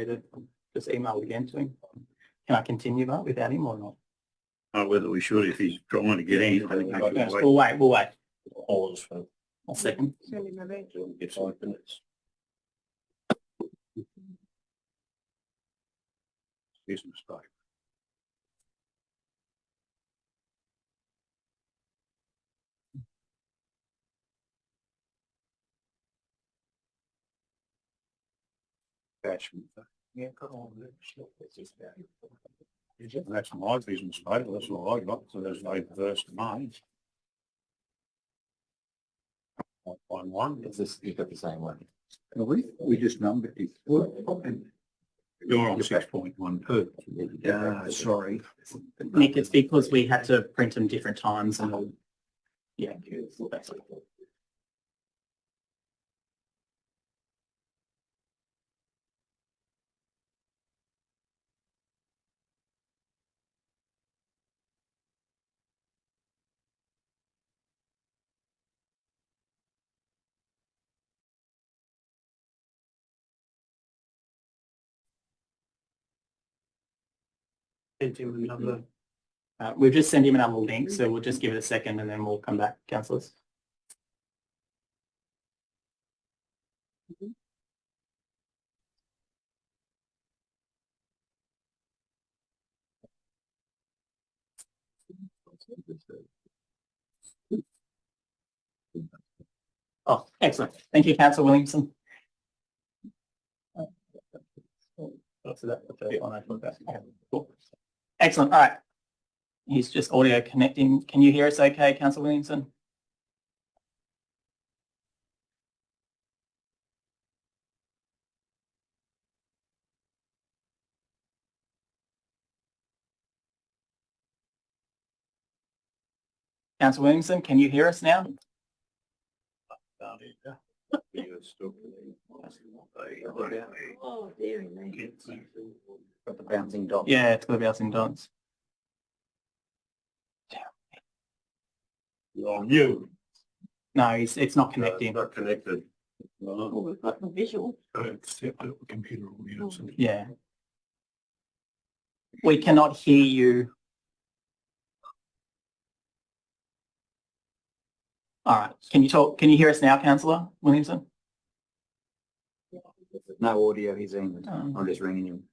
me to just email again to him. Can I continue that without him or not? Whether we should, if he's trying to get in. Yes, we'll wait. Pause for A second. 5 minutes. His mistake. Yeah, come on. That's my business, mate. That's what I got. So there's no first of May. 1.1. Is this, you've got the same one? We just numbered it. You're on 6.12. Yeah, sorry. Nick, it's because we had to print them different times and all. Yeah, basically. We've just sent him another link, so we'll just give it a second and then we'll come back, councillors. Oh, excellent. Thank you, Councillor Williamson. So that's the first one I put that. Okay, cool. Excellent. All right. He's just audio connecting. Can you hear us okay, Councillor Williamson? Councillor Williamson, can you hear us now? Oh, dearie me. Got the bouncing dot. Yeah, it's got bouncing dots. You're on mute. No, it's not connecting. Not connected. Oh, we've got the visual. Except the computer audio. Yeah. We cannot hear you. All right. Can you talk? Can you hear us now, Councillor Williamson? No audio, he's in. Um, I'm just ringing him.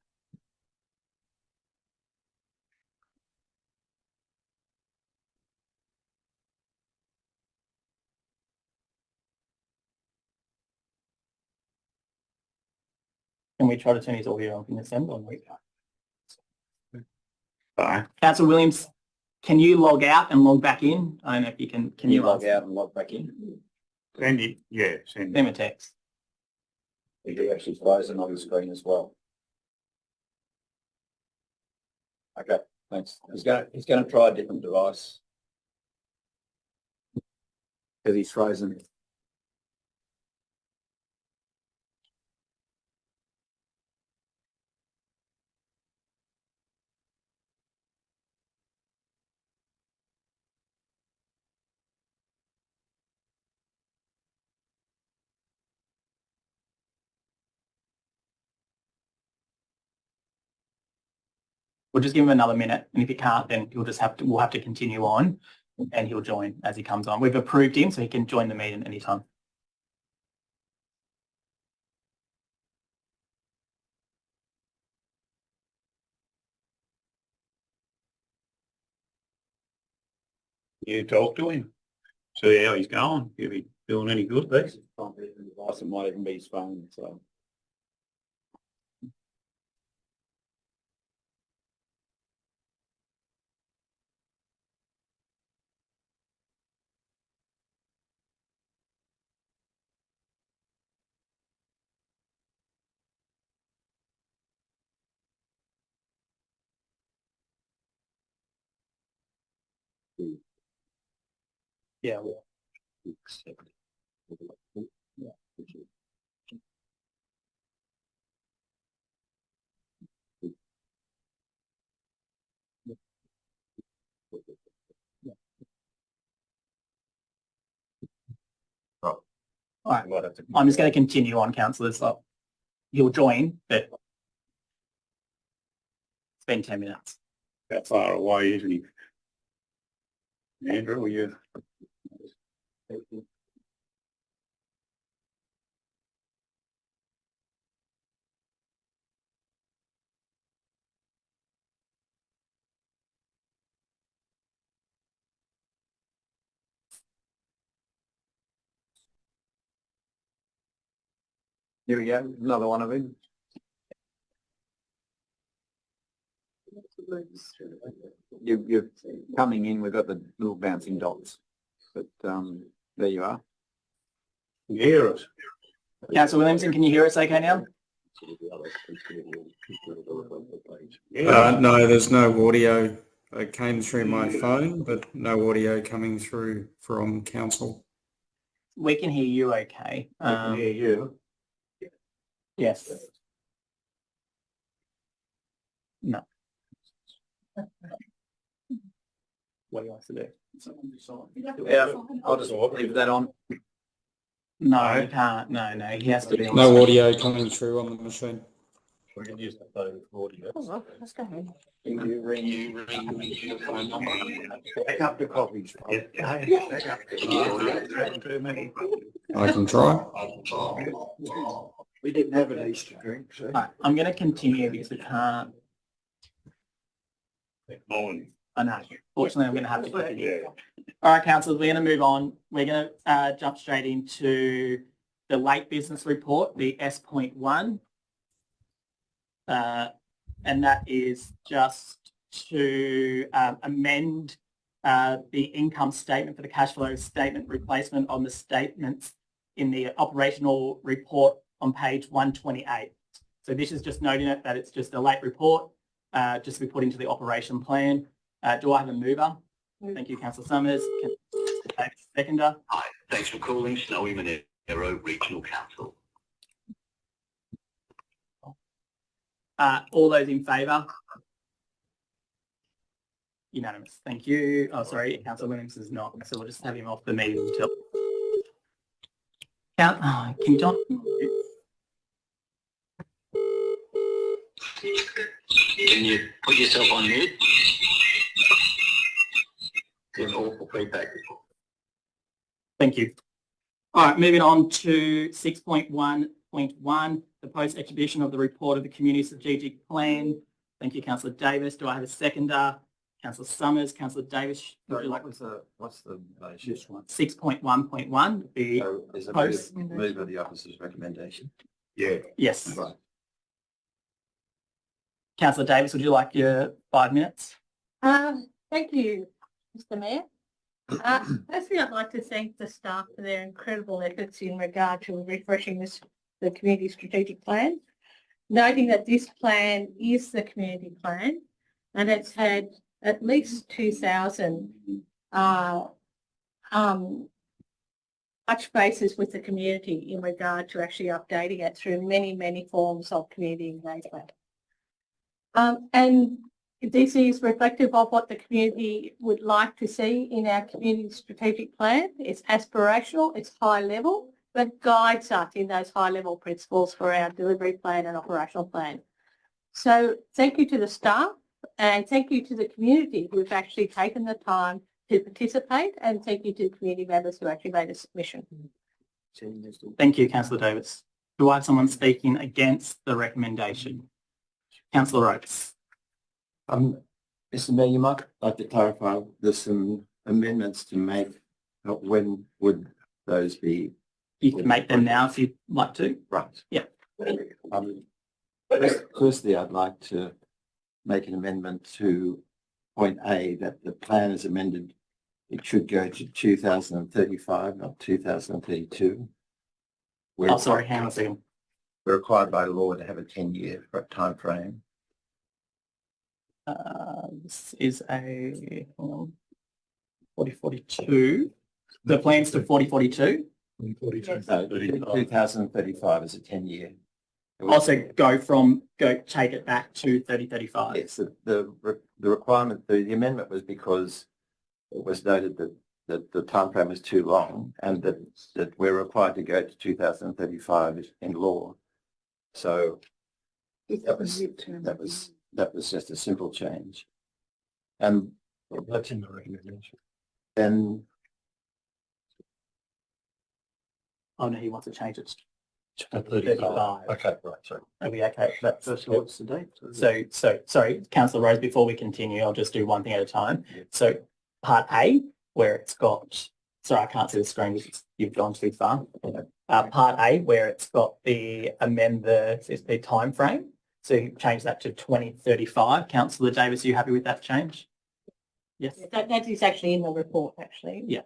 Can we try to turn his audio on in this end or not? Bye. Councillor Williams, can you log out and log back in? I don't know if you can. Can you log out and log back in? Send it. Yeah, send Send him it. a text. Is he actually frozen on the screen as well? Okay, thanks. He's gonna try a different device. Because he's frozen. We'll just give him another minute, and if he can't, then we'll have to continue on, and he'll join as he comes on. We've approved him, so he can join the meeting anytime. You talk to him. See how he's going. If he's doing any good, Lex. Device, it might even be his phone, so. Yeah, we'll. All right. I'm just going to continue on, councillors. He'll join, but It's been 10 minutes. That far away, isn't he? Andrew, you? Here we go, another one of them. You're coming in, we've got the little bouncing dots, but there you are. You hear us? Councillor Williamson, can you hear us okay now? No, there's no audio. It came through my phone, but no audio coming through from council. We can hear you okay. I can hear you. Yes. No. What do you want us to do? Yeah, I'll just leave that on. No, you can't. No, he has to be on. No audio coming through on the machine. We can use the phone for audio. Let's go ahead. Can you ring your phone number? Back up the copies. I can try. We didn't have an Easter drink, so. All right, I'm going to continue because we can't. I know. Fortunately, I'm going to have to continue. Yeah. All right, councillors, we're going to move on. We're going to jump straight into the late business report, the S.1. And that is just to amend the income statement for the cash flow statement replacement on the statements in the operational report on page 128. So this is just noting it that it's just a late report, just to be put into the operation plan. Do I have a mover? Thank you, Councillor Summers. Seconder. Hi, thanks for calling Snowy Monaro Regional Council. All those in favour? Unanimous. Thank you. Oh, sorry, Councillor Williams is not, so we'll just have him off the meeting until. Can you talk? Can you put yourself on mute? There's awful feedback. Thank you. All right, moving on to 6.1.1, the post-exhibition of the report of the community strategic plan. Thank you, Councillor Davis. Do I have a seconder? Councillor Summers, Councillor Davis. Sorry, what's the this one? 6.1.1, the So is a post. move of the officer's recommendation? Yeah. Yes. Right. Councillor Davis, would you like your 5 minutes? Thank you, Mr. Mayor. Firstly, I'd like to thank the staff for their incredible efforts in regard to refreshing the community strategic plan, noting that this plan is the community plan and it's had at least 2,000 touch bases with the community in regard to actually updating it through many, many forms of community engagement. And this is reflective of what the community would like to see in our community strategic plan. It's aspirational, it's high level, but guides us in those high level principles for our delivery plan and operational plan. So thank you to the staff and thank you to the community who've actually taken the time to participate, and thank you to the community members who actually made a submission. Thank you, Councillor Davis. Do I have someone speaking against the recommendation? Councillor Oates. Mr. Mayor, you might like to clarify, there's some amendments to make. When would those be? You can make them now if you'd like to. Right. Yeah. Firstly, I'd like to make an amendment to point A, that the plan is amended. It should go to 2035, not 2032. Oh, sorry, hang on a second. We're required by law to have a 10-year time frame. This is a 4042. The plans to 4042. 2035 is a 10-year. Also take it back to 3035. Yes, the requirement, the amendment was because it was noted that the time frame was too long and that we're required to go to 2035 in law. So that was that was just a simple change. And That's in the recommendation. then, Oh no, he wants to change it. To 35. Okay, right, sorry. Are we okay? That's What's the date? so sorry, Councillor Rose, before we continue, I'll just do one thing at a time. So part A, where it's got, sorry, I can't see the screen because you've gone too far. Part A, where it's got the amend the time frame. So you change that to 2035. Councillor Davis, are you happy with that change? Yes. That is actually in the report, actually. Yeah.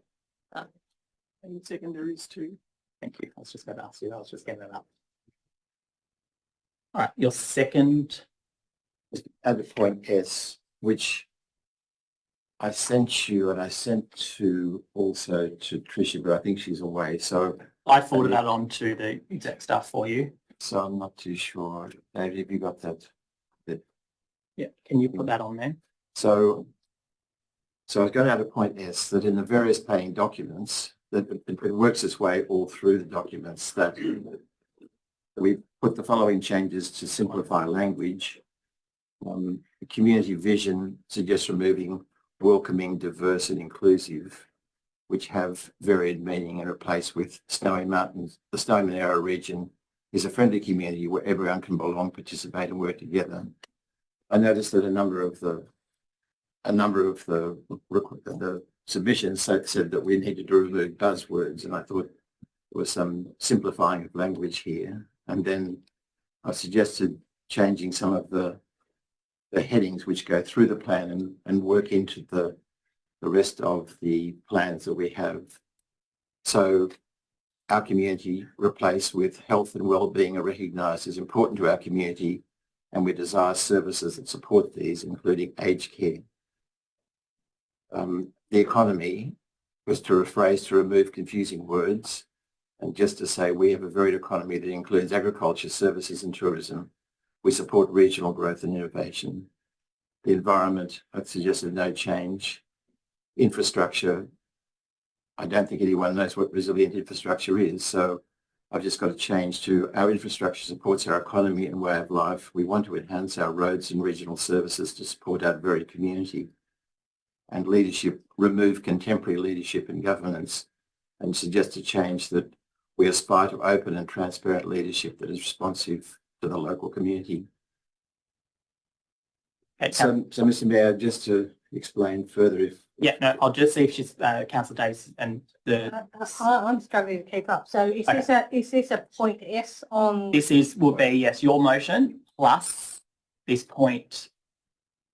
Any secondaries too? Thank you. I was just going to ask you. I was just getting that up. All right, your second. at the point S, which I sent you and I sent to also to Tricia, but I think she's away. So I forwarded that on to the exec staff for you. I'm not too sure. David, have you got that? Yeah. Can you put that on there? So I was going out to point S that in the various paying documents, that it works its way all through the documents, that we put the following changes to simplify language. The community vision suggests removing welcoming, diverse and inclusive, which have varied meaning, and replaced with Snowy Mountains. The Snowy Monaro region is a friendly community where everyone can belong, participate and work together. I noticed that a number of the submissions said that we needed to remove buzzwords, and I thought there was some simplifying of language here. And then I suggested changing some of the headings which go through the plan and work into the rest of the plans that we have. So our community replaced with health and well-being are recognised as important to our community, and we desire services that support these, including aged care. The economy was to rephrase to remove confusing words and just to say we have a varied economy that includes agriculture, services and tourism. We support regional growth and innovation. The environment, I've suggested no change. Infrastructure, I don't think anyone knows what resilient infrastructure is, so I've just got to change to our infrastructure supports our economy and way of life. We want to enhance our roads and regional services to support our varied community. And leadership, remove contemporary leadership and governance, and suggest a change that we aspire to open and transparent leadership that is responsive to the local community. Okay, So Mr. Mayor, just to explain further, if yeah, no, I'll just see if she's Councillor Davis and the. I'm struggling to keep up. So is this a point S on? This will be yes, your motion plus this point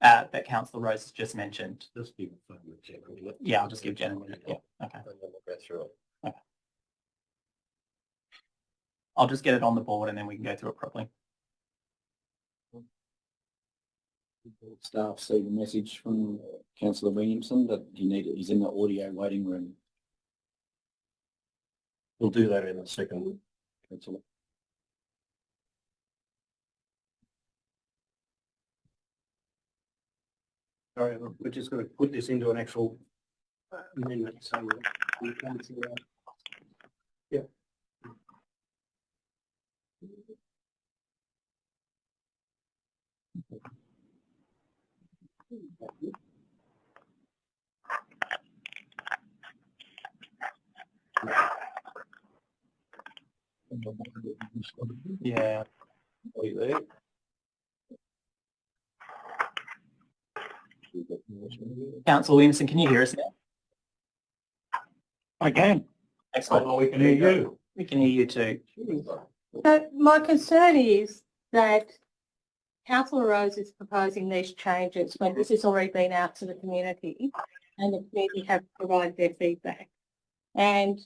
that Councillor Rose has just mentioned. Just give it to Jen. Yeah, I'll just give Jen a minute. Yeah, okay. And then we'll go through it. I'll just get it on the board and then we can go through it properly. Staff see the message from Councillor Williamson that he's in the audio waiting room. We'll do that in a second, Councillor. Sorry, we're just going to put this into an actual amendment. So we'll come to yeah. Yeah. Are you there? Councillor Williamson, can you hear us now? I can. Excellent. Oh, we can hear you. We can hear you too. So my concern is that Councillor Rose is proposing these changes when this has already been out to the community and the community have provided their feedback. And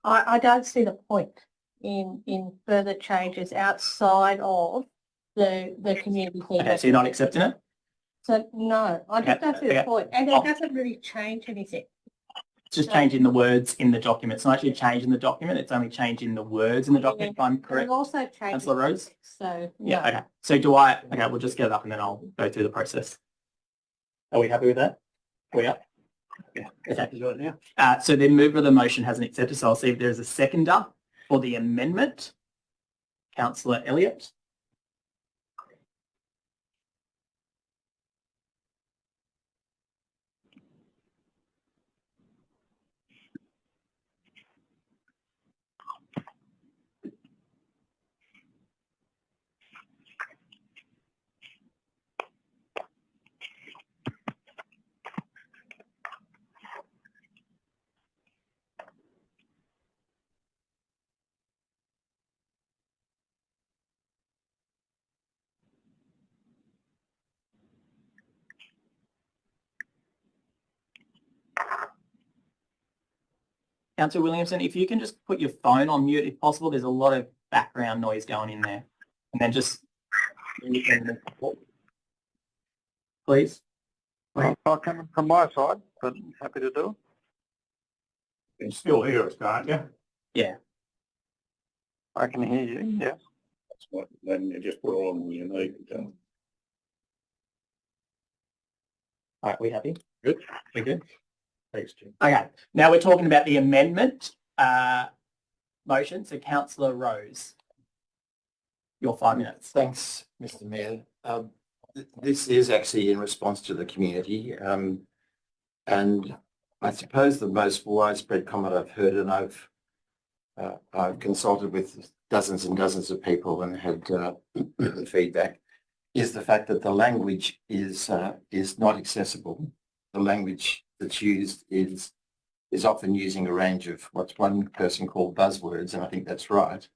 I don't see the point in further changes outside of the community feedback. Okay, so you're not accepting it? So no, I just don't see the Okay. point. And it doesn't really change anything. It's just changing the words in the document. It's not actually changing the document. It's only changing the words in the document, if I'm correct. And also changes. Councillor Rose? So Yeah, no. okay. So okay, we'll just get it up and then I'll go through the process. Are we happy with that? We are? Yeah. Okay. You got it now? So the mover of the motion hasn't accepted, so I'll see if there's a seconder for the amendment. Councillor Elliott. Councillor Williamson, if you can just put your phone on mute if possible, there's a lot of background noise going in there. And then just, please. Well, it's not coming from my side, but happy to do You can still hear us, can't you? Yeah. it. I can hear you, yes. That's what, then you just put on when you need it. All right, we happy? Good. We good? Thanks, Jim. Okay, now we're talking about the amendment motion. So Councillor Rose, your 5 minutes. Thanks, Mr. Mayor. This is actually in response to the community. And I suppose the most widespread comment I've heard, and I've consulted with dozens and dozens of people and had feedback, is the fact that the language is not accessible. The language that's used is often using a range of what's one person called buzzwords, and I think that's right.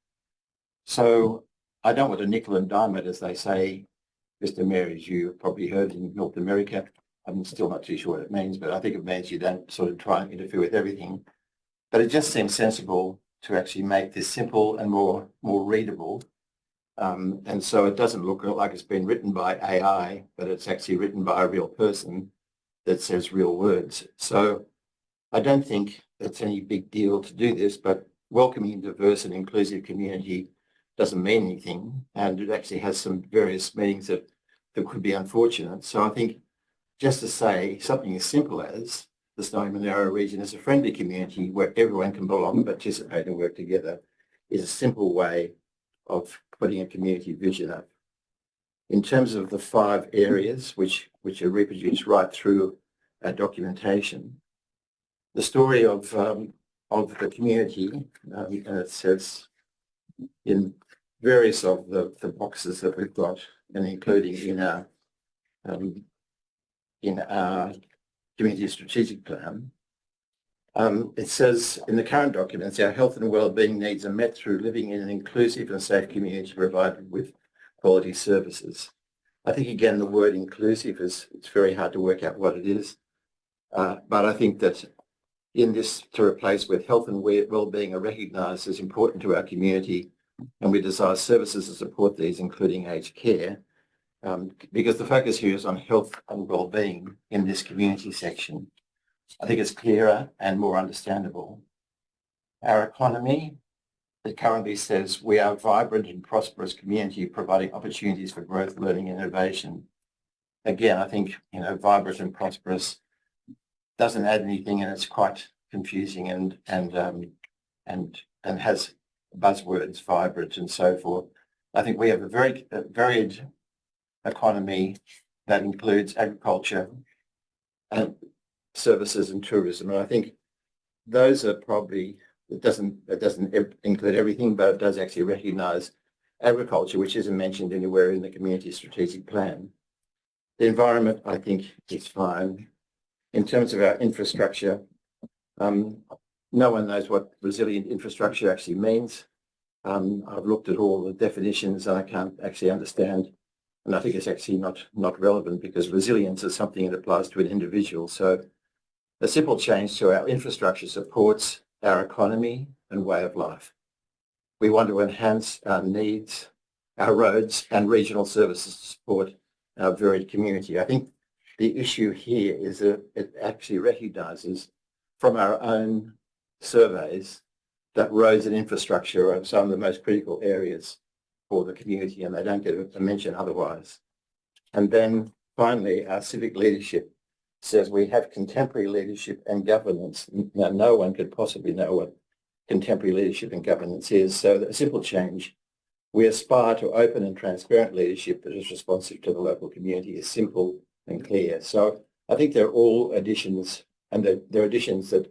So I don't want to nickel and dime it, as they say, Mr. Mayor, as you probably heard in North America. I'm still not too sure what it means, but I think it means you don't sort of try and interfere with everything. But it just seems sensible to actually make this simple and more readable. And so it doesn't look like it's been written by AI, but it's actually written by a real person that says real words. So I don't think it's any big deal to do this, but welcoming diverse and inclusive community doesn't mean anything, and it actually has some various meanings that could be unfortunate. So I think just to say something as simple as the Snowy Monaro region is a friendly community where everyone can belong, participate and work together is a simple way of putting a community vision up. In terms of the 5 areas which are reproduced right through our documentation, the story of the community, and it says in various of the boxes that we've got, and including in our community strategic plan, it says in the current documents, our health and wellbeing needs are met through living in an inclusive and safe community provided with quality services. I think again the word inclusive it's very hard to work out what it is, but I think that in this to replace with health and wellbeing are recognised as important to our community, and we desire services to support these, including aged care, because the focus here is on health and wellbeing in this community section. I think it's clearer and more understandable. Our economy, it currently says we are a vibrant and prosperous community providing opportunities for growth, learning and innovation. Again, I think, vibrant and prosperous doesn't add anything, and it's quite confusing and has buzzwords, vibrant and so forth. I think we have a very varied economy that includes agriculture and services and tourism. And I think those are probably, it doesn't include everything, but it does actually recognise agriculture, which isn't mentioned anywhere in the community strategic plan. The environment, I think, is fine. In terms of our infrastructure, no one knows what resilient infrastructure actually means. I've looked at all the definitions and I can't actually understand, and I think it's actually not relevant, because resilience is something that applies to an individual. So a simple change to our infrastructure supports our economy and way of life. We want to enhance our needs, our roads and regional services to support our varied community. I think the issue here is that it actually recognises from our own surveys that roads and infrastructure are some of the most critical areas for the community, and they don't get a mention otherwise. And then finally, our civic leadership says we have contemporary leadership and governance. Now, no one could possibly know what contemporary leadership and governance is. So a simple change. We aspire to open and transparent leadership that is responsive to the local community, is simple and clear. So I think they're all additions, and they're additions that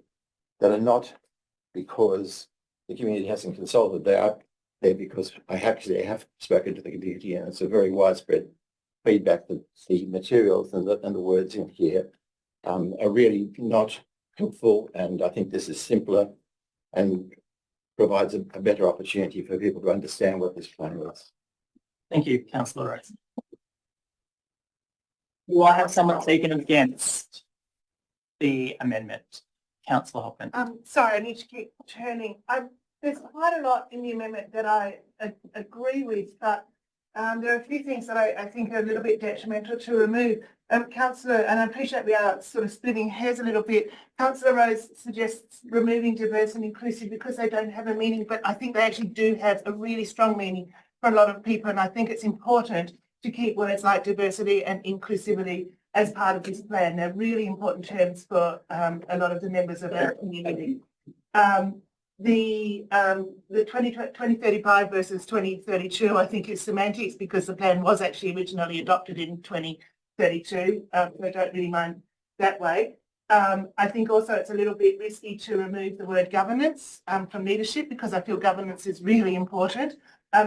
are not because the community hasn't consulted. They are there because I actually have spoken to the community, and it's a very widespread feedback that the materials and the words in here are really not helpful, and I think this is simpler and provides a better opportunity for people to understand what this plan is. Thank you, Councillor Rose. Do I have someone speaking against the amendment? Councillor Hockman. Sorry, I need to keep turning. There's quite a lot in the amendment that I agree with, but there are a few things that I think are a little bit detrimental to remove. Councillor, and I appreciate we are sort of splitting hairs a little bit, Councillor Rose suggests removing diverse and inclusive because they don't have a meaning, but I think they actually do have a really strong meaning for a lot of people, and I think it's important to keep words like diversity and inclusivity as part of this plan. They're really important terms for a lot of the members of our community. The 2035 versus 2032, I think is semantics because the plan was actually originally adopted in 2032, so I don't really mind that way. I think also it's a little bit risky to remove the word governance from leadership because I feel governance is really important.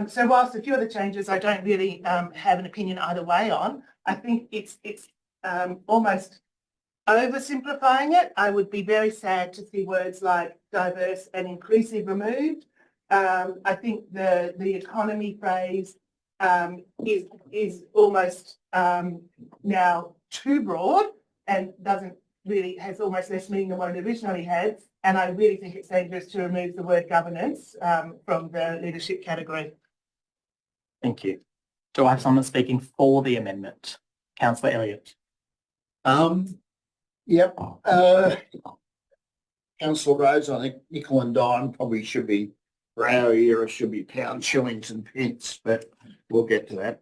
So whilst a few of the changes I don't really have an opinion either way on, I think it's almost oversimplifying it. I would be very sad to see words like diverse and inclusive removed. I think the economy phrase is almost now too broad and has almost less meaning than what it originally had. And I really think it's dangerous to remove the word governance from the leadership category. Thank you. Do I have someone speaking for the amendment? Councillor Elliott. Yep. Councillor Rose, I think nickel and dime probably should be, for our era, should be pounds, shillings and pence, but we'll get to that.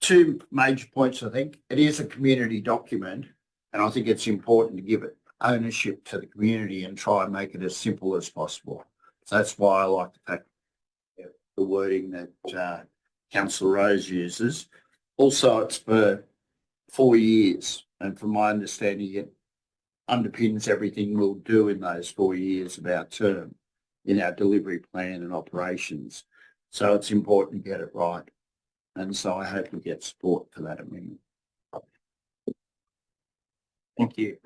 Two major points, I think. It is a community document, and I think it's important to give it ownership to the community and try and make it as simple as possible. So that's why I like the fact the wording that Councillor Rose uses. Also, it's for 4 years, and from my understanding, it underpins everything we'll do in those 4 years of our term in our delivery plan and operations. So it's important to get it right. And so I hope we get support for that amendment. Thank you.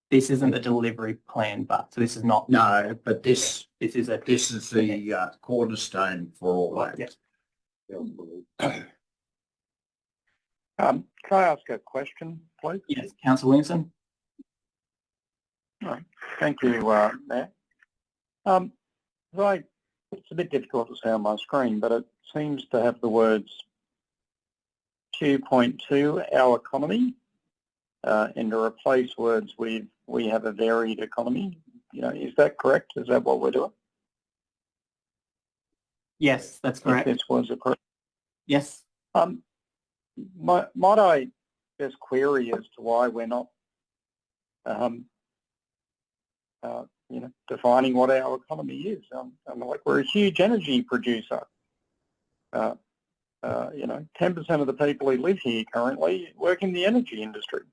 This isn't the delivery plan, but so this is not. No, but this is the cornerstone for all that. Yes. Can I ask a question, please? Yes, Councillor Williamson. Right. Thank you, Matt. It's a bit difficult to see on my screen, but it seems to have the words 2.2, our economy, and to replace words with we have a varied economy. You know, is that correct? Is that what we're doing? Yes, that's correct. If this was a correct. Yes. Might I just query as to why we're not, defining what our economy is? Like we're a huge energy producer. 10% of the people who live here currently work in the energy industry.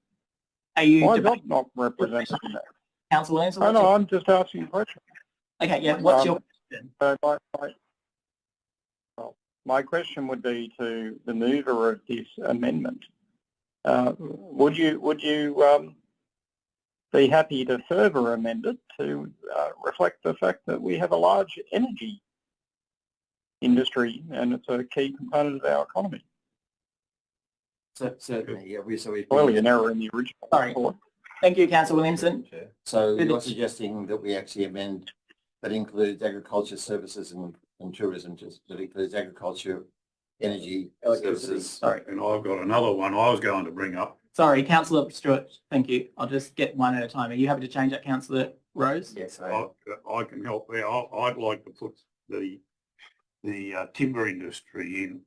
Are you why is that not represented in that? Councillor Williamson? I'm just asking a question. Okay, yeah. What's your question? My question would be to the mover of this amendment. Would you be happy to further amend it to reflect the fact that we have a large energy industry and it's a key component of our economy? Certainly, yeah. Clearly an error in the original report. Thank you, Councillor Williamson. So you're suggesting that we actually amend that includes agriculture, services and tourism, that includes agriculture, energy, services. Sorry. And I've got another one I was going to bring up. Sorry, Councillor Stewart. Thank you. I'll just get one at a time. Are you happy to change that, Councillor Rose? Yes, I can help there. I'd like to put the timber industry in,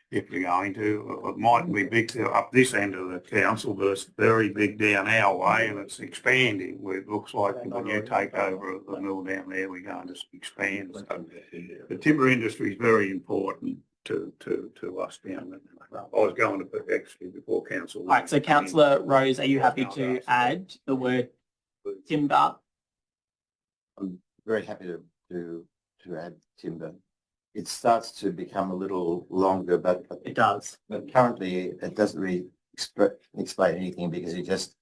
if you're going to. It mightn't be big up this end of the council, but it's very big down our way and it's expanding. It looks like when you take over the mill down there, we're going to expand. So the timber industry is very important to us down there. I was going to put actually before council. All right, so Councillor Rose, are you happy to add the word timber? I'm very happy to add timber. It starts to become a little longer, but it does. But currently, it doesn't really explain anything because it just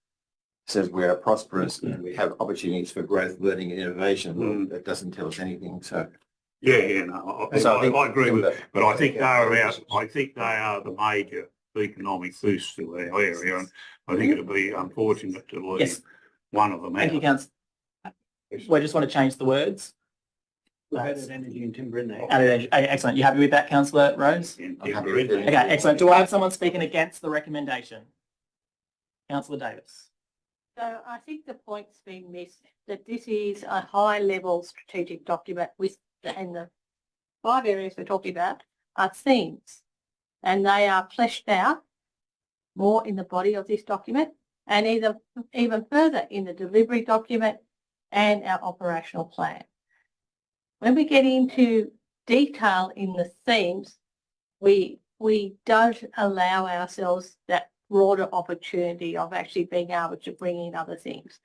says we're prosperous and we have opportunities for growth, learning, and innovation. Well, it doesn't tell us anything. So. No, I agree with it, but I think they are the major economic boost to our area, and I think it'll be unfortunate to lose one of them Thank you, out. Councillor. We just want to change the words. We've added energy and timber in there. Excellent. You happy with that, Councillor Rose? And I'm happy timber with in it. there. Okay, excellent. Do I have someone speaking against the recommendation? Councillor Davis. So I think the point's been missed, that this is a high-level strategic document with, and the 5 areas we're talking about are themes, and they are fleshed out more in the body of this document and even further in the delivery document and our operational plan. When we get into detail in the themes, we don't allow ourselves that broader opportunity of actually being able to bring in other things.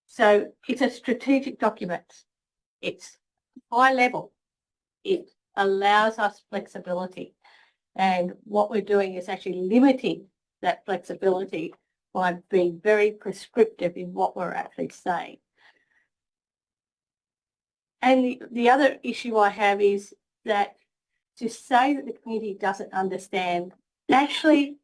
So it's a strategic document. It's high level. It allows us flexibility. And what we're doing is actually limiting that flexibility by being very prescriptive in what we're actually saying. And the other issue I have is that to say that the community doesn't understand, actually,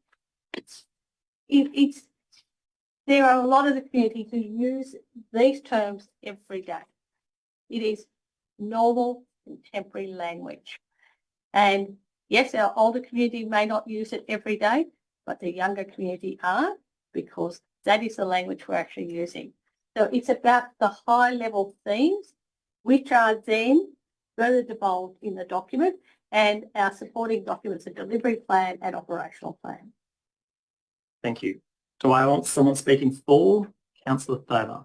there are a lot of the community who use these terms every day. It is normal contemporary language. And yes, our older community may not use it every day, but the younger community are, because that is the language we're actually using. So it's about the high level themes, which are then further divulged in the document and our supporting documents, a delivery plan and operational plan. Thank you. Do I want someone speaking for? Councillor Thaler.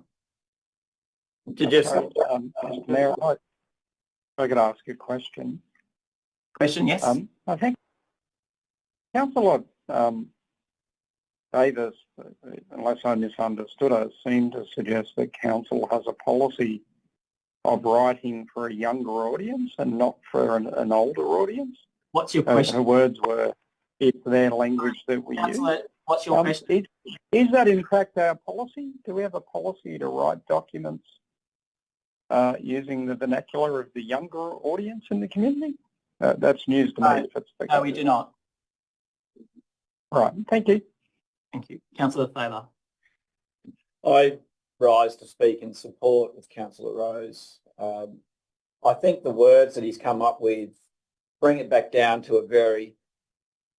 Mayor, I could ask a question. Question, yes. I think Councillor Davis, unless I misunderstood her, seemed to suggest that council has a policy of writing for a younger audience and not for an older audience. What's your question? Her words were, it's their language that we use. What's your question? Is that in fact our policy? Do we have a policy to write documents using the vernacular of the younger audience in the community? That's news to me. No, we do not. Right, thank you. Thank you. Councillor Thaler. I rise to speak in support of Councillor Rose. I think the words that he's come up with bring it back down to a very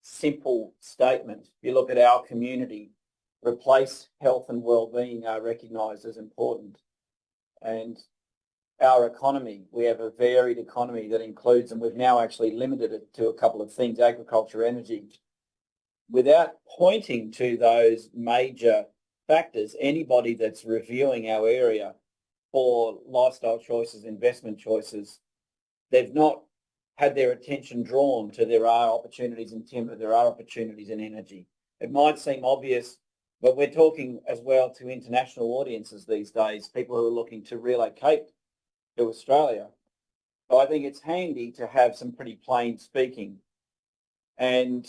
simple statement. If you look at our community, replace health and well-being are recognised as important. And our economy, we have a varied economy that includes, and we've now actually limited it to a couple of things, agriculture, energy. Without pointing to those major factors, anybody that's reviewing our area for lifestyle choices, investment choices, they've not had their attention drawn to there are opportunities in timber, there are opportunities in energy. It might seem obvious, but we're talking as well to international audiences these days, people who are looking to relocate to Australia. So I think it's handy to have some pretty plain speaking. And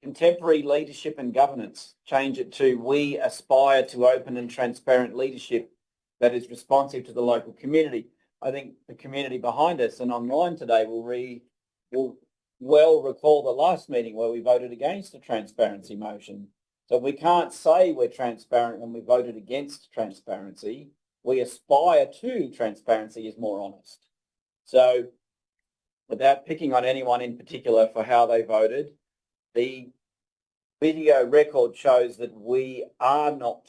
contemporary leadership and governance, change it to we aspire to open and transparent leadership that is responsive to the local community. I think the community behind us and online today will well recall the last meeting where we voted against a transparency motion. So we can't say we're transparent when we voted against transparency. We aspire to transparency is more honest. So without picking on anyone in particular for how they voted, the video record shows that we are not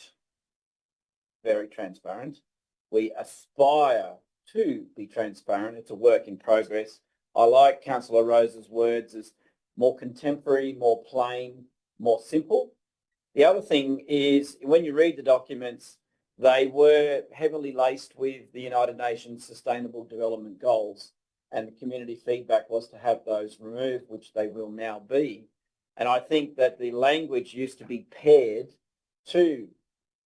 very transparent. We aspire to be transparent. It's a work in progress. I like Councillor Rose's words as more contemporary, more plain, more simple. The other thing is when you read the documents, they were heavily laced with the United Nations Sustainable Development Goals, and the community feedback was to have those removed, which they will now be. And I think that the language used to be paired to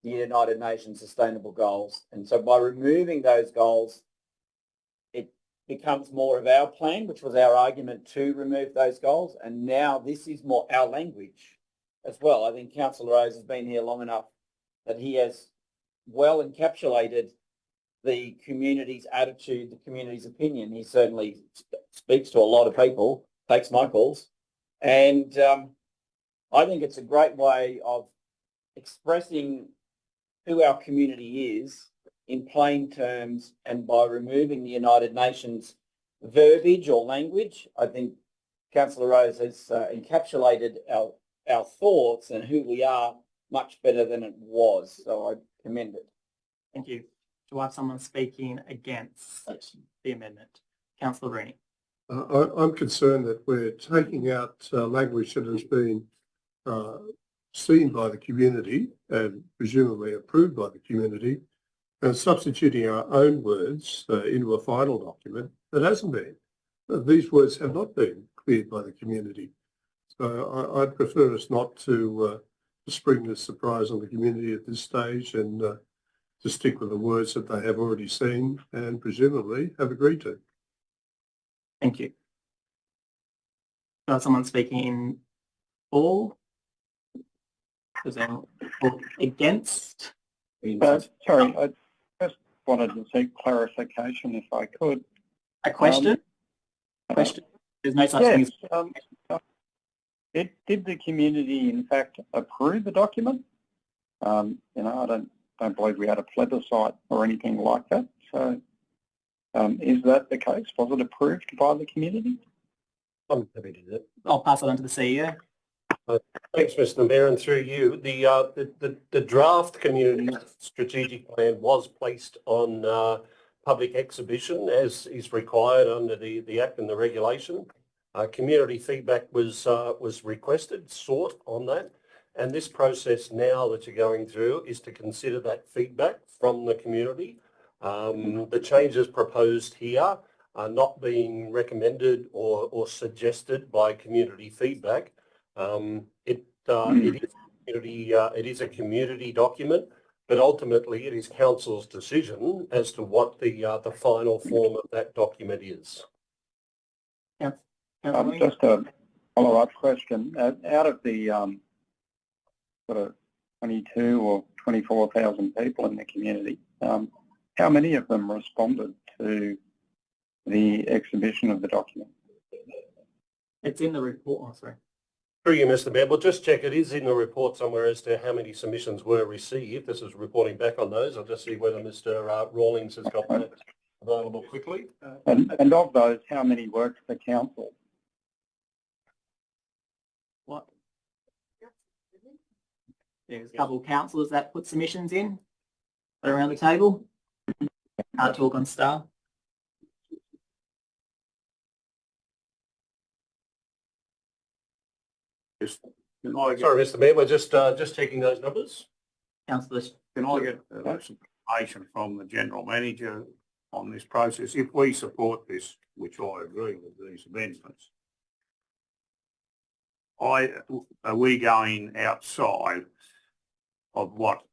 the United Nations Sustainable Goals. And so by removing those goals, it becomes more of our plan, which was our argument to remove those goals. And now this is more our language as well. I think Councillor Rose has been here long enough that he has well encapsulated the community's attitude, the community's opinion. He certainly speaks to a lot of people, takes my calls. And I think it's a great way of expressing who our community is in plain terms, and by removing the United Nations verbiage or language, I think Councillor Rose has encapsulated our thoughts and who we are much better than it was. So I commend it. Thank you. Do I have someone speaking against the amendment? Councillor Rooney. I'm concerned that we're taking out language that has been seen by the community and presumably approved by the community, and substituting our own words into a final document that hasn't been. These words have not been cleared by the community. So I'd prefer us not to spring this surprise on the community at this stage, and to stick with the words that they have already seen and presumably have agreed to. Thank you. Do I have someone speaking in for? Is there against? Sorry, I just wanted to seek clarification if I could. A question? Question? There's no such thing as... Did the community in fact approve the document? I don't believe we had a plebiscite or anything like that. So is that the case? Was it approved by the community? I'm happy to do that. I'll pass it on to the CEO. Thanks, Mr. Mayor, and through you. The draft community strategic plan was placed on public exhibition as is required under the Act and the regulation. Community feedback was requested, sought on that, and this process now that you're going through is to consider that feedback from the community. The changes proposed here are not being recommended or suggested by community feedback. It is a community document, but ultimately it is council's decision as to what the final form of that document is. Yeah. Just a follow-up question. Out of the sort of 22 or 24,000 people in the community, how many of them responded to the exhibition of the document? It's in the report. Oh, sorry. Through you, Mr. Mayor, we'll just check. It is in the report somewhere as to how many submissions were received. This is reporting back on those. I'll just see whether Mr. Rawlings has got that available quickly. And of those, how many worked for council? What? There's a couple of councillors that put submissions in around the table. Can't talk on staff. Sorry, Mr. Mayor, we're just checking those numbers. Councillors. Can I get some information from the General Manager on this process? If we support this, which I agree with these amendments, are we going outside of what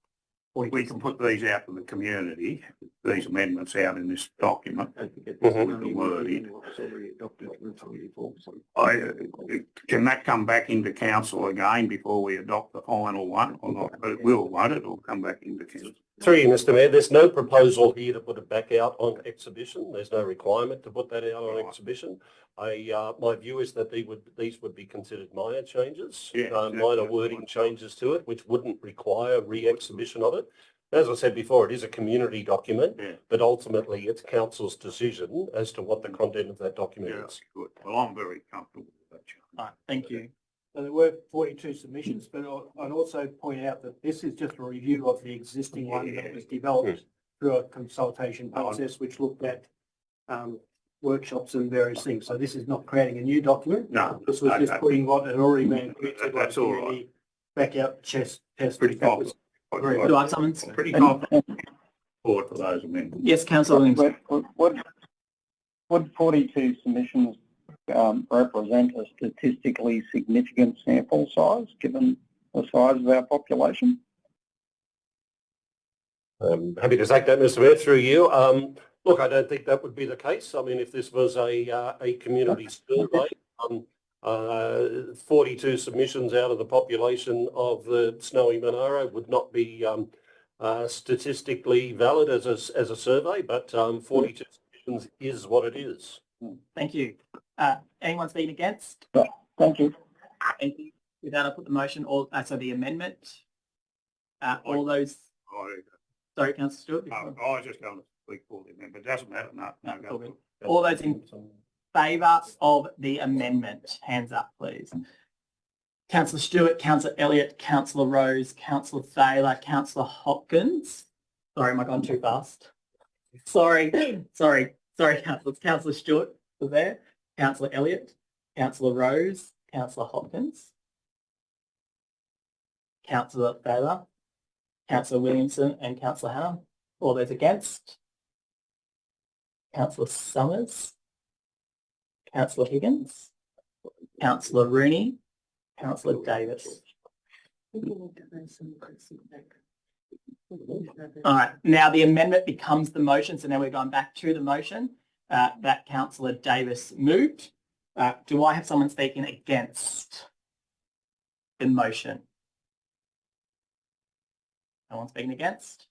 we can put these out to the community, these amendments out in this document, with the word in? Can that come back into council again before we adopt the final one, or not? But it will, won't it? Or come back into council? Through you, Mr. Mayor, there's no proposal here to put it back out on exhibition. There's no requirement to put that out on exhibition. My view is that these would be considered minor changes, minor wording changes to it, which wouldn't require re-exhibition of it. As I said before, it is a community document, but ultimately it's council's decision as to what the content of that document is. Good. Well, I'm very comfortable with that. All right, thank you. So there were 42 submissions, but I'd also point out that this is just a review of the existing one that was developed through a consultation process, which looked at workshops and various things. So this is not creating a new document. No, this was just putting what had already been agreed to. That's all right. Back out test. Pretty confident. Do I have someone? Pretty confident for those amendments. Yes, Councillor Williams. Would 42 submissions represent a statistically significant sample size given the size of our population? Happy to take that, Mr. Mayor, through you. Look, I don't think that would be the case. I mean, if this was a community survey, 42 submissions out of the population of the snowy Monaro would not be statistically valid as a survey, but 42 submissions is what it is. Thank you. Anyone speaking against? Thank you. Thank you. With that, I put the motion, so the amendment. All those Sorry, Councillor Stewart. I was just going to speak for the amendment. It doesn't matter. No, all good. All those in favour of the amendment, hands up, please. Councillor Stewart, Councillor Elliott, Councillor Rose, Councillor Thaler, Councillor Hopkins. Sorry, am I gone too fast? Sorry, councillors. Councillor Stewart was there. Councillor Elliott, Councillor Rose, Councillor Hopkins, Councillor Thaler, Councillor Williamson and Councillor Hannah. All those against? Councillor Summers, Councillor Higgins, Councillor Rooney, Councillor Davis. All right, now the amendment becomes the motion. So now we're going back to the motion that Councillor Davis moved. Do I have someone speaking against the motion? No one speaking against?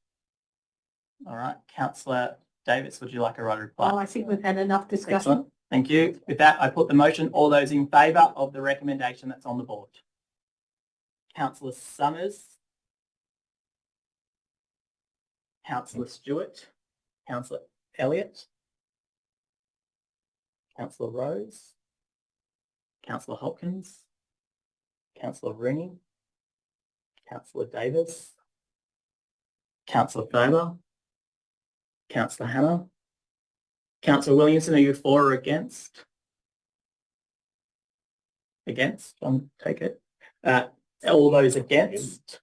All right, Councillor Davis, would you like a right of reply? Oh, I think we've had enough discussion. Excellent. Thank you. With that, I put the motion. All those in favour of the recommendation that's on the board. Councillor Summers, Councillor Stewart, Councillor Elliott, Councillor Rose, Councillor Hopkins, Councillor Rooney, Councillor Davis, Councillor Thaler, Councillor Hannah, Councillor Williamson, are you for or against? Against, take it. All those against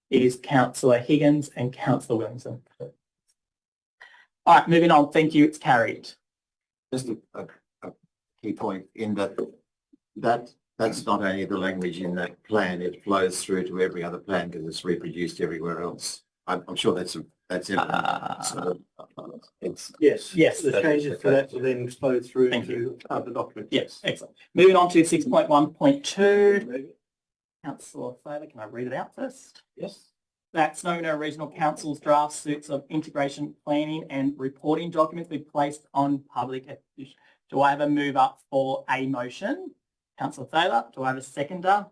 is Councillor Higgins and Councillor Williamson. All right, moving on. Thank you. It's carried. Just a key point in that's not only the language in that plan, it flows through to every other plan because it's reproduced everywhere else. I'm sure that's evident. So it's Yes. Yes. The changes to that will then flow through Thank to other documents. Yes, excellent. Moving on to 6.1.2. Councillor Thaler, can I read it out first? Yes. That Snowy Regional Council's draft suits of integration planning and reporting documents be placed on public exhibition. Do I have a move up for a motion? Councillor Thaler. Do I have a seconder?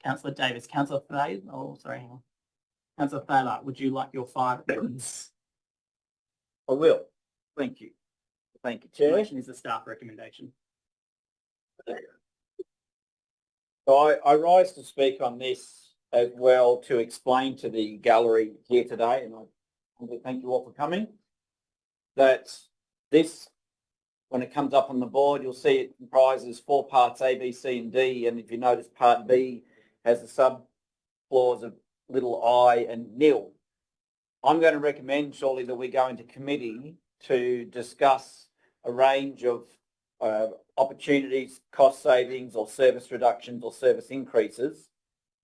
Councillor Davis. Councillor Thaler. Oh, sorry, hang on. Councillor Thaler, would you like your 5 minutes? I will. Thank you. Thank you, The Chair. motion is the staff recommendation. So I rise to speak on this as well to explain to the gallery here today, and I want to thank you all for coming, that this, when it comes up on the board, you'll see it comprises 4 parts, A, B, C and D, and if you notice part B has the sub-clause of little I and nil. I'm going to recommend shortly that we go into committee to discuss a range of opportunities, cost savings or service reductions or service increases,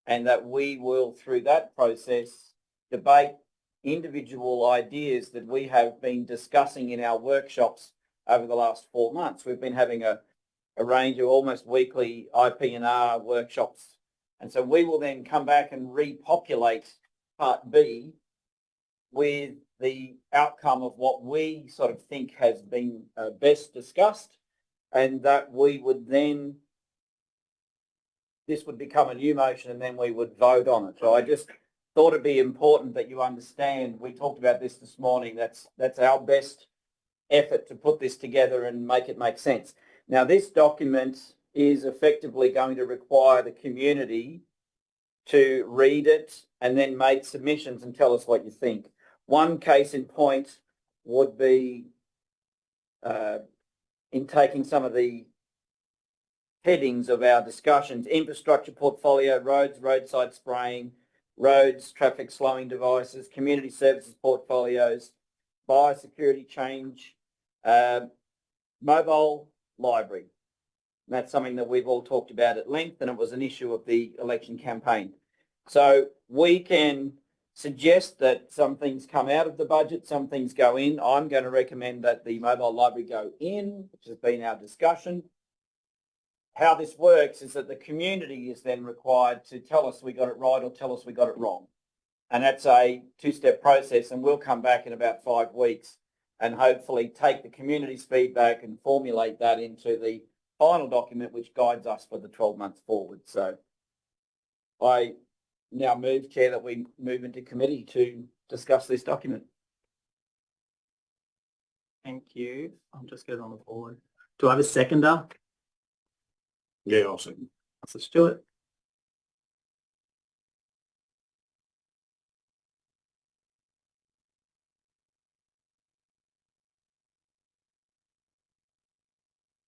and that we will, through that process, debate individual ideas that we have been discussing in our workshops over the last 4 months. We've been having a range of almost weekly IP&R workshops, and so we will then come back and repopulate part B with the outcome of what we sort of think has been best discussed, and that we would then, this would become a new motion and then we would vote on it. So I just thought it'd be important that you understand, we talked about this morning, that's our best effort to put this together and make it make sense. Now this document is effectively going to require the community to read it and then make submissions and tell us what you think. One case in point would be in taking some of the headings of our discussions: infrastructure portfolio, roads, roadside spraying, roads, traffic slowing devices, community services portfolios, biosecurity change, mobile library. And that's something that we've all talked about at length, and it was an issue of the election campaign. So we can suggest that some things come out of the budget, some things go in. I'm going to recommend that the mobile library go in, which has been our discussion. How this works is that the community is then required to tell us we got it right or tell us we got it wrong. And that's a 2-step process, and we'll come back in about 5 weeks and hopefully take the community's feedback and formulate that into the final document which guides us for the 12 months forward. So I now move, Chair, that we move into committee to discuss this document. Thank you. I'll just get it on the board. Do I have a seconder? Yeah, I'll second. Councillor Stewart.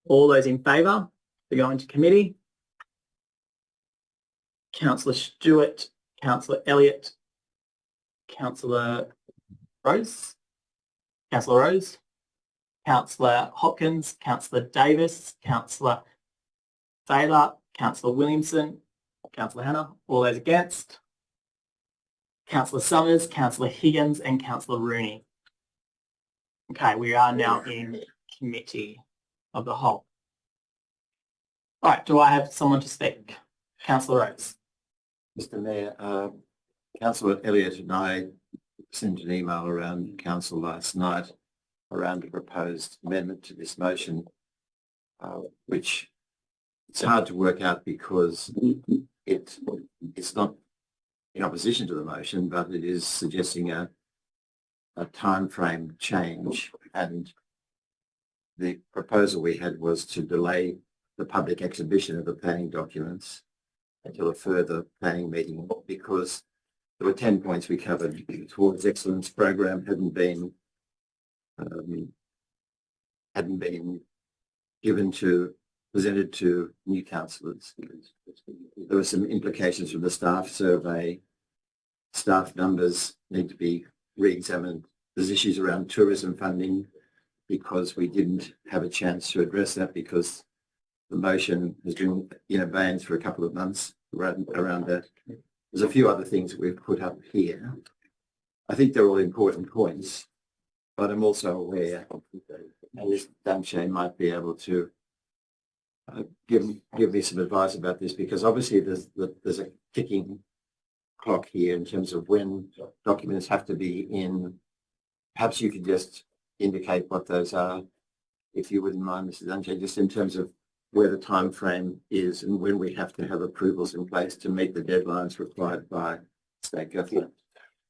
All those in favour to go into committee? Councillor Stewart, Councillor Elliott, Councillor Rose, Councillor Rose, Councillor Hopkins, Councillor Davis, Councillor Taylor, Councillor Williamson, Councillor Hannah. All those against? Councillor Summers, Councillor Higgins and Councillor Rooney. Okay, we are now in committee of the whole. All right, do I have someone to speak? Councillor Rose. Mr. Mayor, Councillor Elliott and I sent an email around council last night around a proposed amendment to this motion, which it's hard to work out because it's not in opposition to the motion, but it is suggesting a time frame change, and the proposal we had was to delay the public exhibition of the planning documents until a further planning meeting, because there were 10 points we covered towards excellence program hadn't been presented to new councillors. There were some implications from the staff survey. Staff numbers need to be re-examined. There's issues around tourism funding because we didn't have a chance to address that because the motion has been in abeyance for a couple of months around that. There's a few other things that we've put up here. I think they're all important points, but I'm also aware, and this Damshay might be able to give me some advice about this, because obviously there's a ticking clock here in terms of when documents have to be in. Perhaps you could just indicate what those are, if you wouldn't mind, Mr. Damshay, just in terms of where the time frame is and when we have to have approvals in place to meet the deadlines required by state government.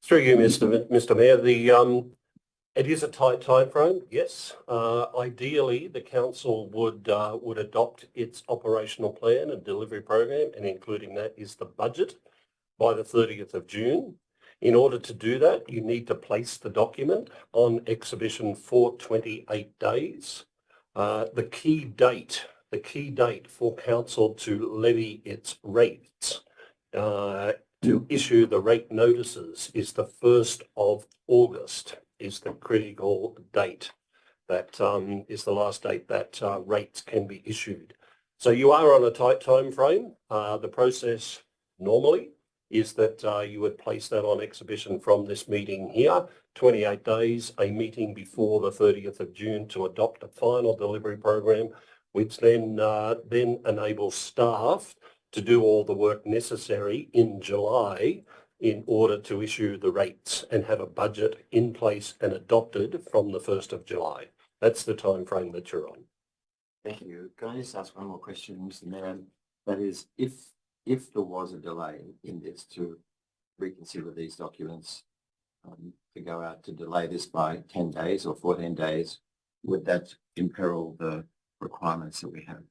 Through you, Mr. Mayor, it is a tight time frame, yes. Ideally, the council would adopt its operational plan and delivery program, and including that is the budget, by the 30th of June. In order to do that, you need to place the document on exhibition for 28 days. The key date for council to levy its rates, to issue the rate notices, is the 1st of August, is the critical date. That is the last date that rates can be issued. So you are on a tight time frame. The process normally is that you would place that on exhibition from this meeting here, 28 days, a meeting before the 30th of June to adopt a final delivery program, which then enables staff to do all the work necessary in July in order to issue the rates and have a budget in place and adopted from the 1st of July. That's the time frame that you're on. Thank you. Can I just ask one more question, Mr. Mayor? That is, if there was a delay in this to reconsider these documents, to go out to delay this by 10 days or 14 days, would that imperil the requirements that we have?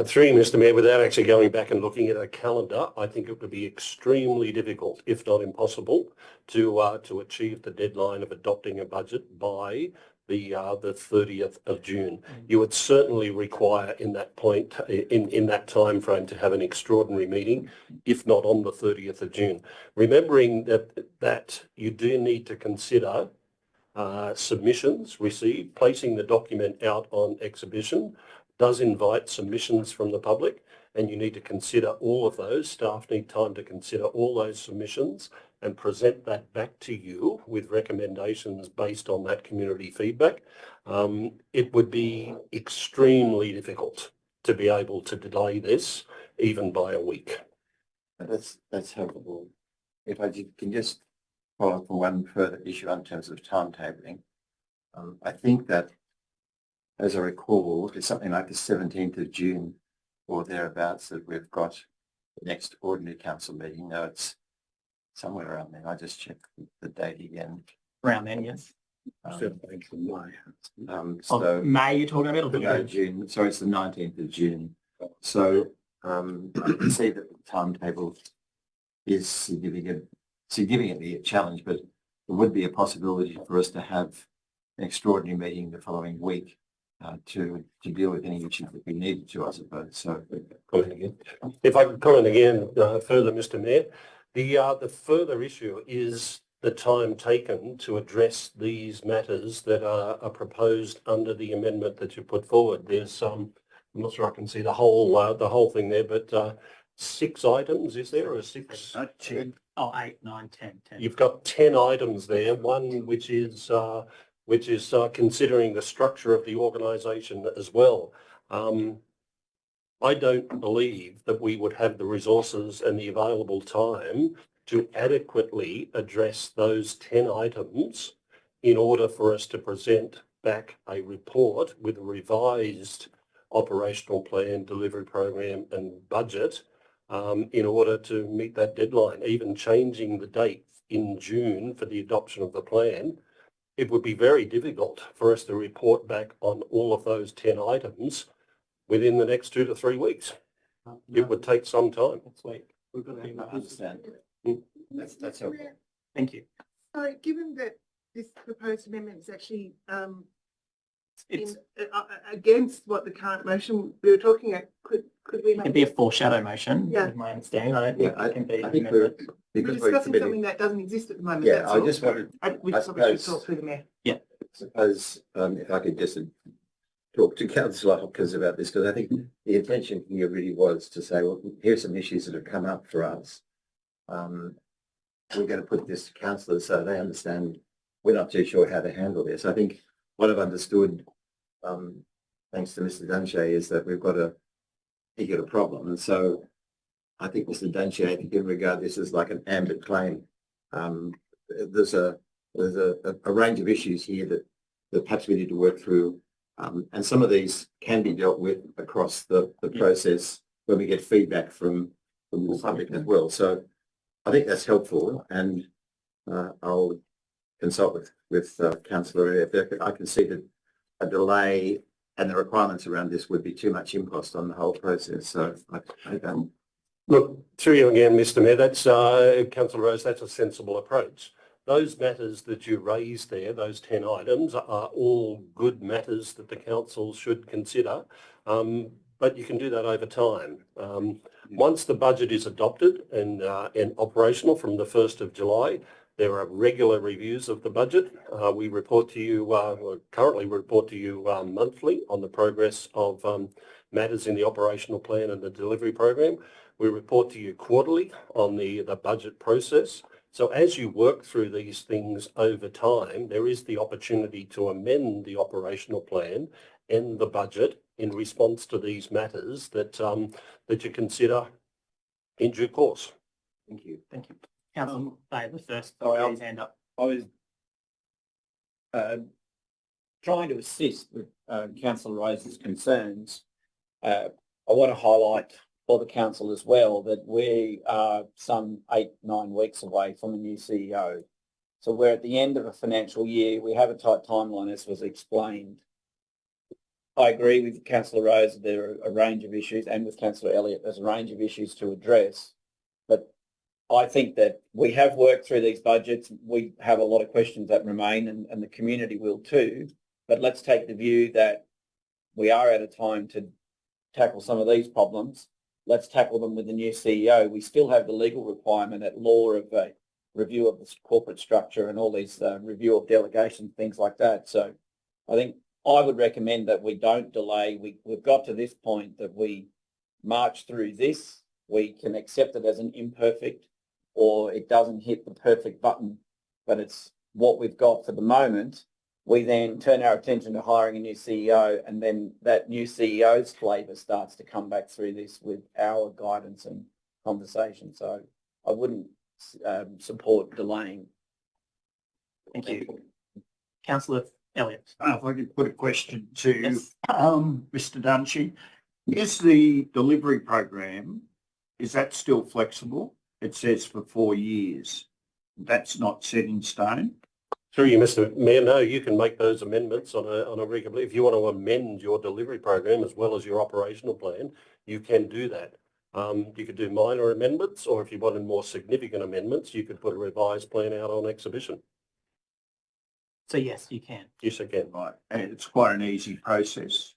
Through you, Mr. Mayor, without actually going back and looking at a calendar, I think it would be extremely difficult, if not impossible, to achieve the deadline of adopting a budget by the 30th of June. You would certainly require in that point, in that time frame, to have an extraordinary meeting, if not on the 30th of June. Remembering that you do need to consider submissions received. Placing the document out on exhibition does invite submissions from the public, and you need to consider all of those. Staff need time to consider all those submissions and present that back to you with recommendations based on that community feedback. It would be extremely difficult to be able to delay this even by a week. That's helpful. If I can just follow up on one further issue in terms of timetabling. I think that, as I recall, it's something like the 17th of June or thereabouts that we've got the next ordinary council meeting. Now, it's somewhere around there. I just checked the date again. Around then, yes. So May you're talking about? no, June. Sorry, it's the 19th of June. So I can see that the timetable is significantly a challenge, but there would be a possibility for us to have an extraordinary meeting the following week to deal with any issues that we needed to, I suppose. So, comment again. If I could comment again further, Mr. Mayor, the further issue is the time taken to address these matters that are proposed under the amendment that you put forward. There's I'm not sure I can see the whole thing there, but 6 items, is there, or 6? 10. Oh, 8, 9, 10. You've got 10 items there. One which is considering the structure of the organisation as well. I don't believe that we would have the resources and the available time to adequately address those 10 items in order for us to present back a report with a revised operational plan, delivery program and budget in order to meet that deadline. Even changing the date in June for the adoption of the plan, it would be very difficult for us to report back on all of those 10 items within the next 2 to 3 weeks. It would take some time. We've got to understand. That's helpful. Thank you. So given that this proposed amendment is actually against what the current motion we were talking at, could we make It'd be a foreshadow motion, Yeah. with my understanding. I don't think it can be I think amended. we're discussing something that doesn't exist at the moment? Yeah, that's I all. just wanted, We I probably should suppose- talk through the mayor. suppose if I could just talk to Councillor Hopkins about this, because I think the intention here really was to say, well, here's some issues that have come up for us. We're going to put this to councillors so they understand we're not too sure how to handle this. I think what I've understood, thanks to Mr. Dunshea, is that we've got a particular problem. And so I think Mr. Dunshea, if you can regard this as like an ambit claim, there's a range of issues here that perhaps we need to work through. And some of these can be dealt with across the process when we get feedback from the public as well. So I think that's helpful, and I'll consult with Councillor. I can see that a delay and the requirements around this would be too much impost on the whole process. So I don't. Look, through you again, Mr. Mayor, that's Councillor Rose, that's a sensible approach. Those matters that you raised there, those 10 items, are all good matters that the council should consider, but you can do that over time. Once the budget is adopted and operational from the 1st of July, there are regular reviews of the budget. We report to you, currently report to you monthly on the progress of matters in the operational plan and the delivery program. We report to you quarterly on the budget process. So as you work through these things over time, there is the opportunity to amend the operational plan and the budget in response to these matters that that you consider in due course. Thank you. Thank you. Councillor Bay was first. Sorry, His hand up. I was trying to assist with Councillor Rose's concerns. I want to highlight for the council as well that we are some 8-9 weeks away from a new CEO. So we're at the end of a financial year. We have a tight timeline, as was explained. I agree with Councillor Rose that there are a range of issues, and with Councillor Elliott, there's a range of issues to address. But I think that we have worked through these budgets. We have a lot of questions that remain, and the community will too. But let's take the view that we are out of time to tackle some of these problems. Let's tackle them with the new CEO. We still have the legal requirement at law of a review of the corporate structure and all these review of delegations, things like that. So I think I would recommend that we don't delay. We've got to this point that we march through this. We can accept it as an imperfect, or it doesn't hit the perfect button, but it's what we've got for the moment. We then turn our attention to hiring a new CEO, and then that new CEO's flavour starts to come back through this with our guidance and conversation. So I wouldn't support delaying. Thank you. Councillor Elliott. If I could put a question to Yes. Mr. Dunshea. Is the delivery program, is that still flexible? it says for 4 years. That's not set in stone. Through you, Mr. Mayor, no, you can make those amendments on a regular, if you want to amend your delivery program as well as your operational plan, you can do that. You could do minor amendments, or if you wanted more significant amendments, you could put a revised plan out on exhibition. So yes, you can. Yes, I can. Right. And it's quite an easy process.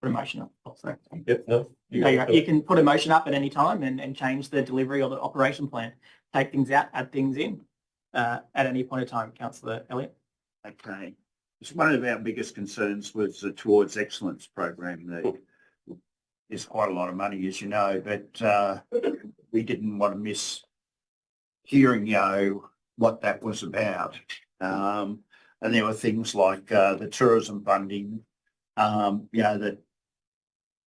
Put a motion up. Oh, sorry. Yep, no. No, you can put a motion up at any time and change the delivery or the operation plan. Take things out, add things in at any point in time, Councillor Elliott. Okay. It's one of our biggest concerns was the Towards Excellence program. There's quite a lot of money, as you know, but we didn't want to miss hearing, what that was about. And there were things like the tourism funding, that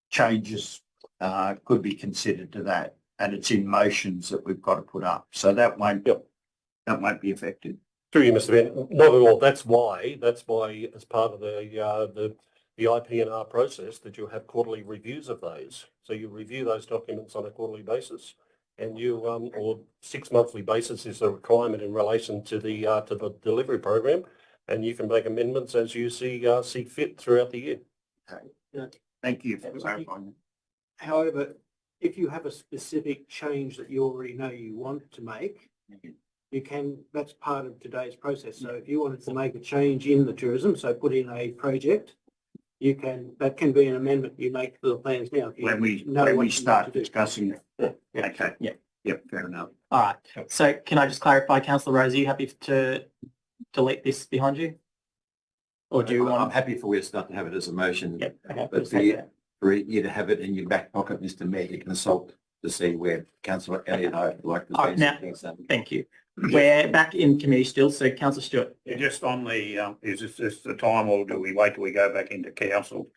changes could be considered to that, and it's in motions that we've got to put up. So that won't be affected. Through you, Mr. Mayor, not at all. That's why as part of the IP&R process that you have quarterly reviews of those. So you review those documents on a quarterly basis, and you or 6 monthly basis is a requirement in relation to the delivery program, and you can make amendments as you see fit throughout the year. Okay. Yeah. Thank you for clarifying. However, if you have a specific change that you already know you want to make, you can, that's part of today's process. So if you wanted to make a change in the tourism, so put in a project, you can, that can be an amendment you make to the plans now. When we start discussing it. Yeah. Okay. Yeah. Yep, fair enough. All right. So can I just clarify, Councillor Rose, are you happy to delete this behind you? Or do you I'm want? happy for we to start to have it as a motion. Yep. Okay. But for you to have it in your back pocket, Mr. Mayor, to consult to see where Councillor Elliott and I would like to say now, things. Thank you. We're back in committee still, so Councillor Stewart. Yeah, just on the, is this the time, or do we wait till we go back into council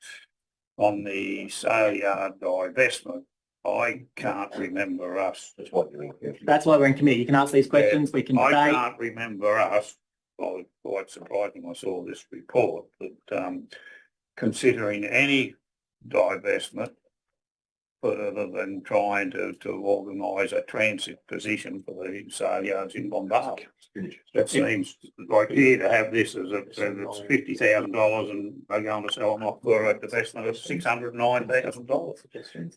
on the sale yard divestment? I can't remember us. That's what you're in. That's why we're in committee. You can ask these questions. We can I debate. can't remember us. I was quite surprised when I saw this report, but considering any divestment further than trying to organise a transit position for the sale yards in Monaro. That seems like here to have this as it's $50,000 and they're going to sell them off for a divestment of $609,000.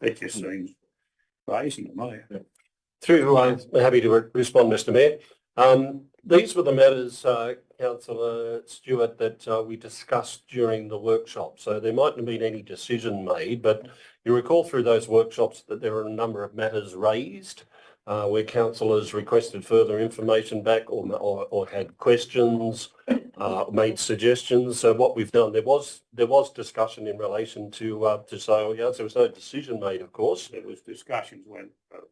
It just seems crazy to me. Through, I'm happy to respond, Mr. Mayor. These were the matters, Councillor Stewart, that we discussed during the workshop. So there mightn't have been any decision made, but you recall through those workshops that there were a number of matters raised where councillors requested further information back or had questions, made suggestions. So what we've done, there was discussion in relation to sale yards. There was no decision made, of course. There was discussions went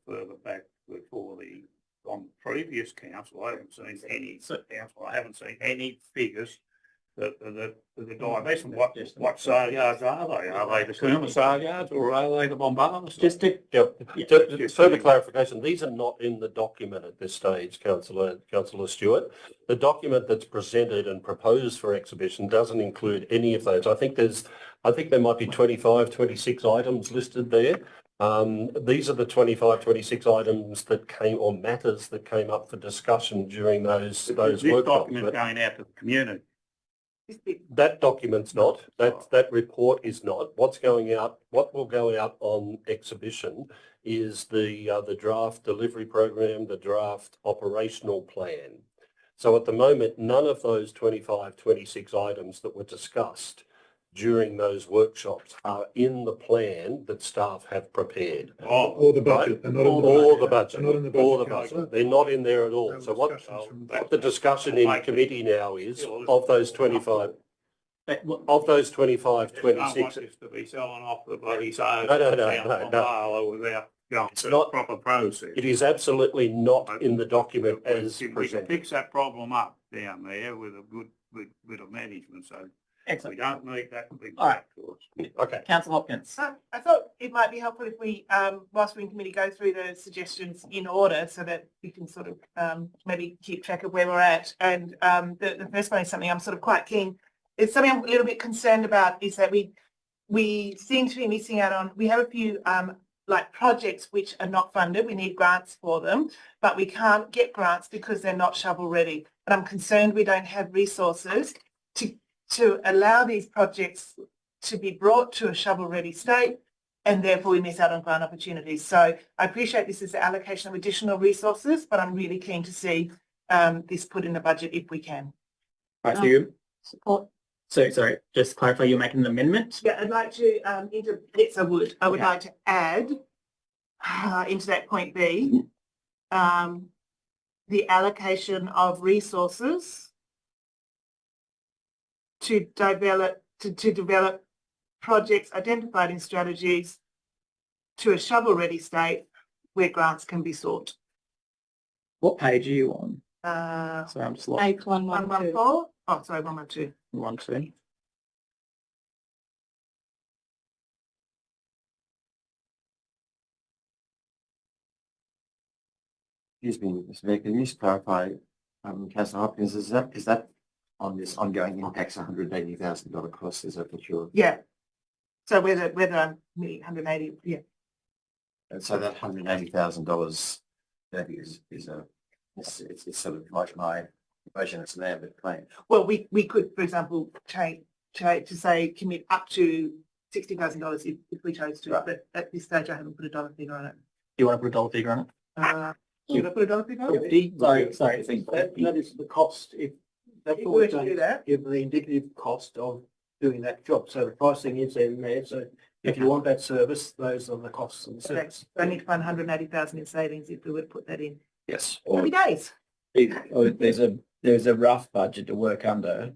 further back before on previous council. I haven't seen any council. I haven't seen any figures that the divestment. What sale yards are they? Are they the Cooma sale yards or are they the Bombarders? Just to Further clarification, these are not in the document at this stage, Councillor Stewart. The document that's presented and proposed for exhibition doesn't include any of those. I think there might be 25, 26 items listed there. These are the 25, 26 items that came, or matters that came up for discussion during those workshops. This document going out to the community. That document's not. That report is not. What will go out on exhibition is the draft delivery program, the draft operational plan. So at the moment, none of those 25, 26 items that were discussed during those workshops are in the plan that staff have prepared. Or the budget. Right? Or the budget. They're not in there at all. So what the discussion in committee now is, of those 25, of those 25, 26... I don't want this to be selling off the bloody sales. No. Without going through the proper process. It is absolutely not in the document as we presented. can fix that problem up down there with a good bit of management. So excellent. We don't need that big. All right. Okay. Councillor Hopkins. I thought it might be helpful if we, whilst we're in committee, go through the suggestions in order so that we can sort of maybe keep track of where we're at. And the first one is something I'm sort of quite keen. It's something I'm a little bit concerned about is that we seem to be missing out on. We have a few like projects which are not funded. We need grants for them, but we can't get grants because they're not shovel ready. And I'm concerned we don't have resources to allow these projects to be brought to a shovel ready state, and therefore we miss out on grant opportunities. So I appreciate this is the allocation of additional resources, but I'm really keen to see this put in the budget if we can. Right, so you, Support. so sorry, just clarify, you're making an amendment? Yeah, I'd like to, yes, I would. I would Okay. like to add into that point B, the allocation of resources to develop projects identified in strategies to a shovel-ready state where grants can be sought. What page are you on? Uh, Sorry, I'm just lost. Page 112. 114. Oh, sorry, 112. 1, 2. Excuse me, Mr. Mayor, can you just clarify, Councillor Hopkins, is that on this ongoing impacts $180,000 cost? Is that what you're? Yeah. So whether I'm 180, yeah. And so that $180,000 that is it's sort of like my version of an ambit claim. Well, we could, for example, change to say commit up to $60,000 if we chose to, but at this stage I haven't put a dollar figure on it. You want to put a dollar figure on it? Should I put a dollar figure on it? Sorry. I think that is the cost. If that's If what we we're were to do doing, that. give the indicative cost of doing that job. So the pricing is in there. So if you want that service, those are the costs of the Okay. service. So I need to find 180,000 in savings if we were to put that in. Yes. Happy days. There's a rough budget to work under.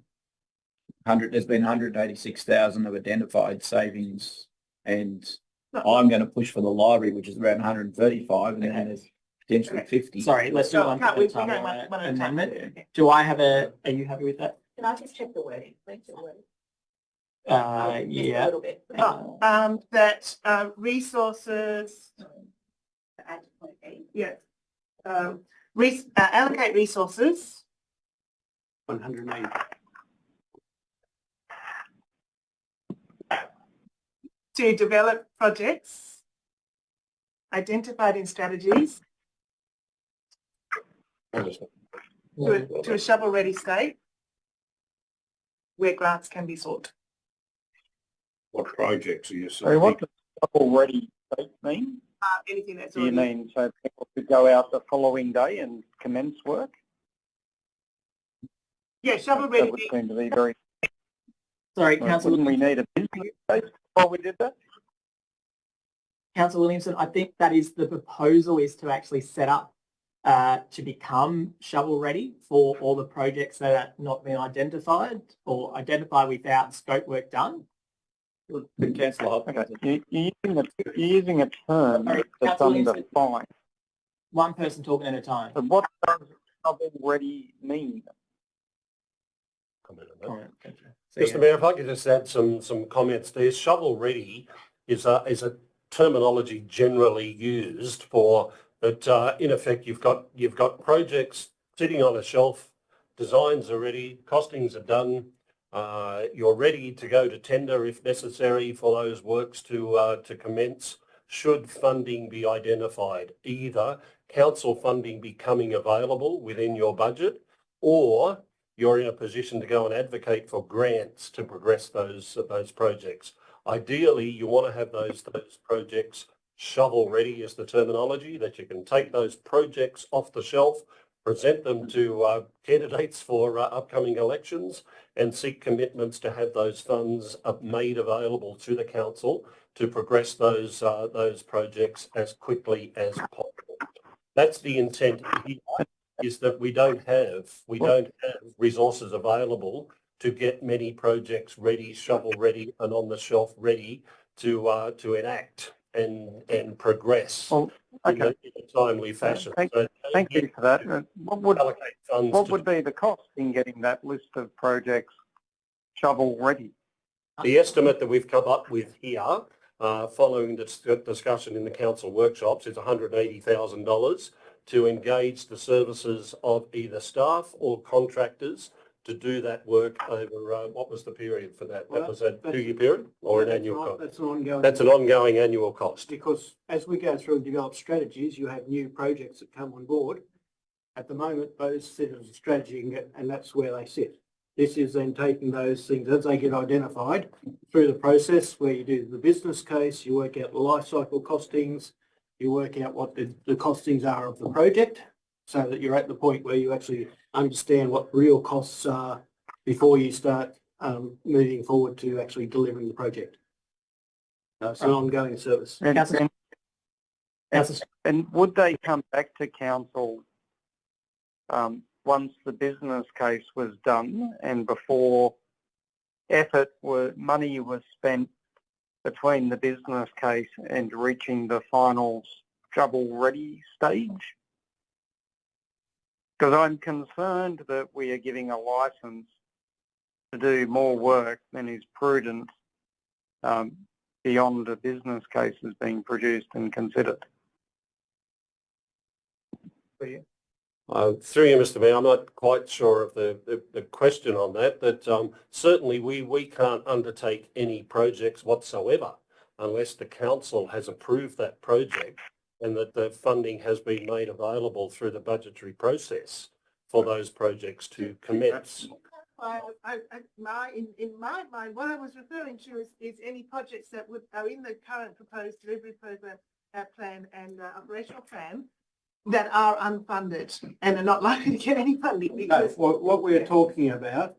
There's been 186,000 of identified savings, and I'm going to push for the library, which is around 135, and then there's potentially 50. Sorry, let's do No, one can't at we- a time. we go one at a time. Amendment. Do I have a, are you happy with that? Can I just check the wording? Please, the wording. Yeah. A little bit. That resources. Yeah. Allocate resources 180. to develop projects identified in strategies to a shovel-ready state where grants can be sought. What projects are you So what saying? does already mean? Anything that's Do you already. mean so people could go out the following day and commence work? Yeah, That shovel-ready. would seem to be very. Sorry, Well, Councillor. wouldn't we need a business case before we did that? Councillor Williamson, I think that is the proposal, is to actually set up to become shovel ready for all the projects that are not been identified or identified without scope work done. Councillor Hopkins. Okay, you're using a term Sorry, that's Councillor Williamson. undefined. One person talking at a time. So what does shovel ready mean? Comment on that. Comment, thank you. So, Mr. yeah. Mayor, if I could just add some comments there. Shovel ready is a terminology generally used for that. In effect, you've got projects sitting on a shelf, designs are ready, costings are done. You're ready to go to tender if necessary for those works to commence. Should funding be identified, either council funding becoming available within your budget, or you're in a position to go and advocate for grants to progress those projects. Ideally, you want to have those projects shovel ready is the terminology, that you can take those projects off the shelf, present them to candidates for upcoming elections, and seek commitments to have those funds made available to the council to progress those projects as quickly as possible. That's the intent here, is that we don't have resources available to get many projects ready, shovel ready, and on the shelf ready to enact and progress in a timely fashion. Thank you for that. What would allocate funds what to would be the cost in getting that list of projects shovel ready? the estimate that we've come up with here, following the discussion in the council workshops, is $180,000 to engage the services of either staff or contractors to do that work over, what was the period for that? Well, that was a 2-year period or an that's annual cost? That's an ongoing. That's an ongoing annual cost. Because as we go through and develop strategies, you have new projects that come on board. At the moment, those sit as a strategy and that's where they sit. This is then taking those things as they get identified through the process where you do the business case, you work out the life cycle costings, you work out what the costings are of the project so that you're at the point where you actually understand what real costs are before you start moving forward to actually delivering the project. It's an ongoing service. And would they come back to council once the business case was done and before money was spent between the business case and reaching the final shovel-ready stage? Because I'm concerned that we are giving a licence to do more work than is prudent beyond the business cases being produced and considered. Through you, Mr. Mayor, I'm not quite sure of the question on that, but certainly we can't undertake any projects whatsoever unless the council has approved that project and that the funding has been made available through the budgetary process for those projects to commence. In my mind, what I was referring to is any projects that are in the current proposed delivery program plan and operational plan that are unfunded and are not likely to get any funding. Because what we're talking about,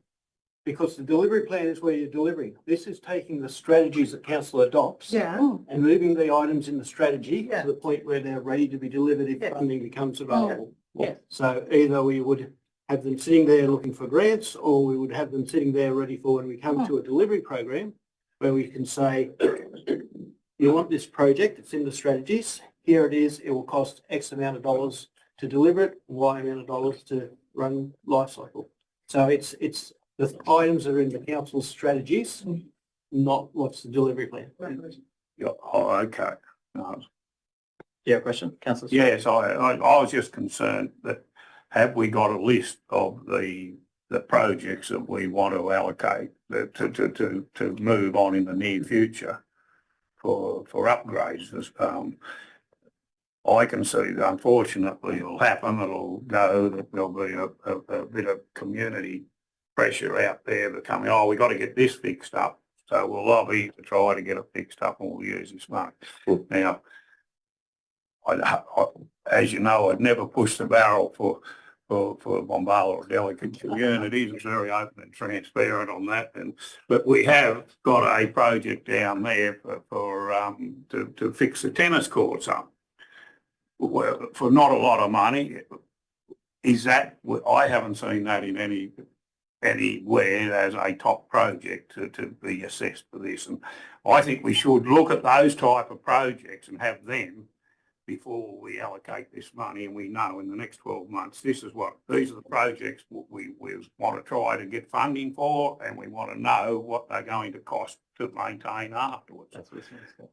because the delivery plan is where you're delivering. This is taking the strategies that council adopts and moving the items in the strategy to the point where they're ready to be delivered if funding becomes available. So either we would have them sitting there looking for grants or we would have them sitting there ready for when we come to a delivery program where we can say, you want this project, it's in the strategies, here it is, it will cost X amount of dollars to deliver it, Y amount of dollars to run life cycle. So it's the items that are in the council's strategies, not what's the delivery plan. Yeah, oh, okay. Do you have a question, Councillor? Yes, I was just concerned that have we got a list of the projects that we want to allocate to move on in the near future for upgrades? I can see that unfortunately it'll happen, it'll go, that there'll be a bit of community pressure out there becoming, oh, we got to get this fixed up. So we'll lobby to try to get it fixed up and we'll use this money. Now, as you know, I'd never push the barrel for Bombala or delicate communities. It's very open and transparent on that. But we have got a project down there to fix the tennis courts up for not a lot of money. Is that, I haven't seen that in anywhere as a top project to be assessed for this. And I think we should look at those type of projects and have them before we allocate this money, and we know in the next 12 months, these are the projects we want to try to get funding for, and we want to know what they're going to cost to maintain afterwards.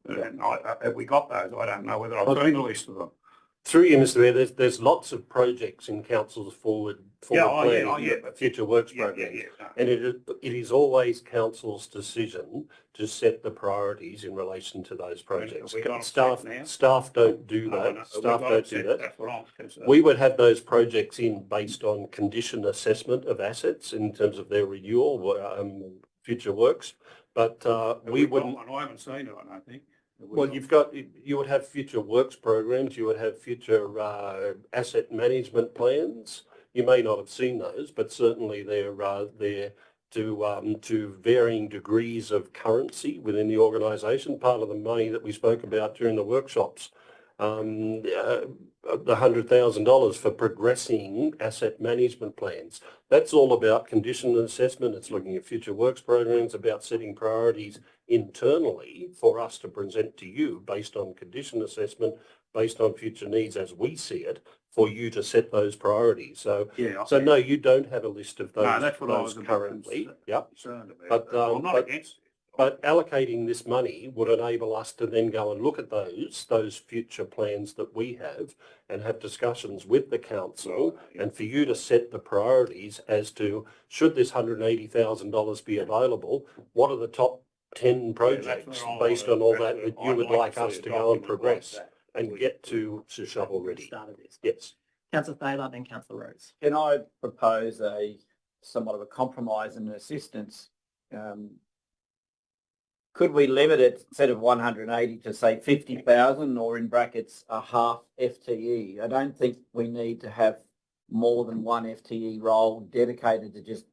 And have we got those? I don't know whether I've seen a list of them. Through you, Mr. Mayor, there's lots of projects in council's forward planning, future works program, and it is always council's decision to set the priorities in relation to those projects. Staff don't do that. Staff don't do that. That's what I'm concerned. We would have those projects in based on condition assessment of assets in terms of their renewal, future works, but we wouldn't. I haven't seen it, I think. Well, you would have future works programs, you would have future asset management plans. You may not have seen those, but certainly they're there to varying degrees of currency within the organisation. Part of the money that we spoke about during the workshops, the $100,000 for progressing asset management plans. That's all about condition assessment. It's looking at future works programs, about setting priorities internally for us to present to you based on condition assessment, based on future needs as we see it, for you to set those priorities. So, no, you don't have a list of those, no, that's what I was currently. concerned about. But I'm not against it. But allocating this money would enable us to then go and look at those future plans that we have and have discussions with the council, and for you to set the priorities as to, should this $180,000 be available, what are the top 10 projects based on all that you would like us to go and progress and get to shovel ready? Start of this. Yes. Councillor Thaler, then Councillor Rose. Can I propose a somewhat of a compromise and assistance? Could we limit it instead of 180 to say 50,000, or in brackets a half FTE? I don't think we need to have more than one FTE role dedicated to just,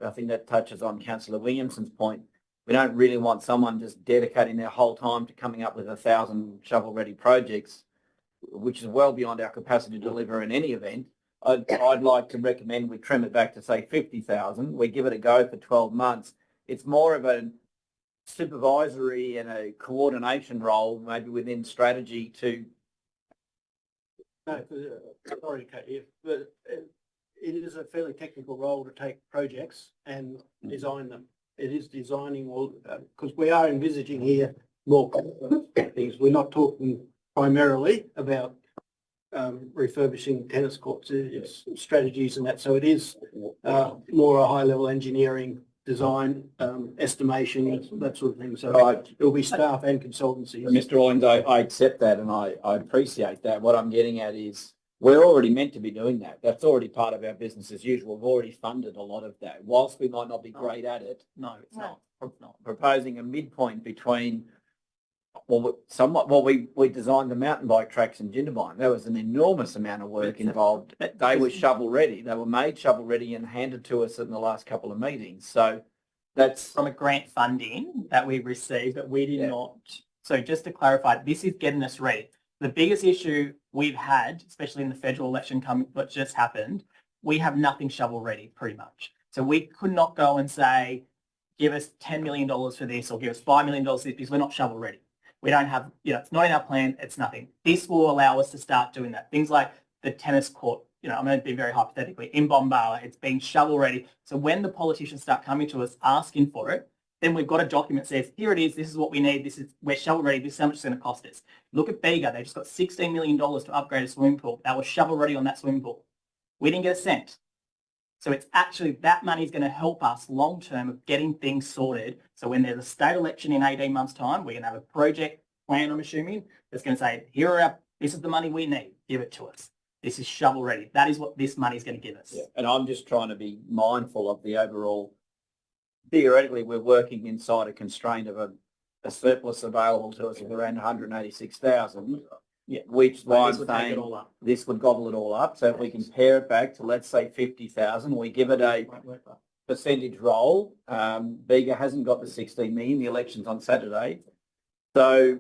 I think that touches on Councillor Williamson's point. We don't really want someone just dedicating their whole time to coming up with 1,000 shovel-ready projects, which is well beyond our capacity to deliver in any event. I'd like to recommend we trim it back to say 50,000. We give it a go for 12 months. It's more of a supervisory and a coordination role, maybe within strategy to. No, sorry, but it is a fairly technical role to take projects and design them. It is designing all, because we are envisaging here more things. We're not talking primarily about refurbishing tennis courts. It's strategies and that. So it is more a high-level engineering, design, estimation, that sort of thing. So it will be staff and consultancies. Mr. Rawlins, I accept that and I appreciate that. What I'm getting at is we're already meant to be doing that. That's already part of our business as usual. We've already funded a lot of that. Whilst we might not be great at it, No, it's not. proposing a midpoint between, we designed the mountain bike tracks in Jindabyne. There was an enormous amount of work involved. They were shovel ready. They were made shovel ready and handed to us in the last couple of meetings. So that's from a grant funding that we received, but we did not. So just to clarify, this is getting us ready. The biggest issue we've had, especially in the federal election what just happened, we have nothing shovel ready pretty much. So we could not go and say, give us $10 million for this or give us $5 million for this, because we're not shovel ready. We don't have, it's not in our plan, it's nothing. This will allow us to start doing that. Things like the tennis court, I'm going to be very hypothetically, in Bombala, it's being shovel ready. So when the politicians start coming to us asking for it, then we've got a document that says, here it is, this is what we need, we're shovel ready, this is how much it's going to cost us. Look at Bega, they just got $16 million to upgrade a swimming pool. That was shovel ready on that swimming pool. We didn't get a cent. So it's actually, that money is going to help us long term of getting things sorted. So when there's a state election in 18 months time, we're going to have a project plan, I'm assuming, that's going to say, this is the money we need, give it to us. This is shovel ready. That is what this money is going to give us. Yeah. And I'm just trying to be mindful of the overall. Theoretically, we're working inside a constraint of a surplus available to us of around 186,000. Yeah. Which I'm saying this would gobble it all up. So if we can pare it back to, let's say, 50,000, we give it a percentage roll. Bega hasn't got the 16 million. The election's on Saturday. So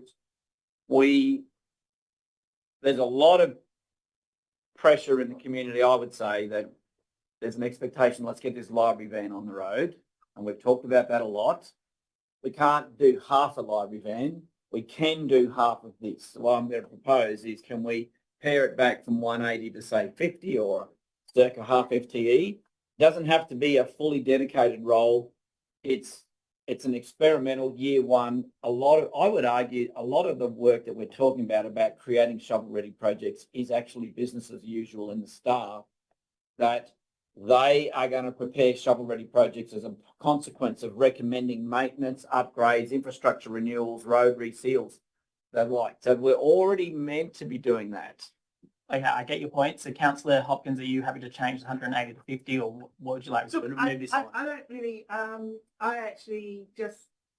there's a lot of pressure in the community, I would say, that there's an expectation, let's get this library van on the road. And we've talked about that a lot. We can't do half a library van. We can do half of this. So what I'm going to propose is, can we pare it back from 180 to say 50 or circa half FTE? It doesn't have to be a fully dedicated role. It's an experimental year one. I would argue a lot of the work that we're talking about creating shovel-ready projects is actually business as usual in the staff, that they are going to prepare shovel-ready projects as a consequence of recommending maintenance, upgrades, infrastructure renewals, road reseals, the like. So we're already meant to be doing that. Okay, I get your point. So Councillor Hopkins, are you happy to change 180 to 50, or what would you like to remove this one? I don't really, I actually just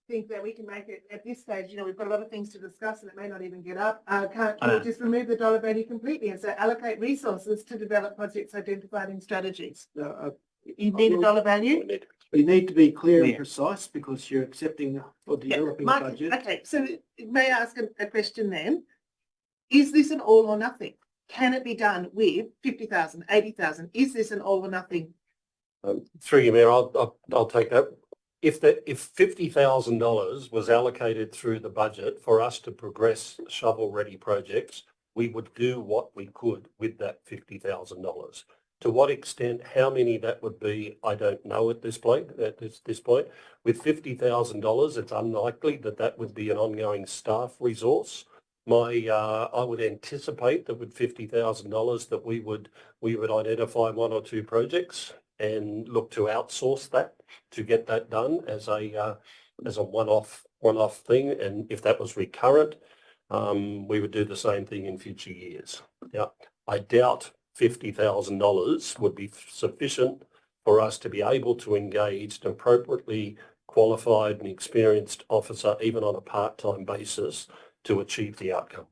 think that we can make it at this stage, we've got a lot of things to discuss and it may not even get up. Can't we just remove the dollar value completely and say allocate resources to develop projects identified in strategies? You need a dollar value? You need to be clear and precise, because you're accepting or developing a budget. Okay, so may I ask a question then? Is this an all or nothing? Can it be done with 50,000, 80,000? Is this an all or nothing? Through you, Mayor, I'll take that. If $50,000 was allocated through the budget for us to progress shovel-ready projects, we would do what we could with that $50,000. To what extent, how many that would be, I don't know at this point. With $50,000, it's unlikely that that would be an ongoing staff resource. I would anticipate that with $50,000 that we would identify one or two projects and look to outsource that to get that done as a one-off thing. And if that was recurrent, we would do the same thing in future years. Yeah, I doubt $50,000 would be sufficient for us to be able to engage an appropriately qualified and experienced officer, even on a part-time basis, to achieve the outcome.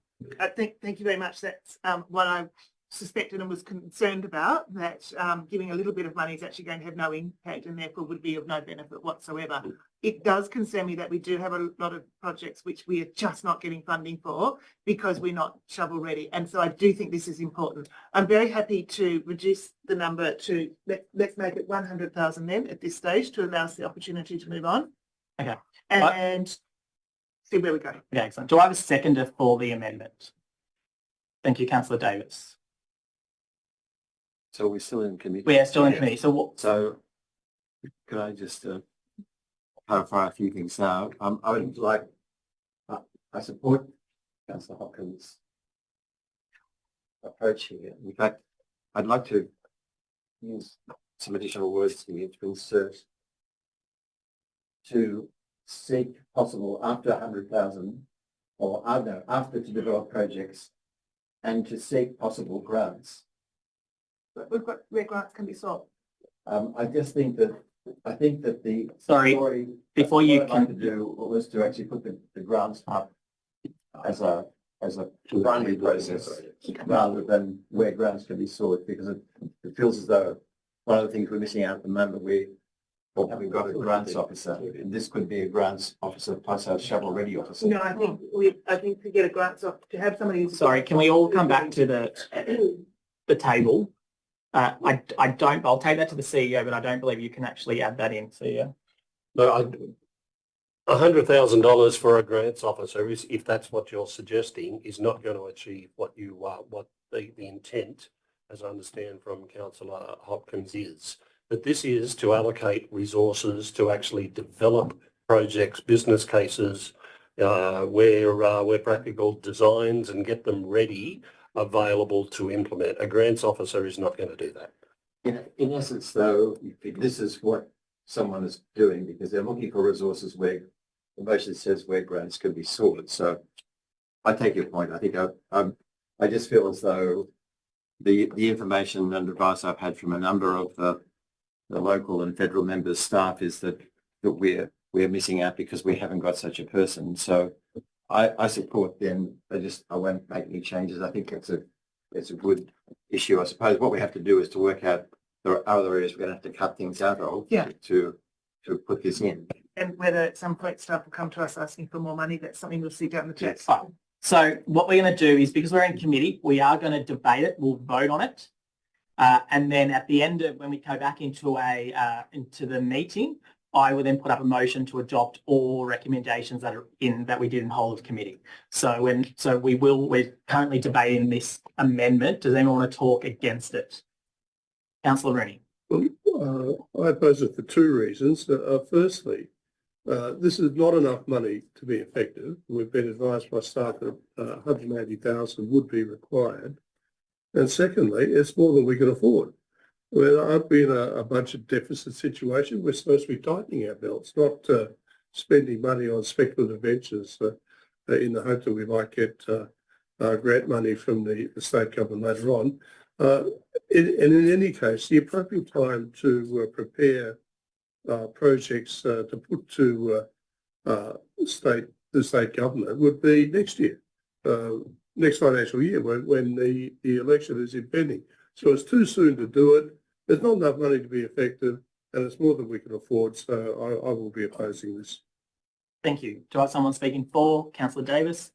Thank you very much. That's what I suspected and was concerned about, that giving a little bit of money is actually going to have no impact and therefore would be of no benefit whatsoever. It does concern me that we do have a lot of projects which we are just not getting funding for because we're not shovel ready. And so I do think this is important. I'm very happy to reduce the number to, let's make it 100,000 then at this stage to allow us the opportunity to move on. Okay. And see where we go. Yeah, excellent. Do I have a seconder for the amendment? Thank you, Councillor Davis. So we're still in committee? We are still in committee. So what? So could I just clarify a few things now? I would like, I support Councillor Hopkins' approach here. In fact, I'd like to use some additional words here to insert to seek possible after 100,000 or after to develop projects and to seek possible grants. But we've got where grants can be sought. I just think that the Sorry, before you can to do was to actually put the grants up as a primary process rather than where grants can be sought, because it feels as though one of the things we're missing out at the moment, we haven't got a grants officer, and this could be a grants officer plus a shovel ready officer. No, I think to get a grants off, to have somebody who's... Sorry, can we all come back to the table? I'll take that to the CEO, but I don't believe you can actually add that in, CEO. No, $100,000 for a grants officer, is, if that's what you're suggesting, is not going to achieve what the intent, as I understand from Councillor Hopkins, is. But this is to allocate resources to actually develop projects, business cases, where practical designs, and get them ready, available to implement. A grants officer is not going to do that. In essence, though, this is what someone is doing because they're looking for resources where the motion says where grants can be sought. So I take your point. I think I just feel as though the information and advice I've had from a number of the local and federal members' staff is that we're missing out because we haven't got such a person. So I support them. I won't make any changes. I think it's a good issue. I suppose what we have to do is to work out there are other areas we're going to have to cut things out of to put this in. And whether at some point staff will come to us asking for more money, that's something we'll see down the track. Fine. So what we're going to do is, because we're in committee, we are going to debate it. We'll vote on it. And then at the end of when we go back into the meeting, I will then put up a motion to adopt all recommendations that we did in whole of committee. So we're currently debating this amendment. Does anyone want to talk against it? Councillor Rooney. Well, I oppose it for two reasons. Firstly, this is not enough money to be effective. We've been advised by staff that 180,000 would be required. And secondly, it's more than we can afford. Aren't we in a budget deficit situation? We're supposed to be tightening our belts, not spending money on speculative ventures in the hope that we might get grant money from the state government later on. And in any case, the appropriate time to prepare projects to put to the state government would be next year, next financial year, when the election is impending. So it's too soon to do it. There's not enough money to be effective, and it's more than we can afford. So I will be opposing this. Thank you. Do I have someone speaking for? Councillor Davis.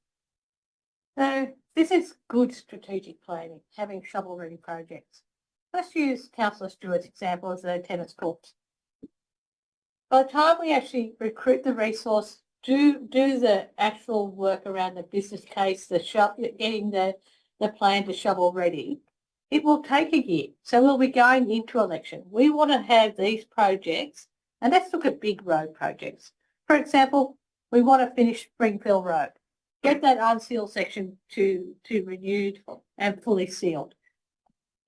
So this is good strategic planning, having shovel-ready projects. Let's use Councillor Stewart's example as the tennis courts. By the time we actually recruit the resource, do the actual work around the business case, getting the plan to shovel ready, it will take a year. So we'll be going into election. We want to have these projects, and let's look at big road projects. For example, we want to finish Springfield Road, get that unsealed section to renewed and fully sealed.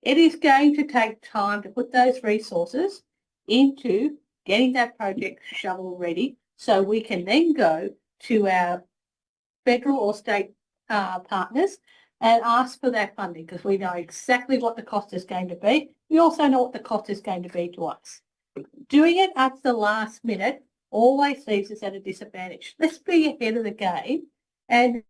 It is going to take time to put those resources into getting that project shovel ready so we can then go to our federal or state partners and ask for that funding, because we know exactly what the cost is going to be. We also know what the cost is going to be to us. Doing it at the last minute always leaves us at a disadvantage. Let's be ahead of the game and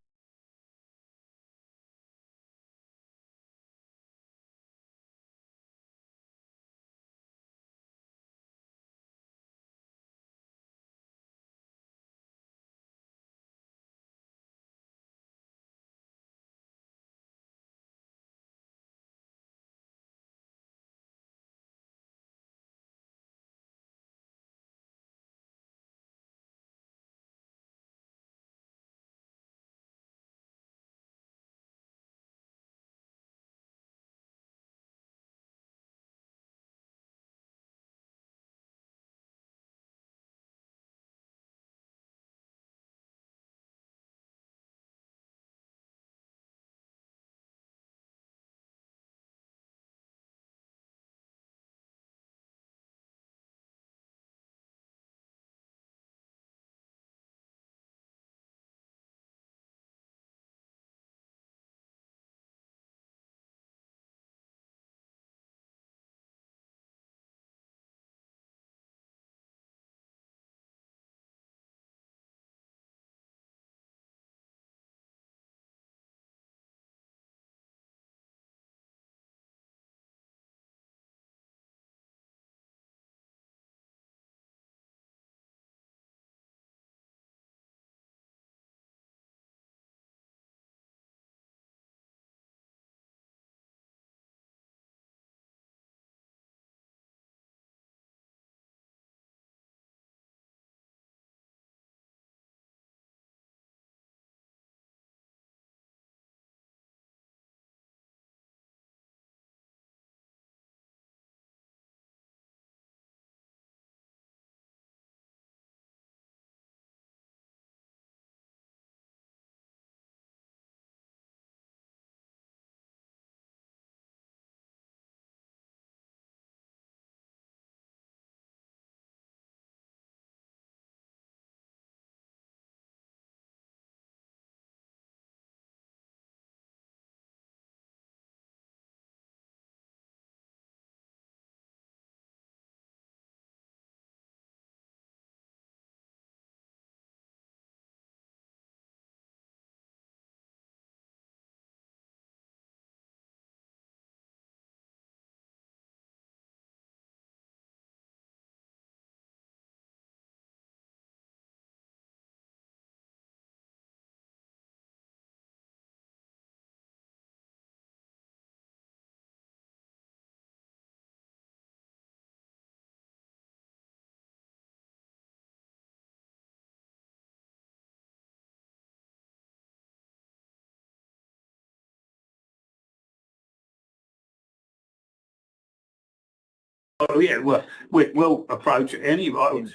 Oh, yeah, well, we'll approach it anyway.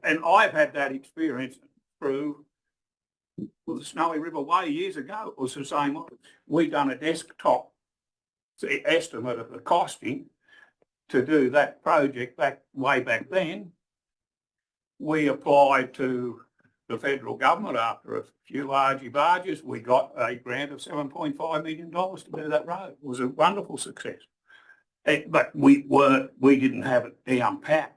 And I've had that experience through the Snowy River Way years ago. It was the same. We done a desktop estimate of the costing to do that project way back then. We applied to the federal government after a few argy-barges. We got a grant of $7.5 million to do that road. It was a wonderful success. But we didn't have it down pat.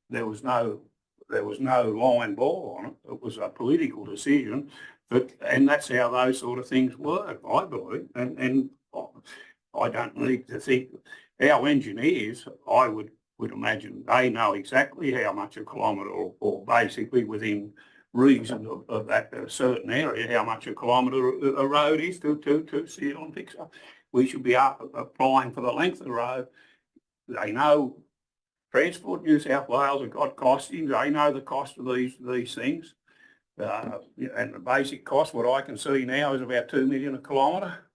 There was no line ball on it. It was a political decision, and that's how those sort of things work, I believe. And I don't need to think. Our engineers, I would imagine, they know exactly how much a kilometre, or basically within reason of that certain area, how much a kilometre a road is to seal and fix up. We should be applying for the length of the road. They know Transport New South Wales have got costings. They know the cost of these things. And the basic cost, what I can see now, is about $2 million a kilometre.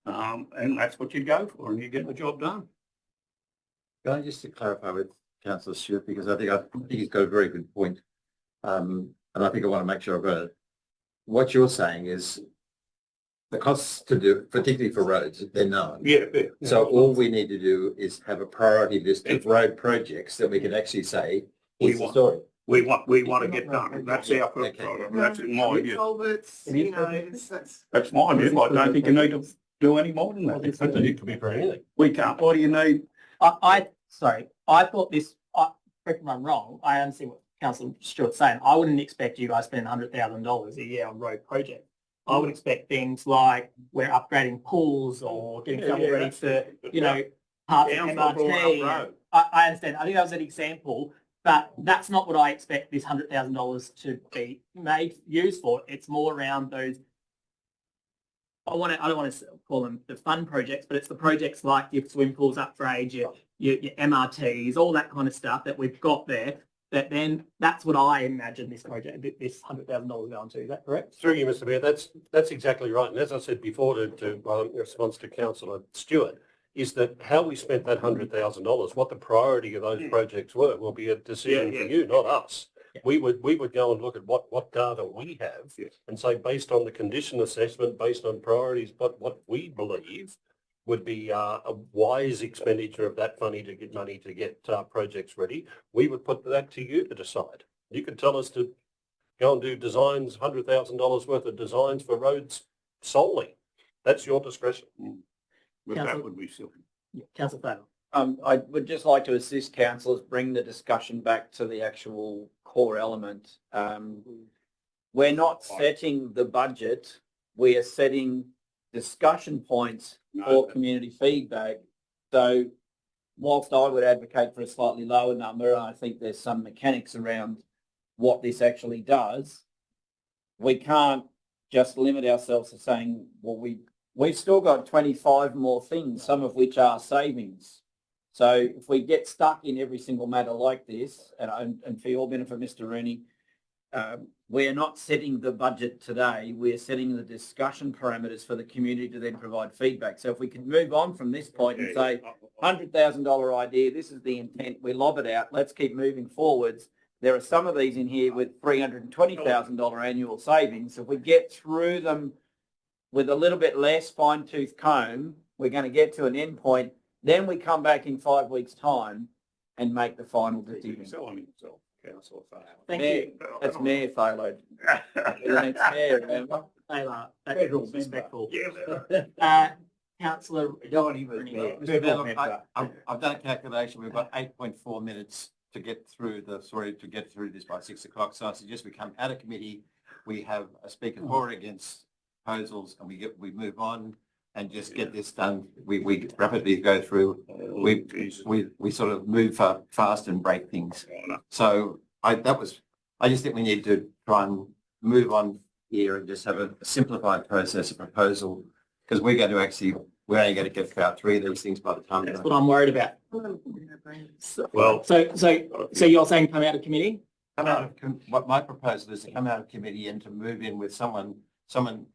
And that's what you go for, and you get the job done. Can I just to clarify with Councillor Stewart, because I think he's got a very good point. And I think I want to make sure I've got it. What you're saying is the costs to do, particularly for roads, they're known. Yeah. So all we need to do is have a priority list of road projects that we can actually say, here's the story. We want to get done. That's our first priority. That's my view. Culverts, you know, That's my view. I don't think you need to do any more than that. I think it could be for anything. We can't. What do you need? I thought this, correct me if I'm wrong, I understand what Councillor Stewart's saying. I wouldn't expect you guys to spend $100,000 a year on road projects. I would expect things like we're upgrading pools or getting something ready for, you know, parts of MRT. I understand. I think that was an example, but that's not what I expect this $100,000 to be used for. It's more around those, I don't want to call them the fun projects, but it's the projects like your swim pools upgrade, your MRTs, all that kind of stuff that we've got there. That's what I imagine this project, this $100,000 going to. Is that correct? Through you, Mr. Mayor, that's exactly right. And as I said before, in response to Councillor Stewart, is that how we spent that $100,000, what the priority of those projects were, will be a decision for you, not us. Yeah. We would go and look at what data we have and say, based on the condition assessment, based on priorities, but what we believe would be a wise expenditure of that money to get projects ready. We would put that to you to decide. You could tell us to go and do designs, $100,000 worth of designs for roads solely. That's your discretion. But that would be silly. Yeah. Councillor Fowler. I would just like to assist councillors, bring the discussion back to the actual core element. We're not setting the budget, we are setting discussion points for community feedback. So whilst I would advocate for a slightly lower number, and I think there's some mechanics around what this actually does, we can't just limit ourselves to saying, well, we've still got 25 more things, some of which are savings. So if we get stuck in every single matter like this, and for your benefit, Mr. Rooney, we're not setting the budget today, we're setting the discussion parameters for the community to then provide feedback. So if we can move on from this point and say, $100,000 idea, this is the intent, we lob it out, let's keep moving forwards. There are some of these in here with $320,000 annual savings. If we get through them with a little bit less fine-tooth comb, we're going to get to an end point. Then we come back in 5 weeks' time and make the final decision. Thank you. That's Mayor Thaler. It's Mayor, remember? Thaler. Federal respectful. Yeah. Councillor. I've done a calculation. We've got 8.4 minutes to get through this by 6 o'clock. So I suggest we come out of committee. We have a speaker for or against proposals, and we move on and just get this done. We rapidly go through. We sort of move fast and break things. So I just think we need to try and move on here and just have a simplified process, a proposal, because we're only going to get about 3 of these things by the time. That's what I'm worried about. Well, so you're saying come out of committee? What my proposal is to come out of committee and to move in with someone,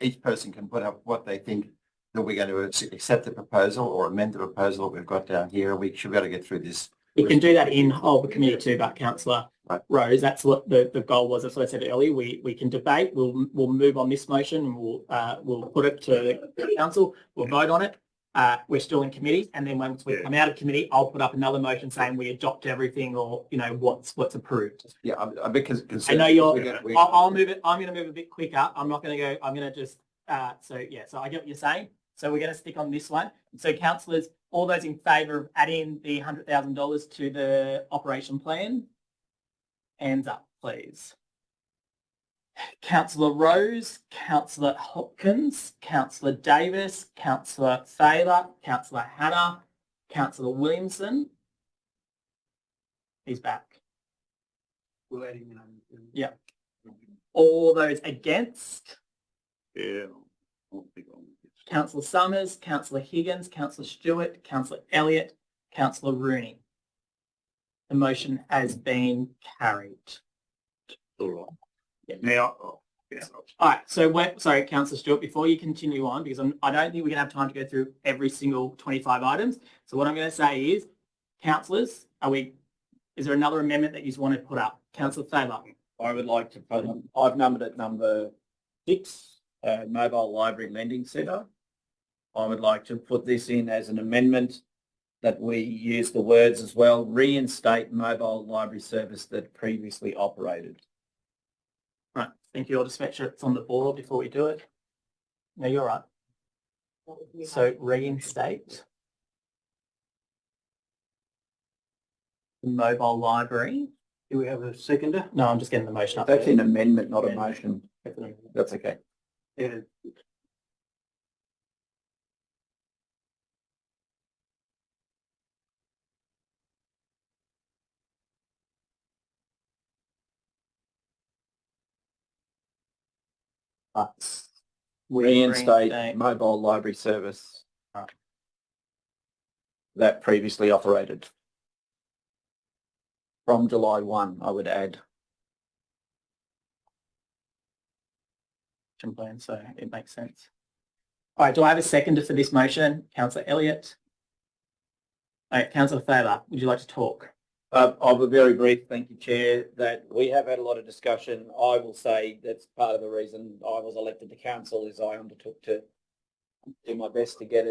each person can put up what they think that we're going to accept the proposal or amend the proposal we've got down here. We should be able to get through this. We can do that in whole the committee too, but Councillor Rose, that's what the goal was. That's what I said earlier. We can debate. We'll move on this motion and we'll put it to the council. We'll vote on it. We're still in committee, and then once we come out of committee, I'll put up another motion saying we adopt everything, or what's approved. Yeah, I'm a bit concerned. I know you're. I'll move it. I'm going to move a bit quicker. I'm not going to go. I'm going to just. So I get what you're saying. So we're going to stick on this one. So councillors, all those in favour of adding the $100,000 to the operation plan, hands up, please. Councillor Rose, Councillor Hopkins, Councillor Davis, Councillor Thaler, Councillor Hannah, Councillor Williamson. He's back. We'll add him in. Yeah. All those against? Yeah. Councillor Summers, Councillor Higgins, Councillor Stewart, Councillor Elliott, Councillor Rooney. The motion has been carried. All right. Yeah. Now, All right, so sorry, Councillor Stewart, before you continue on, because I don't think we're going to have time to go through every single 25 items. So what I'm going to say is, councillors, is there another amendment that you want to put up? Councillor Thaler. I would like to put, I've numbered it number 6, mobile library lending centre. I would like to put this in as an amendment that we use the words as well, reinstate mobile library service that previously operated. Right, thank you. I'll just make sure it's on the board before we do it. No, you're right. So reinstate the mobile library. Do we have a seconder? No, I'm just getting the motion up. It's actually an there. amendment, not a motion. That's okay. Yeah. Reinstate mobile library service that previously operated. From July 1, I would add. Plan, so it makes sense. All right, do I have a seconder for this motion? Councillor Elliott. All right, Councillor Thaler, would you like to talk? I'll be very brief, thank you, Chair, that we have had a lot of discussion. I will say that's part of the reason I was elected to council is I undertook to do my best to get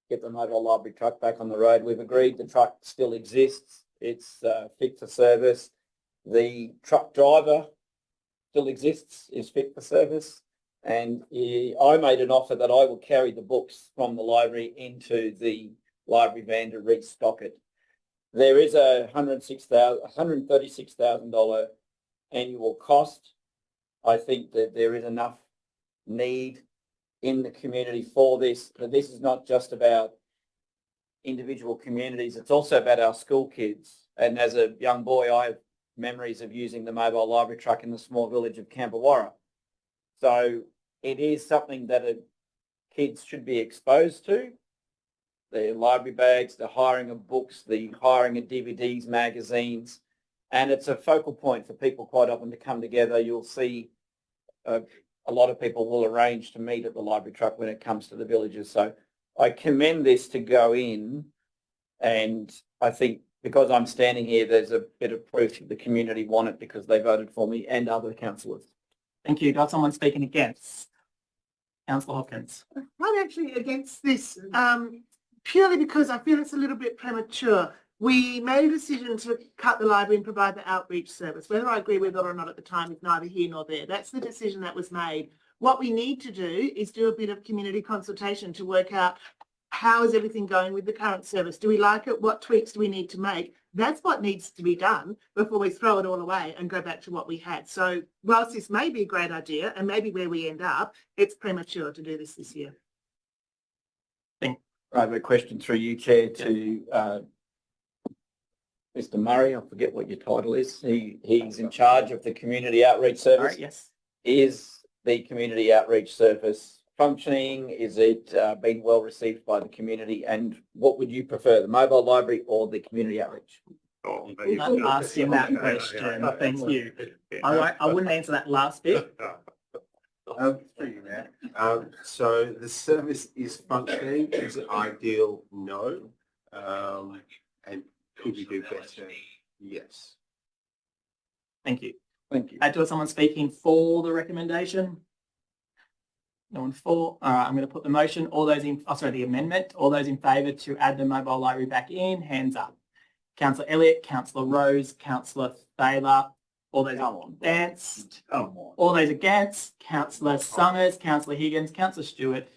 the mobile library truck back on the road. We've agreed the truck still exists. It's fit for service. The truck driver still exists, is fit for service. And I made an offer that I will carry the books from the library into the library van to restock it. There is a $136,000 annual cost. I think that there is enough need in the community for this, but this is not just about individual communities, it's also about our school kids. And as a young boy, I have memories of using the mobile library truck in the small village of Camberwarra. So it is something that kids should be exposed to. The library bags, the hiring of books, the hiring of DVDs, magazines, and it's a focal point for people quite often to come together. You'll see a lot of people will arrange to meet at the library truck when it comes to the villages. So I commend this to go in, and I think because I'm standing here, there's a bit of proof that the community want it because they voted for me and other councillors. Thank you. Got someone speaking against? Councillor Hopkins. I'm actually against this purely because I feel it's a little bit premature. We made a decision to cut the library and provide the outreach service. Whether I agree with it or not at the time is neither here nor there. That's the decision that was made. What we need to do is do a bit of community consultation to work out how is everything going with the current service? Do we like it? What tweaks do we need to make? That's what needs to be done before we throw it all away and go back to what we had. So whilst this may be a great idea and maybe where we end up, it's premature to do this year. I have a question through you, Chair, to Mr. Murray. I forget what your title is. He's in charge of the community outreach service. Right, yes. Is the community outreach service functioning? Is it been well received by the community? And what would you prefer, the mobile library or the community outreach? I'm asking that question. Thank you. I wouldn't answer that last bit. So the service is functioning. Is it ideal? No. And could we do better? Yes. Thank you. Thank you. Do I have someone speaking for the recommendation? No one for. All right, I'm going to put the motion. All those in, the amendment. All those in favour to add the mobile library back in, hands up. Councillor Elliott, Councillor Rose, Councillor Thaler. All those against. All those against. Councillor Summers, Councillor Higgins, Councillor Stewart,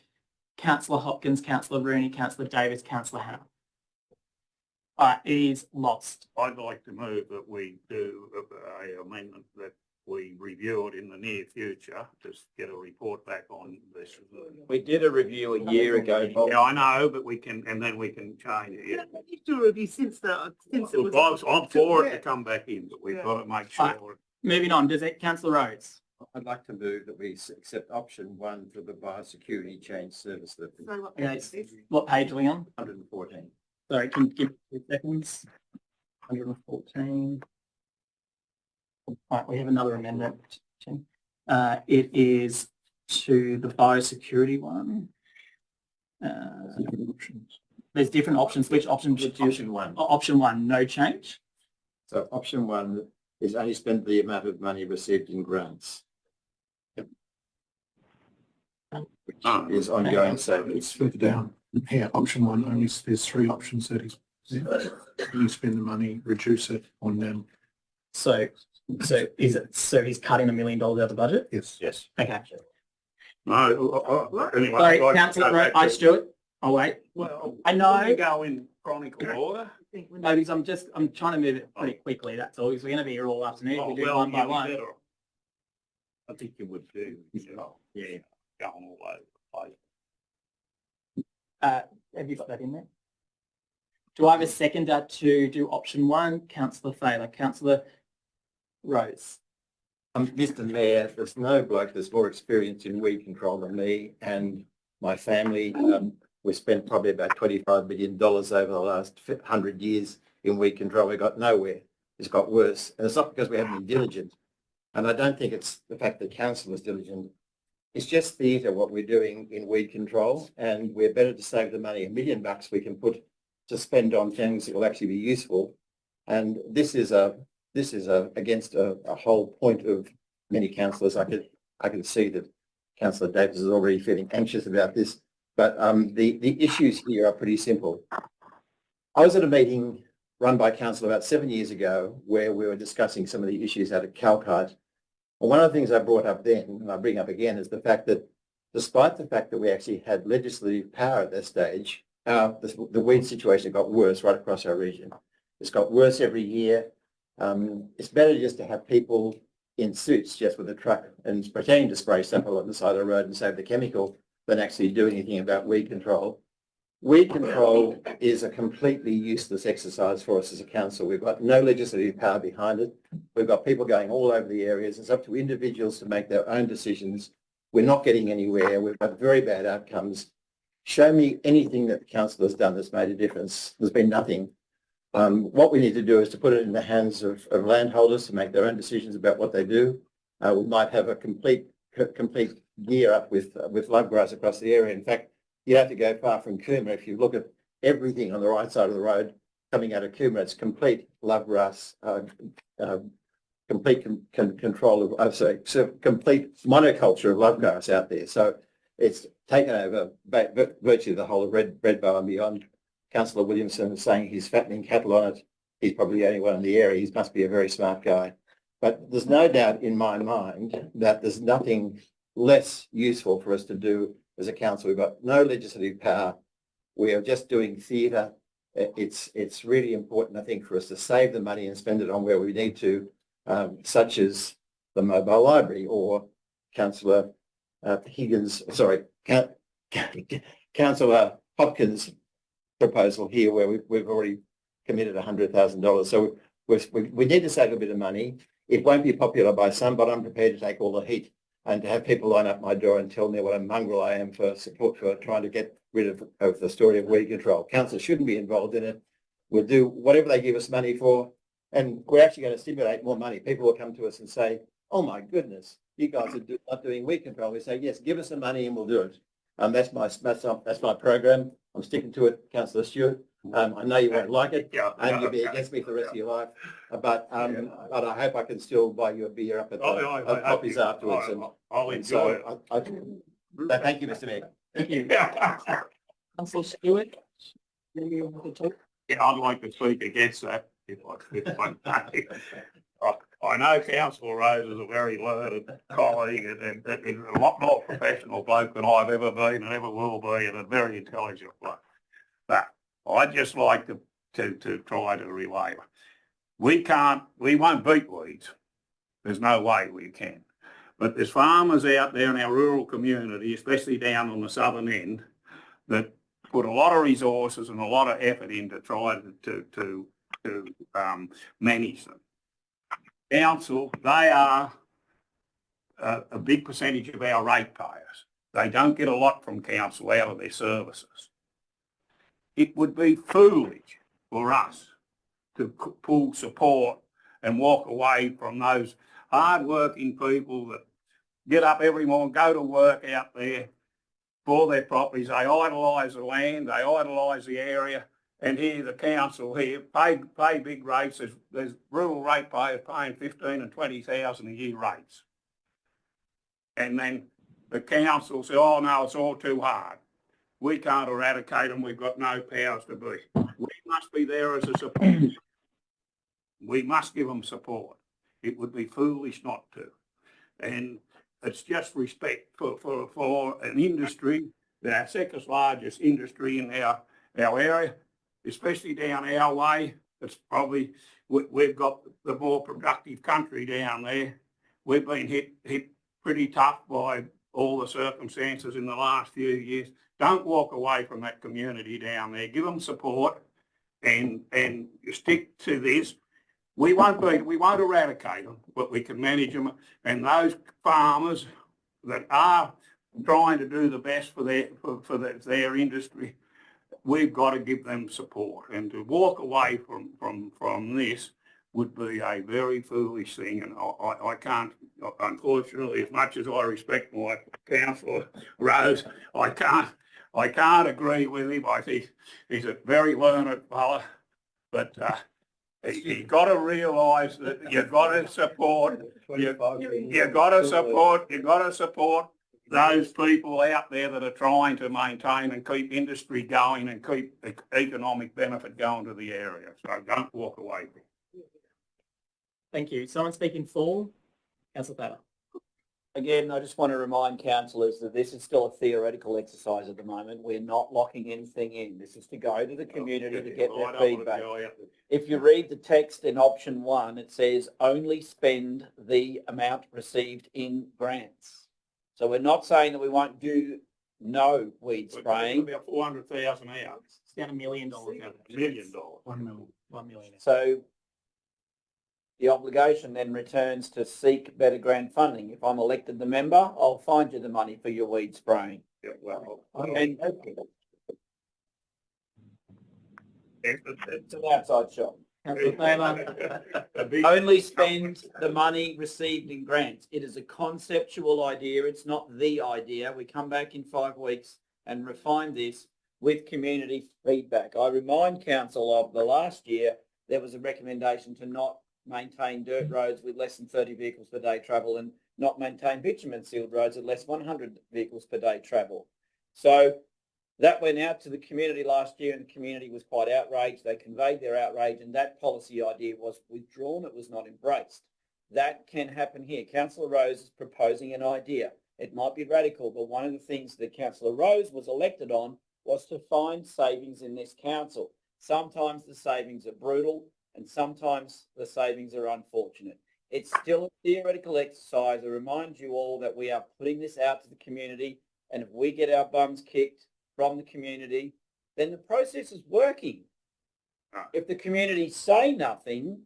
Councillor Hopkins, Councillor Rooney, Councillor Davis, Councillor Hannah. All right, it is lost. I'd like to move that we do a amendment that we review it in the near future, just get a report back on this. We did a review a year ago, Bob. Yeah, I know, but we can, and then we can change it. Yeah, we do a review since it was. I'm for it to come back in, but we've got to make sure. Moving on, does it, Councillor Rhodes? I'd like to move that we accept option 1 for the biosecurity change service. That So what Okay, page is this? what page are we on? 114. Sorry, can you give me 2 seconds? 114. All right, we have another amendment. It is to the biosecurity one. There's different options. Which option would you? Option one. Option one, no change. So option one is only spend the amount of money received in grants. Which is ongoing savings. Further down here, option one, only there's 3 options that he's only spend the money, reduce it on them. So is it? So he's cutting $1 million out of the budget. Yes. Yes. Okay. No, anyway. Sorry, I'd like to Councillor go back I to- Stewart. I'll wait. Well, I know. we go in chronicle order. No, because I'm trying to move it pretty quickly. That's all. Because we're going to be here all afternoon. If we do one by you'd be one. better. I think you would do. Yeah, going all over the place. Have you got that in there? Do I have a seconder to do option one? Councillor Thaler, Councillor Rose. Mr. Mayor, there's no bloke that's more experienced in weed control than me and my family. We spent probably about $25 million over the last 100 years in weed control. We got nowhere. It's got worse. And it's not because we haven't been diligent. And I don't think it's the fact that council is diligent. It's just theatre what we're doing in weed control, and we're better to save the money. $1 million we can put to spend on things that will actually be useful. And this is against a whole point of many councillors. I can see that Councillor Davis is already feeling anxious about this. But the issues here are pretty simple. I was at a meeting run by council about 7 years ago where we were discussing some of the issues out at Calcite. And one of the things I brought up then, and I bring up again, is the fact that despite the fact that we actually had legislative power at that stage, the weed situation got worse right across our region. It's got worse every year. It's better just to have people in suits just with a truck and pretending to spray stuff along the side of the road and save the chemical than actually do anything about weed control. Weed control is a completely useless exercise for us as a council. We've got no legislative power behind it. We've got people going all over the areas. It's up to individuals to make their own decisions. We're not getting anywhere. We've got very bad outcomes. Show me anything that the council has done that's made a difference. There's been nothing. What we need to do is to put it in the hands of landholders to make their own decisions about what they do. We might have a complete gear up with love grass across the area. In fact, you have to go far from Coomera. If you look at everything on the right side of the road coming out of Coomera, it's complete love grass, complete control of, complete monoculture of love grass out there. So it's taken over virtually the whole of Redbow and beyond. Councillor Williamson is saying he's fattening cattle on it. He's probably the only one in the area. He must be a very smart guy. But there's no doubt in my mind that there's nothing less useful for us to do as a council. We've got no legislative power. We are just doing theatre. It's really important, I think, for us to save the money and spend it on where we need to, such as the mobile library or Councillor Councillor Hopkins' proposal here, where we've already committed $100,000. So we need to save a bit of money. It won't be popular by some, but I'm prepared to take all the heat and to have people line up my door and tell me what a mongrel I am for support for trying to get rid of the story of weed control. Council shouldn't be involved in it. We'll do whatever they give us money for, and we're actually going to stimulate more money. People will come to us and say, oh my goodness, you guys are not doing weed control. We say, yes, give us the money and we'll do it. That's my program. I'm sticking to it, Councillor Stewart. I know you won't like it, and you'll be against me for the rest of your life. But I hope I can still buy you a beer up at the coffees afterwards. I'll enjoy it. Thank you, Mr. Mayor. Thank you. Councillor Stewart. Maybe you want to talk? Yeah, I'd like to speak against that if I may. I know Councillor Rose is a very learned colleague and a lot more professional bloke than I've ever been and ever will be, and a very intelligent bloke. But I'd just like to try to relay. We won't beat weeds. There's no way we can. But there's farmers out there in our rural community, especially down on the southern end, that put a lot of resources and a lot of effort into trying to manage them. Council, they are a big percentage of our ratepayers. They don't get a lot from council out of their services. It would be foolish for us to pull support and walk away from those hard-working people that get up every morning, go to work out there for their properties. They idolise the land, they idolise the area, and here the council here pay big rates. There's rural ratepayers paying 15 and 20,000 a year rates. And then the council say, oh no, it's all too hard. We can't eradicate them, we've got no powers to be. We must be there as a support. We must give them support. It would be foolish not to. And it's just respect for an industry, our second largest industry in our area, especially down our way. It's probably, we've got the more productive country down there. We've been hit pretty tough by all the circumstances in the last few years. Don't walk away from that community down there. Give them support and stick to this. We won't eradicate them, but we can manage them. And those farmers that are trying to do the best for their industry, we've got to give them support. And to walk away from this would be a very foolish thing. And I can't, unfortunately, as much as I respect my councillor Rose, I can't agree with him. I think he's a very learned fella, but you got to realise that you've got to support. You got to support those people out there that are trying to maintain and keep industry going and keep economic benefit going to the area. So don't walk away from it. Thank you. Someone speaking for? Councillor Thayer. Again, I just want to remind councillors that this is still a theoretical exercise at the moment. We're not locking anything in. This is to go to the community to get their feedback. If you read the text in option 1, it says only spend the amount received in grants. So we're not saying that we won't do no weed spraying. About 400,000 out. It's down $1 million. $1 million. 1 million. 1 million. So the obligation then returns to seek better grant funding. If I'm elected the member, I'll find you the money for your weed spraying. Yeah, well, And it's an outside shop. Only spend the money received in grants. It is a conceptual idea. It's not the idea. We come back in 5 weeks and refine this with community feedback. I remind council of the last year, there was a recommendation to not maintain dirt roads with less than 30 vehicles per day travel and not maintain bitumen sealed roads at less than 100 vehicles per day travel. So that went out to the community last year and the community was quite outraged. They conveyed their outrage and that policy idea was withdrawn. It was not embraced. That can happen here. Councillor Rose is proposing an idea. It might be radical, but one of the things that Councillor Rose was elected on was to find savings in this council. Sometimes the savings are brutal and sometimes the savings are unfortunate. It's still a theoretical exercise. I remind you all that we are putting this out to the community, and if we get our bums kicked from the community, then the process is working. If the community say nothing,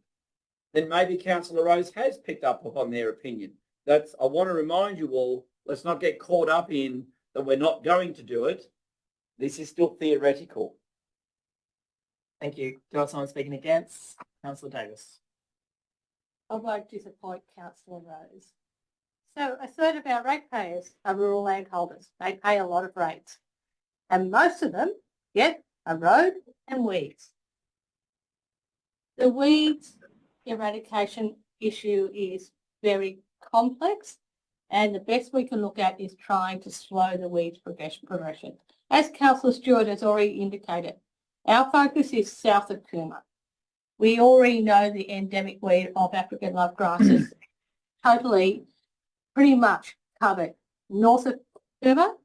then maybe Councillor Rose has picked up upon their opinion. I want to remind you all, let's not get caught up in that we're not going to do it. This is still theoretical. Thank you. Do I have someone speaking against? Councillor Davis. I won't disappoint Councillor Rose. So a third of our ratepayers are rural landholders. They pay a lot of rates. And most of them get a road and weeds. The weeds eradication issue is very complex, and the best we can look at is trying to slow the weeds progression. As Councillor Stewart has already indicated, our focus is south of Cooma. We already know the endemic weed of African love grasses totally, pretty much covered north of Cooma,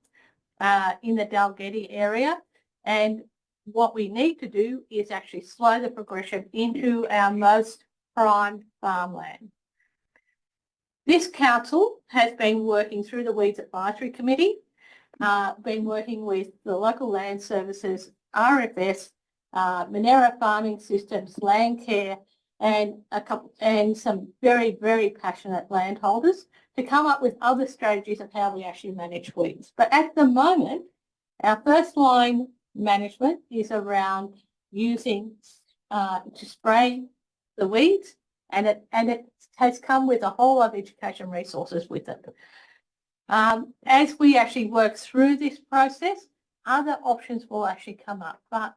in the Dalgety area, and what we need to do is actually slow the progression into our most prime farmland. This council has been working through the Weeds Advisory Committee, been working with the local land services, RFS, Monaro Farming Systems, Landcare, and some very, very passionate landholders to come up with other strategies of how we actually manage weeds. But at the moment, our first line management is around using to spray the weeds, and it has come with a whole lot of education resources with it. As we actually work through this process, other options will actually come up. But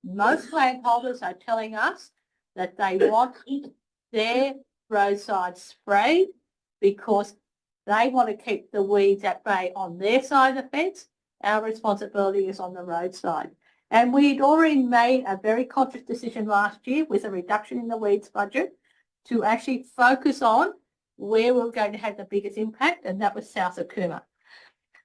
most landholders are telling us that they want their roadside sprayed because they want to keep the weeds at bay on their side of the fence. Our responsibility is on the roadside. And we'd already made a very conscious decision last year with a reduction in the weeds budget to actually focus on where we're going to have the biggest impact, and that was south of Cooma.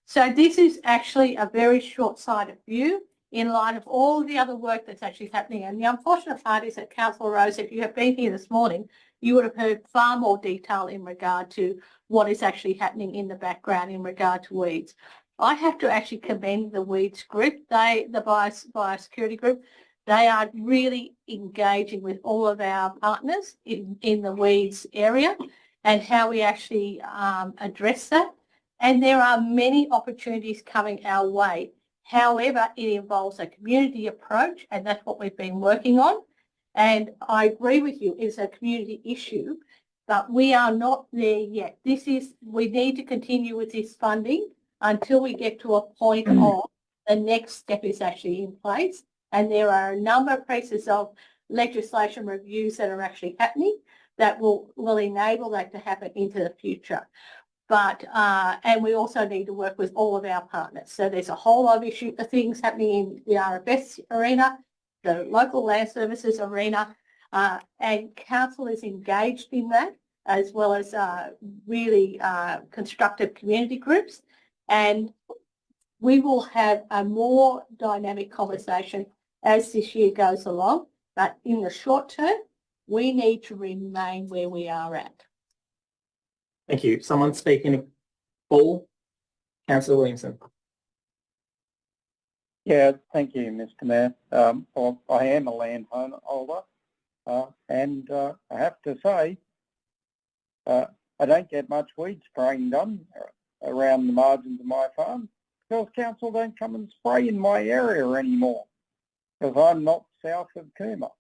So this is actually a very short-sighted view in light of all the other work that's actually happening. And the unfortunate part is that Councillor Rose, if you have been here this morning, you would have heard far more detail in regard to what is actually happening in the background in regard to weeds. I have to actually commend the weeds group, the biosecurity group. They are really engaging with all of our partners in the weeds area and how we actually address that. And there are many opportunities coming our way. However, it involves a community approach, and that's what we've been working on. And I agree with you, it's a community issue, but we are not there yet. We need to continue with this funding until we get to a point of the next step is actually in place. And there are a number of pieces of legislation reviews that are actually happening that will enable that to happen into the future. But, and we also need to work with all of our partners. So there's a whole lot of things happening in the RFS arena, the local land services arena, and council is engaged in that, as well as really constructive community groups. And we will have a more dynamic conversation as this year goes along. But in the short term, we need to remain where we are at. Thank you. Someone speaking full? Councillor Williamson. Yeah, thank you, Mr. Mayor. Well, I am a landholder, and I have to say, I don't get much weed spraying done around the margins of my farm because council don't come and spray in my area anymore because I'm not south of Cooma.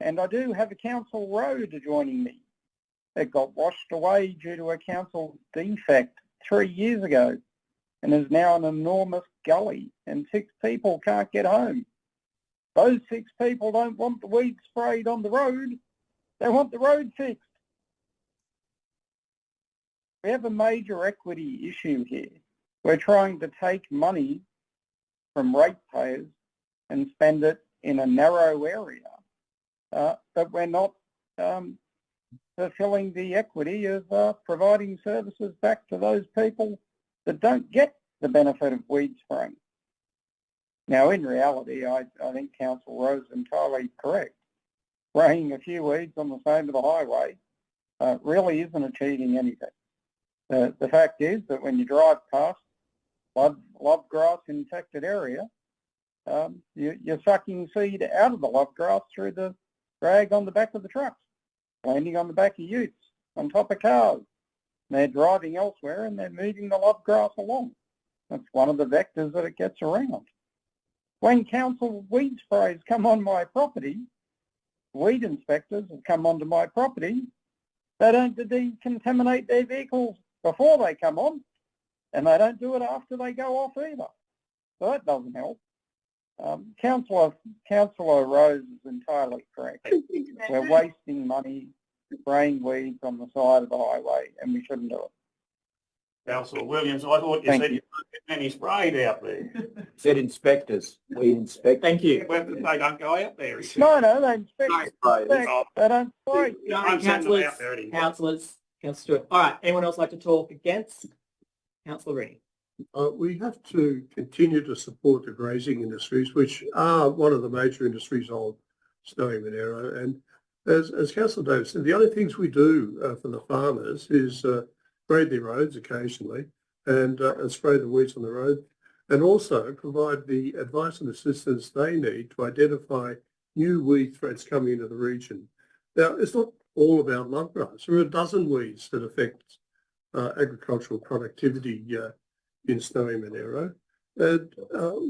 And I do have a council road adjoining me that got washed away due to a council defect 3 years ago and is now an enormous gully and 6 people can't get home. Those 6 people don't want the weed sprayed on the road, they want the road fixed. We have a major equity issue here. We're trying to take money from ratepayers and spend it in a narrow area, but we're not fulfilling the equity of providing services back to those people that don't get the benefit of weed spraying. Now, in reality, I think Councillor Rose is entirely correct. Spraying a few weeds on the side of the highway really isn't achieving anything. The fact is that when you drive past love grass infected area, you're sucking seed out of the love grass through the drag on the back of the trucks, landing on the back of utes, on top of cars. They're driving elsewhere and they're moving the love grass along. That's one of the vectors that it gets around. When council weed sprays come on my property, weed inspectors have come onto my property, they don't decontaminate their vehicles before they come on, and they don't do it after they go off either. So that doesn't help. Councillor Rose is entirely correct. We're wasting money spraying weeds on the side of the highway, and we shouldn't do it. Councillor Williams, I thought you said you don't get any sprayed out there. Said inspectors, weed inspectors. Thank you. Well, they don't go out there. No, they inspect. They don't spray. I'm sending them out there anymore. Councillors, Councillor Stewart. All right, anyone else like to talk against? Councillor Rennie. We have to continue to support the grazing industries, which are one of the major industries on Snowy Monaro. And as Councillor Davis said, the other things we do for the farmers is grade their roads occasionally and spray the weeds on the road, and also provide the advice and assistance they need to identify new weed threats coming into the region. Now, it's not all about love grass. There are a dozen weeds that affect agricultural productivity in Snowy Monaro. And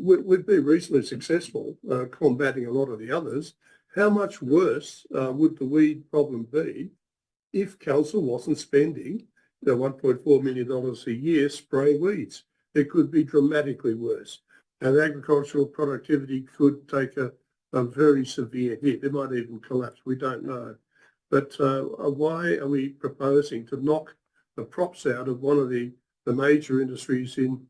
we've been reasonably successful combating a lot of the others. How much worse would the weed problem be if council wasn't spending $1.4 million a year spraying weeds. It could be dramatically worse. And agricultural productivity could take a very severe hit. It might even collapse. We don't know. But why are we proposing to knock the props out of one of the major industries in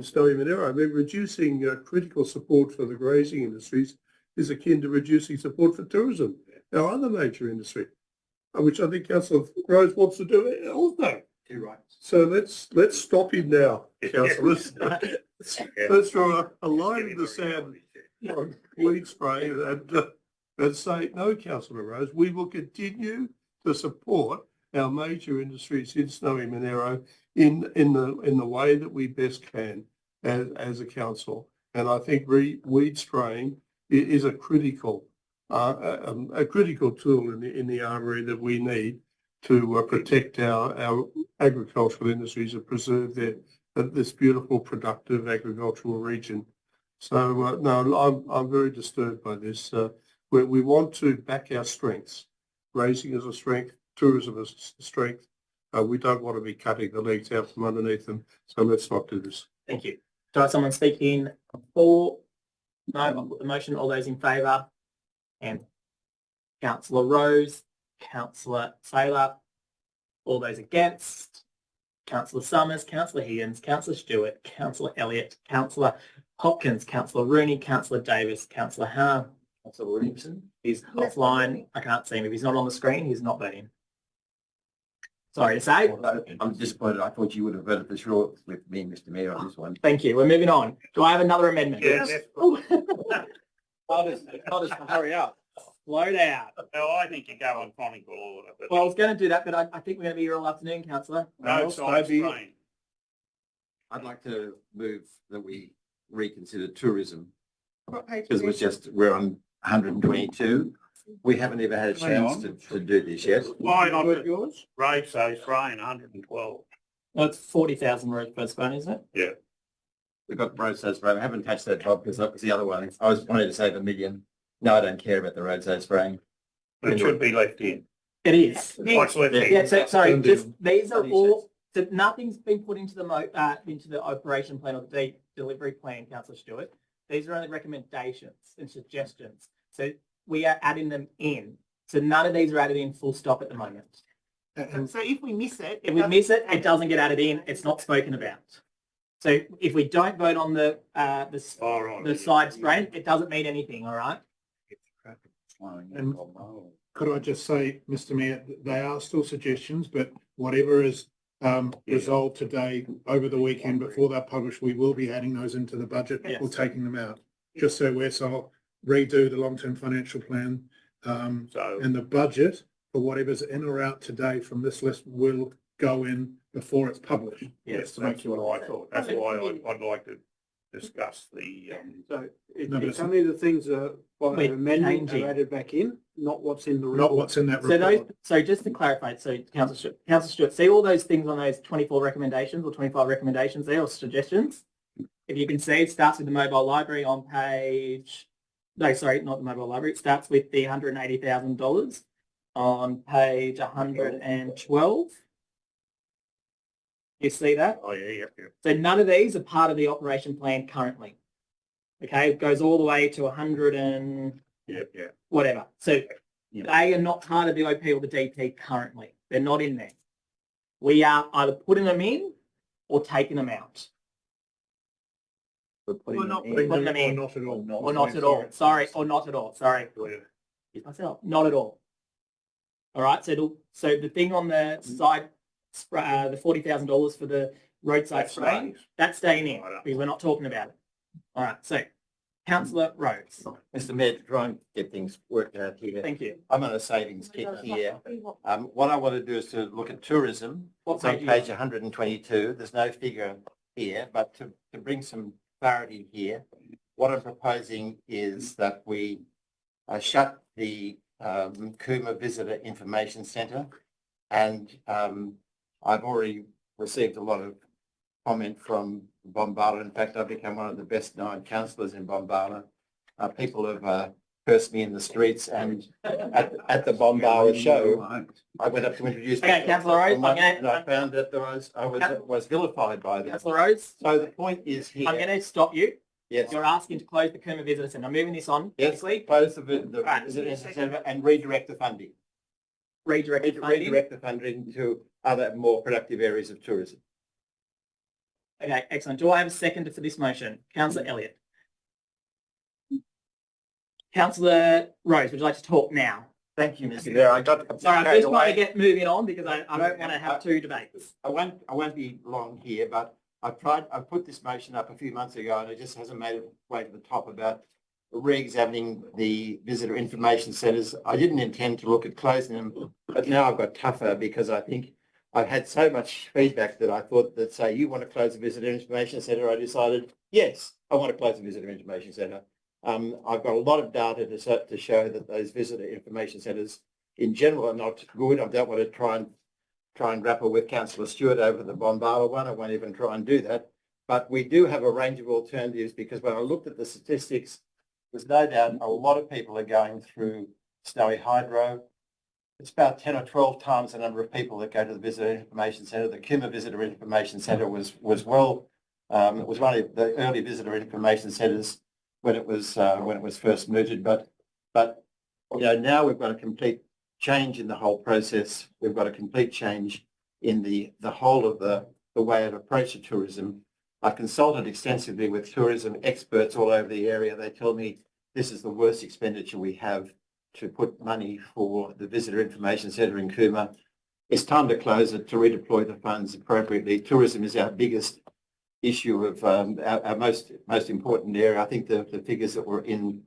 Snowy Monaro? I mean, reducing critical support for the grazing industries is akin to reducing support for tourism, our other major industry, which I think Councillor Rose wants to do also. You're right. So let's stop him now, councillors. Let's draw a line in the sand on weed spray and say, no, Councillor Rose, we will continue to support our major industries in Snowy Monaro in the way that we best can as a council. And I think weed spraying is a critical tool in the armoury that we need to protect our agricultural industries and preserve this beautiful, productive agricultural region. So no, I'm very disturbed by this. We want to back our strengths. Grazing is a strength, tourism is a strength. We don't want to be cutting the legs out from underneath them. So let's not do this. Thank you. Do I have someone speaking for? No, I'll put the motion. All those in favour? And Councillor Rose, Councillor Saylor, all those against, Councillor Summers, Councillor Higgins, Councillor Stewart, Councillor Elliott, Councillor Hopkins, Councillor Rooney, Councillor Davis, Councillor Howard. Councillor Williamson is offline. I can't see him. If he's not on the screen, he's not voting. Sorry to say. I'm disappointed. I thought you would have voted for sure with me, Mr. Mayor, on this one. Thank you. We're moving on. Do I have another amendment? Yes. I'll just hurry up. Slow down. No, I think you go on chronicle order. But Well, I was going to do that, but I think we're going to be here all afternoon, Councillor. no side spraying. I'd like to move that we reconsider tourism What page because is it? we're on 122. We haven't even had a Hang chance on. to do this yet. Why not? Yours? Rate says spraying 112. That's 40,000 roads per span, isn't it? Yeah. We've got roadside spraying. I haven't touched that, Bob, because that was the other one. I was wanting to save $1 million. No, I don't care about the roadside spraying. It should be left in. It is. What's left in? Yeah, so, sorry, just these are all, so nothing's been put into the operation plan or the delivery plan, Councillor Stewart. These are only recommendations and suggestions. So we are adding them in. So none of these are added in full stop at the moment. So if we miss it. If we miss it, it doesn't get added in. It's not spoken about. So if we don't vote on the side spraying, it doesn't mean anything, all right? And could I just say, Mr. Mayor, they are still suggestions, but whatever is resolved today over the weekend before they're published, we will be adding those into the budget or taking them out. Just so I'll redo the long-term financial plan and the budget for whatever's in or out today from this list will go in before it's published. Yes, that's what I thought. That's why I'd like to discuss the. So it's only the things that by amendment are added back in, not what's in the report. Not what's in that So report. so just to clarify, so Councillor Stewart, see all those things on those 24 recommendations or 25 recommendations there or suggestions? If you can see, it starts with the mobile library on page, no, sorry, not the mobile library. It starts with the $180,000 on page 112. You see that? Oh, yeah. So none of these are part of the operation plan currently. Okay, it goes all the way to 100 and whatever. So they are not part of the OP or the DP currently. They're not in there. We are either putting them in or taking them out. We're not Putting them in. Or not at all. Or not at all. Sorry, or not at all. Sorry. Excuse myself. Not at all. All right. So the thing on the side, the $40,000 for the roadside spraying, that's staying in because we're not talking about it. All right. So, Councillor Rhodes. Mr. Mayor, to try and get things worked out here. Thank you. I'm on a savings kit here. What I want to do is to look at tourism. What It's on page page 122. There's no figure here, but to bring some clarity here, what I'm proposing is that we shut the Cooma Visitor Information Centre, and I've already received a lot of comment from Bombala. In fact, I've become one of the best known councillors in Bombala. People have personally in the streets and at the Bombara show, I went up to introduce. Okay, Councillor Rose, and I found that I was vilified by that. Councillor Rose, So the point is here. I'm going to stop you. Yes. You're asking to close the Cooma Visitor Centre. I'm moving this on. Yes, close the visitor centre and redirect the funding. Redirect the funding. Redirect the funding to other more productive areas of tourism. Okay, excellent. Do I have a seconder for this motion? Councillor Elliott. Councillor Rose, would you like to talk now? Thank you, Mr. Mayor. Sorry, I'm just trying to get moving on because I don't want to have two debates. I won't be long here, but I put this motion up a few months ago and it just hasn't made its way to the top about re-examining the visitor information centres. I didn't intend to look at closing them, but now I've got tougher because I think I've had so much feedback that I thought that, say, you want to close the visitor information centre, I decided, yes, I want to close the visitor information centre. I've got a lot of data to show that those visitor information centres in general are not good. I don't want to try and grapple with Councillor Stewart over the Bombala one. I won't even try and do that. But we do have a range of alternatives because when I looked at the statistics, there's no doubt a lot of people are going through Snowy Hydro. It's about 10 or 12 times the number of people that go to the Visitor Information Centre. The Cooma Visitor Information Centre was one of the early visitor information centres when it was first mooted. But you know, now we've got a complete change in the whole process. We've got a complete change in the whole of the way of approach to tourism. I've consulted extensively with tourism experts all over the area. They tell me this is the worst expenditure we have to put money for the Visitor Information Centre in Cooma. It's time to close it, to redeploy the funds appropriately. Tourism is our biggest issue of our most important area. I think the figures that were in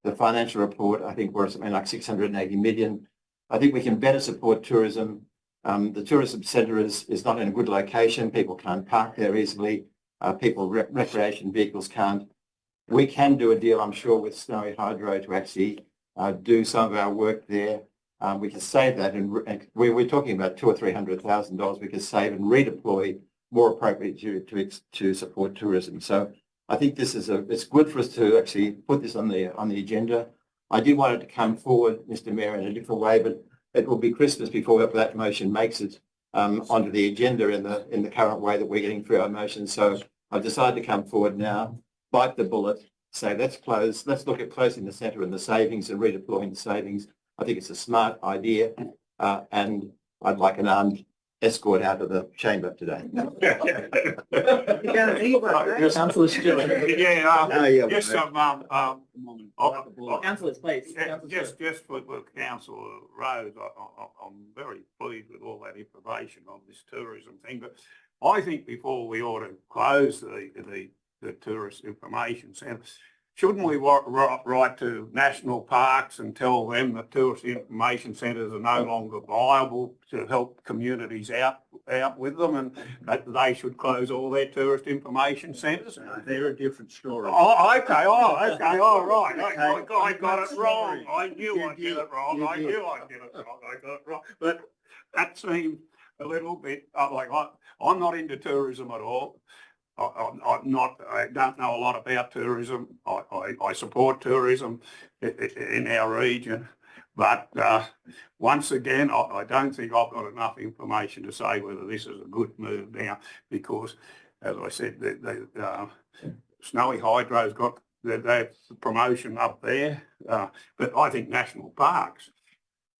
the financial report, I think were something like 680 million. I think we can better support tourism. The tourism centre is not in a good location. People can't park there easily. Recreation vehicles can't. We can do a deal, I'm sure, with Snowy Hydro to actually do some of our work there. We can save that, and we're talking about $200,000 or $300,000 we could save and redeploy more appropriately to support tourism. So I think this is it's good for us to actually put this on the agenda. I did want it to come forward, Mr. Mayor, in a different way, but it will be Christmas before that motion makes it onto the agenda in the current way that we're getting through our motions. So I've decided to come forward now, bite the bullet, say let's look at closing the centre and the savings and redeploying the savings. I think it's a smart idea, and I'd like an armed escort out of the chamber today. Councillor Stewart. Just some, Councillors, please. Just with Councillor Rose, I'm very pleased with all that information on this tourism thing, but I think before we ought to close the tourist information centre, shouldn't we write to national parks and tell them that tourist information centres are no longer viable to help communities out with them, and that they should close all their tourist information centres? They're a different story. Oh, okay, all right. I got it wrong. I knew I'd get it wrong. I got it wrong. But that seemed a little bit like I'm not into tourism at all. I don't know a lot about tourism. I support tourism in our region, but once again, I don't think I've got enough information to say whether this is a good move now, because, as I said, the Snowy Hydro's got their promotion up there, but I think national parks,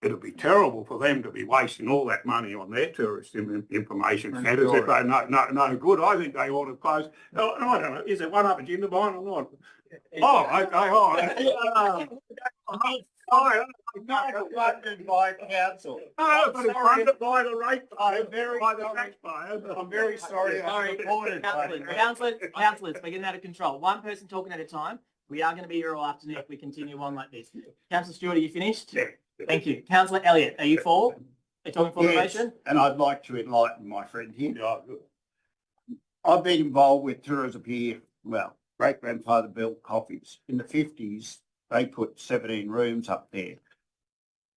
it'll be terrible for them to be wasting all that money on their tourist information centres if they're no good. I think they ought to close. I don't know. Is there one up at Jindabyne or not? Oh, okay. All right. Funded by council. No, but it's funded by the ratepayers. I'm very sorry. Councillors, we're getting out of control. One person talking at a time. We are going to be here all afternoon if we continue on like this. Councillor Stewart, are you finished? Yeah. Thank you. Councillor Elliott, are you for? Are you talking for the motion? And I'd like to enlighten my friend here. I've been involved with tourism here. Well, great-grandfather built coffees. In the 50s, they put 17 rooms up there.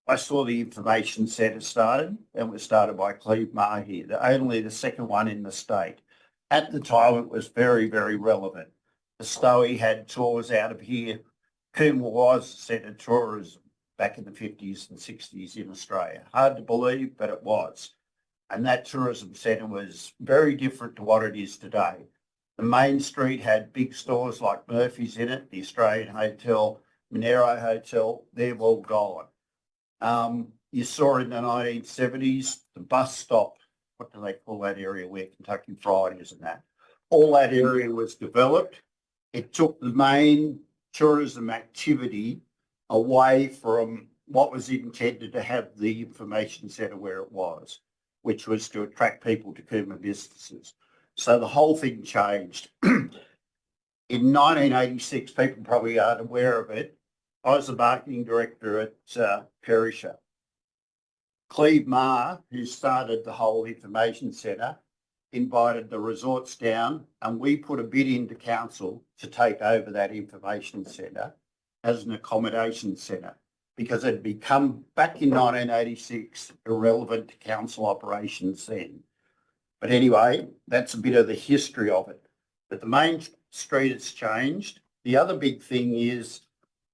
I saw the information centre started, and it was started by Cleve Maher, only the second one in the state. At the time, it was very, very relevant. The Stowe had tours out of here Coombe was a centre of tourism back in the 50s and 60s in Australia. Hard to believe, but it was. And that tourism centre was very different to what it is today. The main street had big stores like Murphy's in it, the Australian Hotel, Monaro Hotel, they're all gone. You saw in the 1970s, the bus stop, what do they call that area where Kentucky Fried is and that? All that area was developed. It took the main tourism activity away from what was intended to have the information centre where it was, which was to attract people to Coombe businesses. So the whole thing changed. In 1986, people probably aren't aware of it, I was the marketing director at Perisher. Cleve Marr, who started the whole information centre, invited the resorts down and we put a bid into council to take over that information centre as an accommodation centre because it had become, back in 1986, irrelevant to council operations then. But anyway, that's a bit of the history of it. But the main street has changed. The other big thing is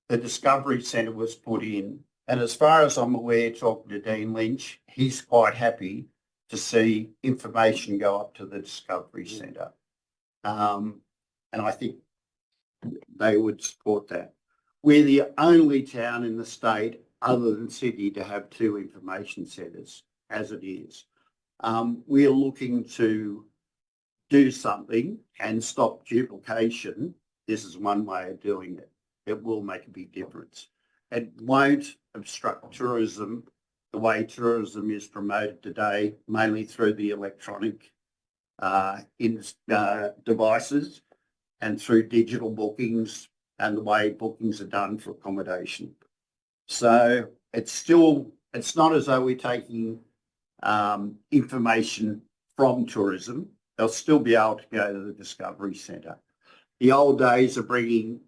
the Discovery Centre was put in. And as far as I'm aware, talking to Dean Lynch, he's quite happy to see information go up to the Discovery Centre. And I think they would support that. We're the only town in the state, other than Sydney, to have two information centres, as it is. We're looking to do something and stop duplication. This is one way of doing it. It will make a big difference. It won't obstruct tourism the way tourism is promoted today, mainly through the electronic devices and through digital bookings and the way bookings are done for accommodation. So it's not as though we're taking information from tourism. They'll still be able to go to the Discovery Centre. The old days of bringing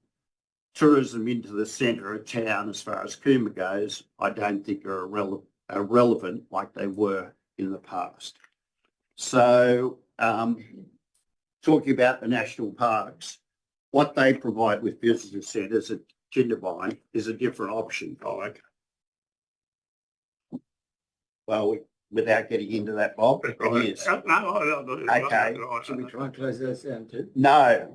tourism into the centre of town, as far as Coombe goes, I don't think are relevant like they were in the past. So talking about the national parks, what they provide with visitor centres at Jindabyne is a different option. Oh, okay. Well, without getting into that, Bob, it is. Okay. Should we try and close those down too? No.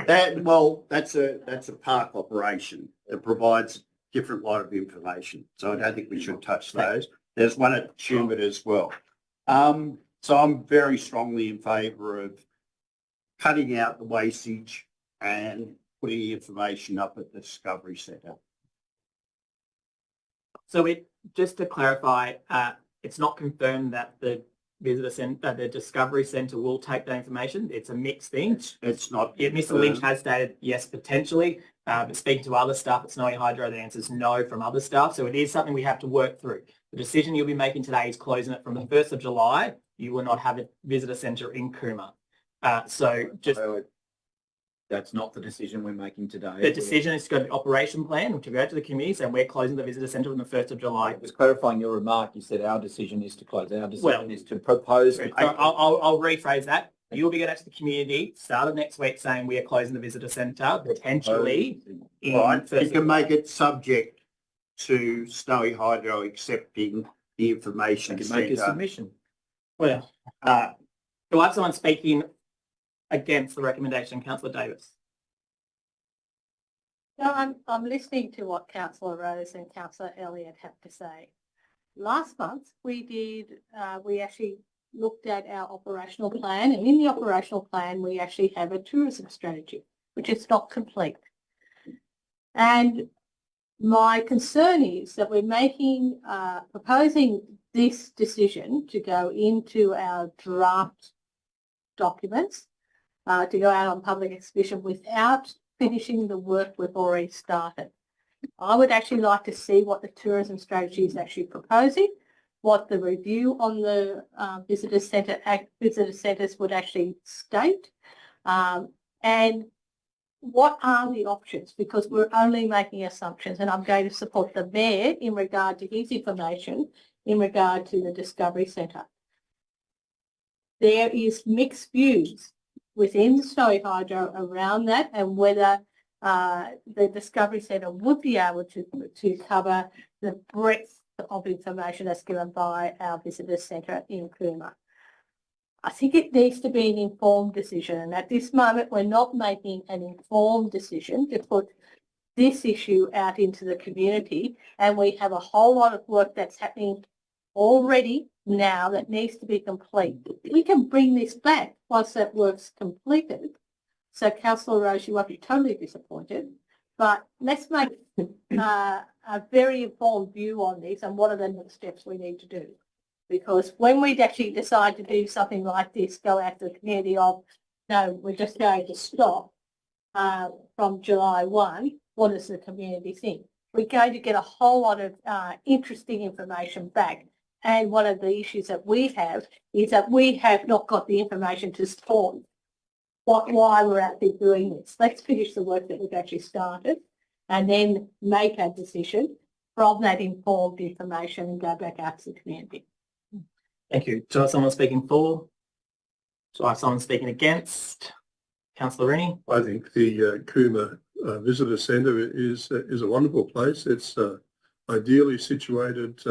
That's a park operation that provides different lot of information. So I don't think we should touch those. There's one at Tumut as well. So I'm very strongly in favour of cutting out the wastage and putting the information up at the Discovery Centre. So just to clarify, it's not confirmed that the visitor centre, the Discovery Centre will take that information. It's a mixed thing. It's not. Yeah, Mr. Lynch has stated yes, potentially, but speaking to other staff at Snowy Hydro, the answer is no from other staff. So it is something we have to work through. The decision you'll be making today is closing it from the 1st of July. You will not have a visitor centre in Coombe. That's not the decision we're making today. The decision is to go to the operation plan, to go to the committee, and we're closing the visitor centre on the 1st of July. Just clarifying your remark, you said our decision is to close. Our decision is to propose. I'll rephrase that. You'll be going out to the community start of next week saying we are closing the visitor centre potentially. Right. You can make it subject to Snowy Hydro accepting the information. You can make a submission. Well, do I have someone speaking against the recommendation, Councillor Davis? No, I'm listening to what Councillor Rose and Councillor Elliott have to say. Last month we actually looked at our operational plan, and in the operational plan we actually have a tourism strategy, which is not complete. And my concern is that we're making, proposing this decision to go into our draft documents, to go out on public exhibition without finishing the work we've already started. I would actually like to see what the tourism strategy is actually proposing, what the review on the visitor centres would actually state, and what are the options, because we're only making assumptions, and I'm going to support the Mayor in regard to his information in regard to the Discovery Centre. There is mixed views within Snowy Hydro around that and whether the Discovery Centre would be able to cover the breadth of information that's given by our visitor centre in Cooma. I think it needs to be an informed decision, and at this moment we're not making an informed decision to put this issue out into the community, and we have a whole lot of work that's happening already now that needs to be complete. We can bring this back once that work's completed. So Councillor Rose, you won't be totally disappointed, but let's make a very informed view on this and what are the next steps we need to do. Because when we actually decide to do something like this, go out to the community of, no, we're just going to stop from July 1, what does the community think? We're going to get a whole lot of interesting information back. And one of the issues that we have is that we have not got the information to support why we're actually doing this. Let's finish the work that we've actually started and then make a decision from that informed information and go back out to the community. Thank you. Do I have someone speaking for? Do I have someone speaking against? Councillor Rennie? I think the Cooma Visitor Centre is a wonderful place. It's ideally situated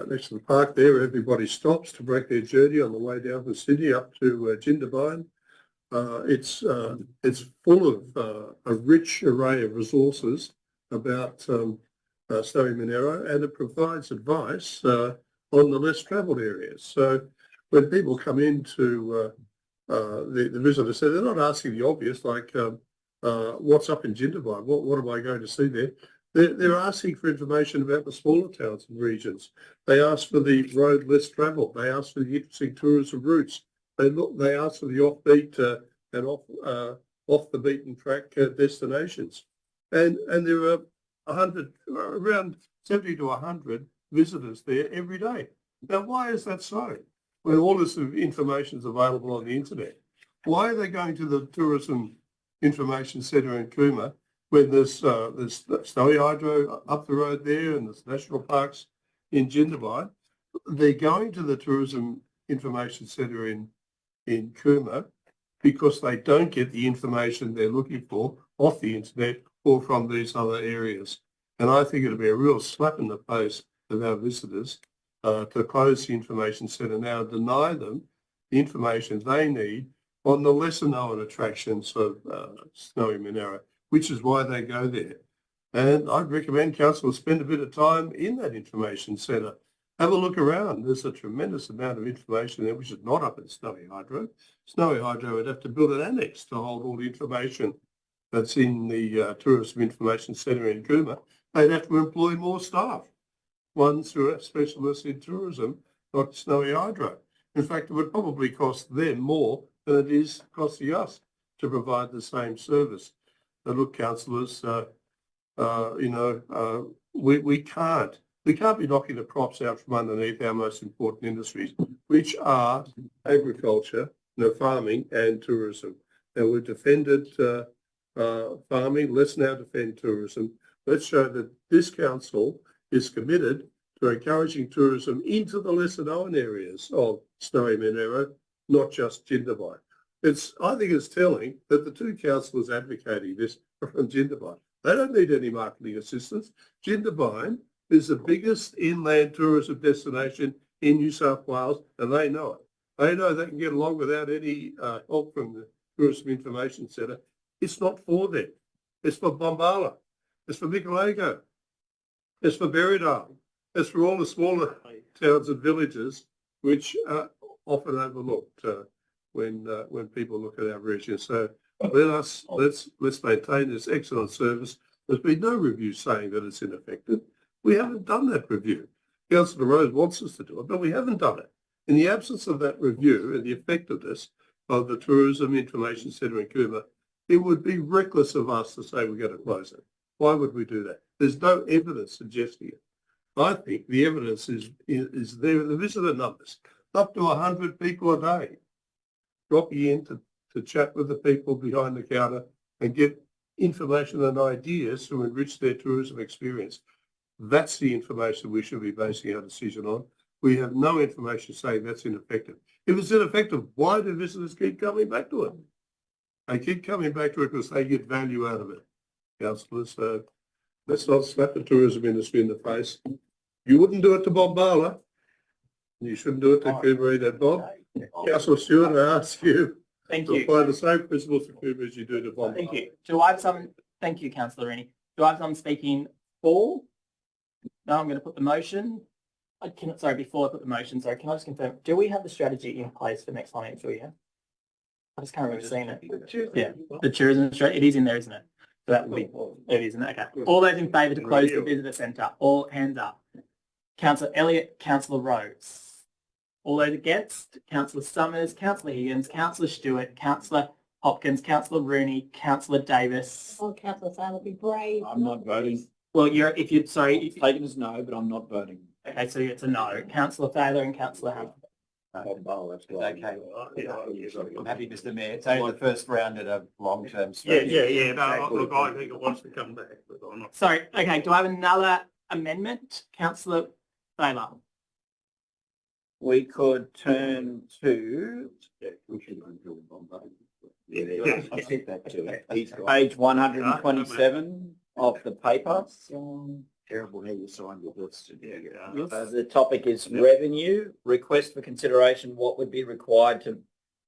next to the park there. Everybody stops to break their journey on the way down from Sydney up to Jindabyne. It's full of a rich array of resources about Snowy Monaro, and it provides advice on the less travelled areas. So when people come into the visitor centre, they're not asking the obvious, like what's up in Jindabyne, what am I going to see there? They're asking for information about the smaller towns and regions. They ask for the road less travelled. They ask for the interesting tourism routes. They ask for the offbeat and off the beaten track destinations. And there are around 70 to 100 visitors there every day. Now, why is that so? When all this information is available on the internet, why are they going to the Tourism Information Centre in Cooma when there's Snowy Hydro up the road there and there's national parks in Jindabyne? They're going to the Tourism Information Centre in Cooma because they don't get the information they're looking for off the internet or from these other areas. And I think it'll be a real slap in the face of our visitors to close the information centre now, deny them the information they need on the lesser known attractions of Snowy Monaro, which is why they go there. And I'd recommend council spend a bit of time in that information centre. Have a look around. There's a tremendous amount of information there which is not up at Snowy Hydro. Snowy Hydro would have to build an annex to hold all the information that's in the Tourism Information Centre in Cooma. They'd have to employ more staff, ones who are specialists in tourism, not Snowy Hydro. In fact, it would probably cost them more than it is costing us to provide the same service. Now, look, councillors, we can't be knocking the props out from underneath our most important industries, which are agriculture, farming and tourism. Now, we've defended farming. Let's now defend tourism. Let's show that this council is committed to encouraging tourism into the lesser known areas of Snowy Monaro, not just Jindabyne. I think it's telling that the two councillors advocating this are from Jindabyne. They don't need any marketing assistance. Jindabyne is the biggest inland tourism destination in New South Wales, and they know it. They know they can get along without any help from the Tourism Information Centre. It's not for them. It's for Bombala. It's for Michelego. It's for Berrydale. It's for all the smaller towns and villages, which are often overlooked when people look at our region. So let's maintain this excellent service. There's been no review saying that it's ineffective. We haven't done that review. Councillor Rose wants us to do it, but we haven't done it. In the absence of that review and the effectiveness of the Tourism Information Centre in Cooma, it would be reckless of us to say we're going to close it. Why would we do that? There's no evidence suggesting it. I think the evidence is there in the visitor numbers, up to 100 people a day dropping in to chat with the people behind the counter and get information and ideas to enrich their tourism experience. That's the information we should be basing our decision on. We have no information saying that's ineffective. If it's ineffective, why do visitors keep coming back to it? They keep coming back to it because they get value out of it, councillors. So let's not slap the tourism industry in the face. You wouldn't do it to Bob Barler. You shouldn't do it to Cooperee. Bob. Councillor Stewart, I ask you Thank to you. apply the same principles to Cooperee as you do to Bob. Thank you. Do I have some? Thank you, Councillor Rennie. Do I have someone speaking for? No, I'm going to put the motion. Sorry, before I put the motion, sorry, can I just confirm, do we have the strategy in place for next financial year? I just can't remember seeing it. Yeah, the tourism strategy, it is in there, isn't it? So that would be, it is, isn't it? Okay. All those in favour to close the visitor centre, all hands up. Councillor Elliott, Councillor Rose. All those against, Councillor Summers, Councillor Higgins, Councillor Stewart, Councillor Hopkins, Councillor Rooney, Councillor Davis. Oh, Councillor Saylor, be brave. I'm not voting. Well, if you're, sorry. It's taken as no, but I'm not voting. Okay, so it's a no. Councillor Thaler and Councillor Hunt. Okay. I'm happy, Mr. Mayor. It's only the first round at a long-term strategy. Yeah. No, look, I think it wants to come back, but I'm not. Sorry, okay, do I have another amendment? Councillor Thaler. We could turn to I think that too. He's got page 127 of the paper. terrible how you signed your birth certificate. The topic is revenue. Request for consideration what would be required to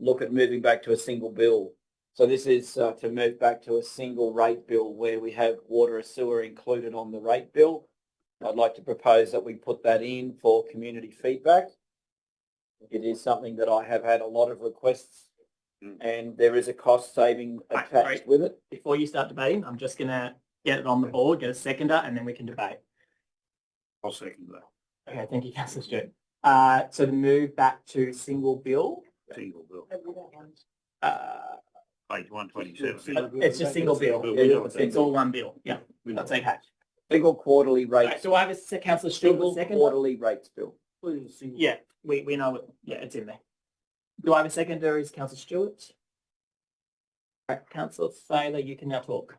look at moving back to a single bill. So this is to move back to a single rate bill where we have water and sewer included on the rate bill. I'd like to propose that we put that in for community feedback. It is something that I have had a lot of requests and there is a cost saving attached with it. Before you start debating, I'm just going to get it on the board, get a seconder, and then we can debate. I'll second that. Okay, thank you, Councillor Stewart. So to move back to single bill. Single bill. Page 127. It's just single bill. It's all one bill. Yeah, that's okay. Single quarterly rates. So I have a Councillor Stewart second. Quarterly rates bill. Yeah, we know it. Yeah, it's in there. Do I have a seconder? Is Councillor Stewart? Right, Councillor Thaler, you can now talk.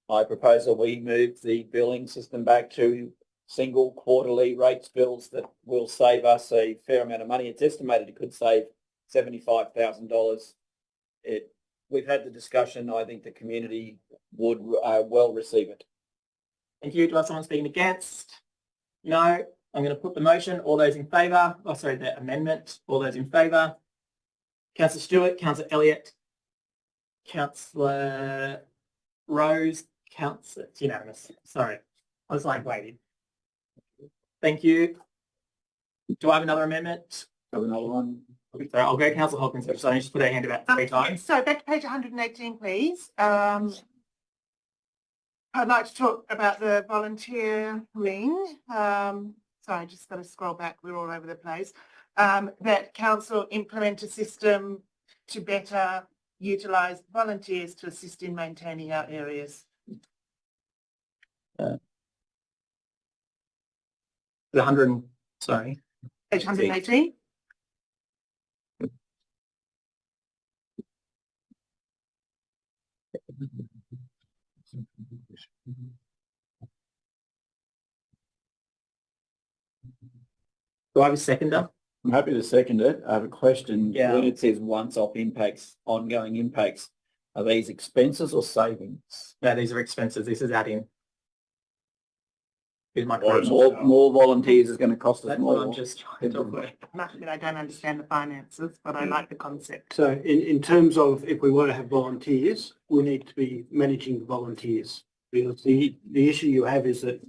I propose that we move the billing system back to single quarterly rates bills that will save us a fair amount of money. It's estimated it could save $75,000. We've had the discussion. I think the community would well receive it. Thank you. Do I have someone speaking against? No. I'm going to put the motion. All those in favour? Oh, sorry, the amendment. All those in favour? Councillor Stewart, Councillor Elliott, Councillor Rose, Councillor. It's unanimous. Sorry, I was like waiting. Thank you. Do I have another amendment? Have another one. Sorry, I'll go Councillor Hopkins first. So I just put her hand about 3 times. So back to page 118, please. I'd like to talk about the volunteering. Sorry, I just got to scroll back. We're all over the place. That council implement a system to better utilise volunteers to assist in maintaining our areas. The 100. Sorry. Page 118. Do I have a seconder? I'm happy to second it. I have a question. Yeah. When it says once-off impacts, ongoing impacts, are these expenses or savings? No, these are expenses. This is add-in. Here's my More volunteers is going to cost us That's more. what I'm just trying to talk about. I must admit I don't understand the finances, but I like the concept. So in terms of if we want to have volunteers, we need to be managing the volunteers. Because the issue you have is that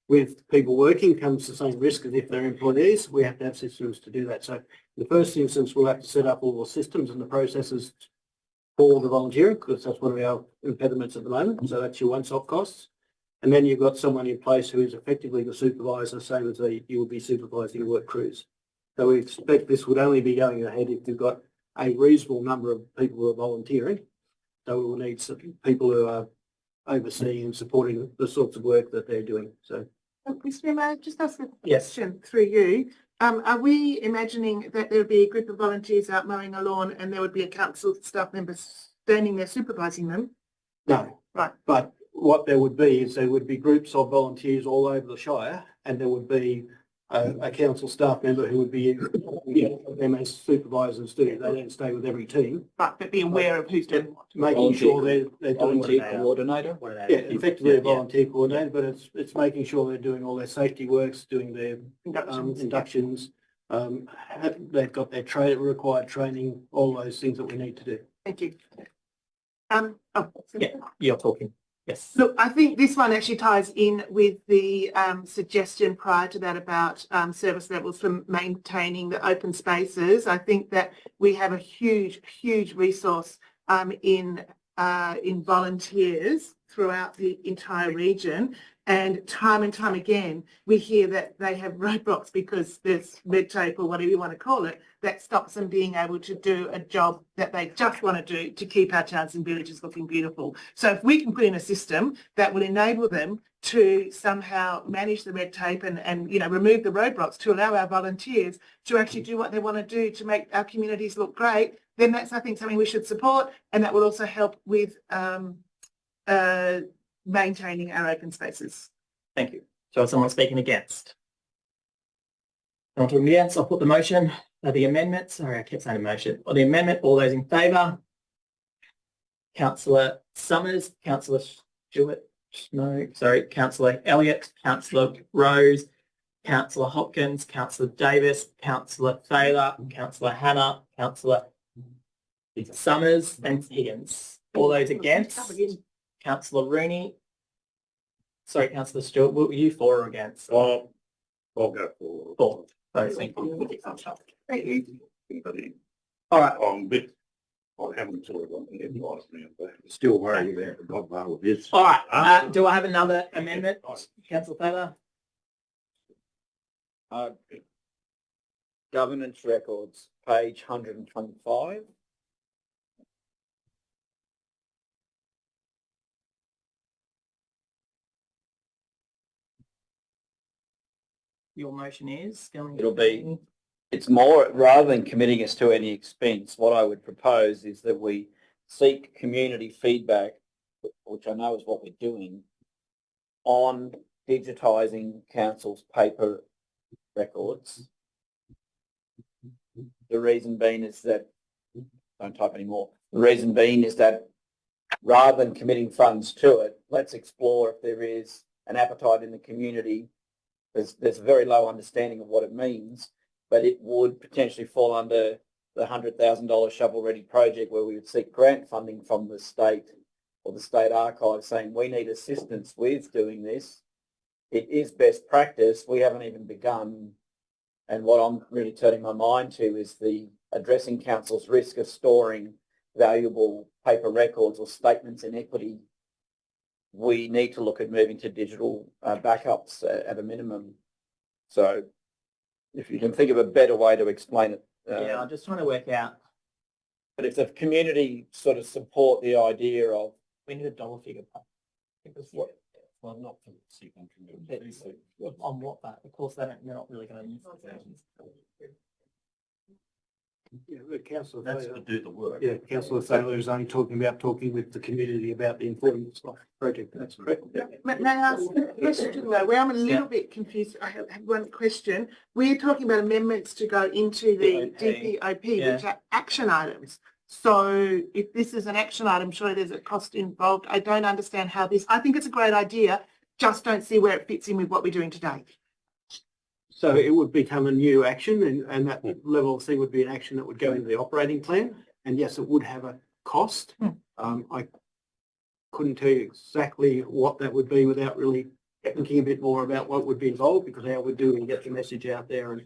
with people working comes the same risk as if they're employees. We have to have systems to do that. So in the first instance, we'll have to set up all the systems and the processes for the volunteering, because that's one of our impediments at the moment. So that's your once-off costs. And then you've got someone in place who is effectively the supervisor, same as you would be supervising work crews. So we expect this would only be going ahead if you've got a reasonable number of people who are volunteering. So we will need some people who are overseeing and supporting the sorts of work that they're doing. So, Mr. Mayor, may I just ask a Yes. question through you? Are we imagining that there would be a group of volunteers out mowing a lawn and there would be a council staff member standing there supervising them? no. Right. But what there would be is there would be groups of volunteers all over the Shire, and there would be a council staff member who would be, them as supervisors do. They don't stay with every team. But be aware of who's doing what. Making sure they're doing Volunteer coordinator. yeah, effectively a volunteer coordinator, but it's making sure they're doing all their safety works, doing their inductions. They've got their required training, all those things that we need to do. Thank you. Yeah, you're talking. Yes. Look, I think this one actually ties in with the suggestion prior to that about service levels for maintaining the open spaces. I think that we have a huge resource in volunteers throughout the entire region. And time again, we hear that they have roadblocks because there's red tape or whatever you want to call it that stops them being able to do a job that they just want to do to keep our towns and villages looking beautiful. So if we can put in a system that will enable them to somehow manage the red tape and remove the roadblocks to allow our volunteers to actually do what they want to do to make our communities look great, then that's, I think, something we should support, and that will also help with maintaining our open spaces. Thank you. So is someone speaking against? Not talking against, I'll put the motion, the amendment, sorry, I kept saying motion, or the amendment, all those in favour? Councillor Summers, Councillor Stewart, no, sorry, Councillor Elliott, Councillor Rose, Councillor Hopkins, Councillor Davis, Councillor Thaler, Councillor Hannah, Councillor Summers and Higgins. All those against? Councillor Rooney. Sorry, Councillor Stewart, were you for or against? I'll go for. For. So, thank you. Thank you. All right. I haven't sort of got any advice now. Still worried about what Marvel is. All right. Do I have another amendment, Councillor Thaler? Governance records, page 125. Your motion is going. It'll be, it's more, rather than committing us to any expense, what I would propose is that we seek community feedback, which I know is what we're doing, on digitising council's paper records. The reason being is that, don't type anymore, the reason being is that rather than committing funds to it, let's explore if there is an appetite in the community. There's a very low understanding of what it means, but it would potentially fall under the $100,000 shovel-ready project where we would seek grant funding from the state or the state archive saying we need assistance with doing this. It is best practice. We haven't even begun. And what I'm really turning my mind to is the addressing council's risk of storing valuable paper records or statements in equity. We need to look at moving to digital backups at a minimum. So if you can think of a better way to explain it. Yeah, I'm just trying to work out. But if the community sort of support the idea of... We need a dollar figure. Because what? Well, not for second community. On what that? Of course, they're not really going to use Yeah, the councillor That's to do the work. Yeah, Councillor Thaler is only talking with the community about the importance of the project. That's correct. Yeah. May I ask a question though, where I'm a little bit confused? I have one question. We're talking about amendments to go into the DPOP, which are action items. So if this is an action item, surely there's a cost involved. I don't understand how this, I think it's a great idea, just don't see where it fits in with what we're doing today. So it would become a new action and that level of thing would be an action that would go into the operating plan. And yes, it would have a cost. I couldn't tell you exactly what that would be without really thinking a bit more about what would be involved, because how we do and get the message out there and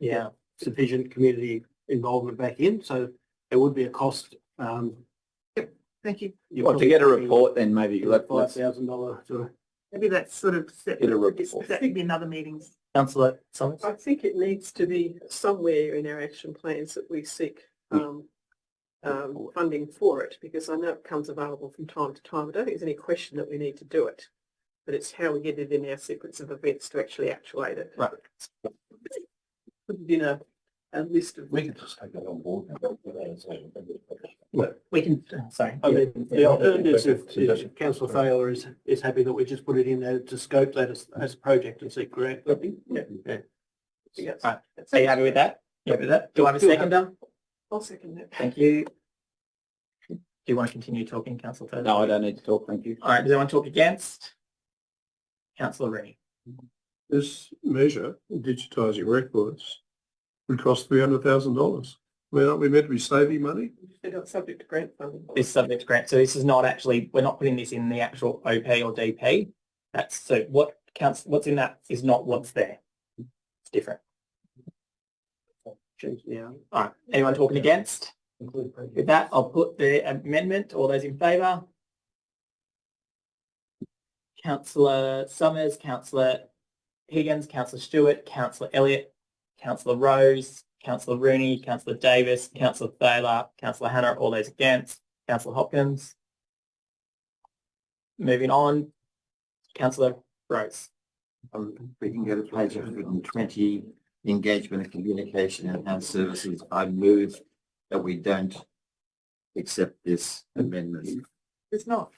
get sufficient community involvement back in. So there would be a cost. Thank you. Well, to get a report then maybe let $5,000 sort of. Maybe that's sort of set, that could be another meeting. Councillor Summers? I think it needs to be somewhere in our action plans that we seek funding for it, because I know it becomes available from time to time. I don't think there's any question that we need to do it, but it's how we get it in our sequence of events to actually actuate it. Right. Put it in a list of... We can just take that on board. We can, sorry. I mean, the alternatives if Councillor Thaler is happy that we just put it in there to scope that as a project and seek grant. Yeah. Yes. Right. Are you happy with that? You happy with that? Do I have a seconder? I'll second it. Thank you. Do you want to continue talking, Councillor Thursday? No, I don't need to talk, thank you. All right, does anyone talk against? Councillor Rennie. This measure, digitising records, would cost $300,000. I mean, aren't we meant to be saving money? They're not subject to grant funding. This is subject to grant, so this is not actually, we're not putting this in the actual OP or DP. That's, so what counts, what's in that is not what's there. It's different. Yeah. All right, anyone talking against? With that, I'll put the amendment. All those in favour? Councillor Summers, Councillor Higgins, Councillor Stewart, Councillor Elliott, Councillor Rose, Councillor Rooney, Councillor Davis, Councillor Thaler, Councillor Hannah, all those against, Councillor Hopkins. Moving on, Councillor Rose. We can go to page 120, engagement and communication and enhanced services. I move that we don't accept this amendment. It's not.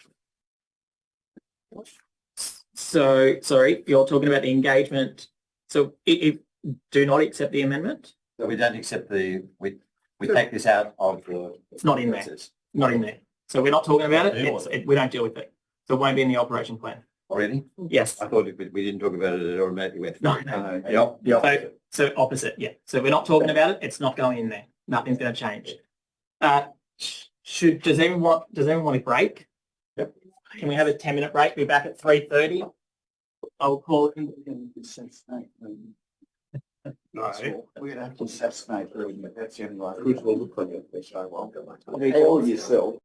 So, sorry, you're talking about the engagement. So do not accept the amendment? So we don't accept we take this out of the. It's not in there. process. Not in there. So we're not talking about it. We don't deal with it. So it won't be in the operation plan. Already? Yes. I thought we didn't talk about it, it automatically went. No. So opposite, yeah. So we're not talking about it. It's not going in there. Nothing's going to change. Does everyone want a break? Yep. Can we have a 10-minute break? Be back at 3:30. I'll call it. No, we're gonna have to assassinate, that's the only way. Good, well, look like it. So, well, All yourself.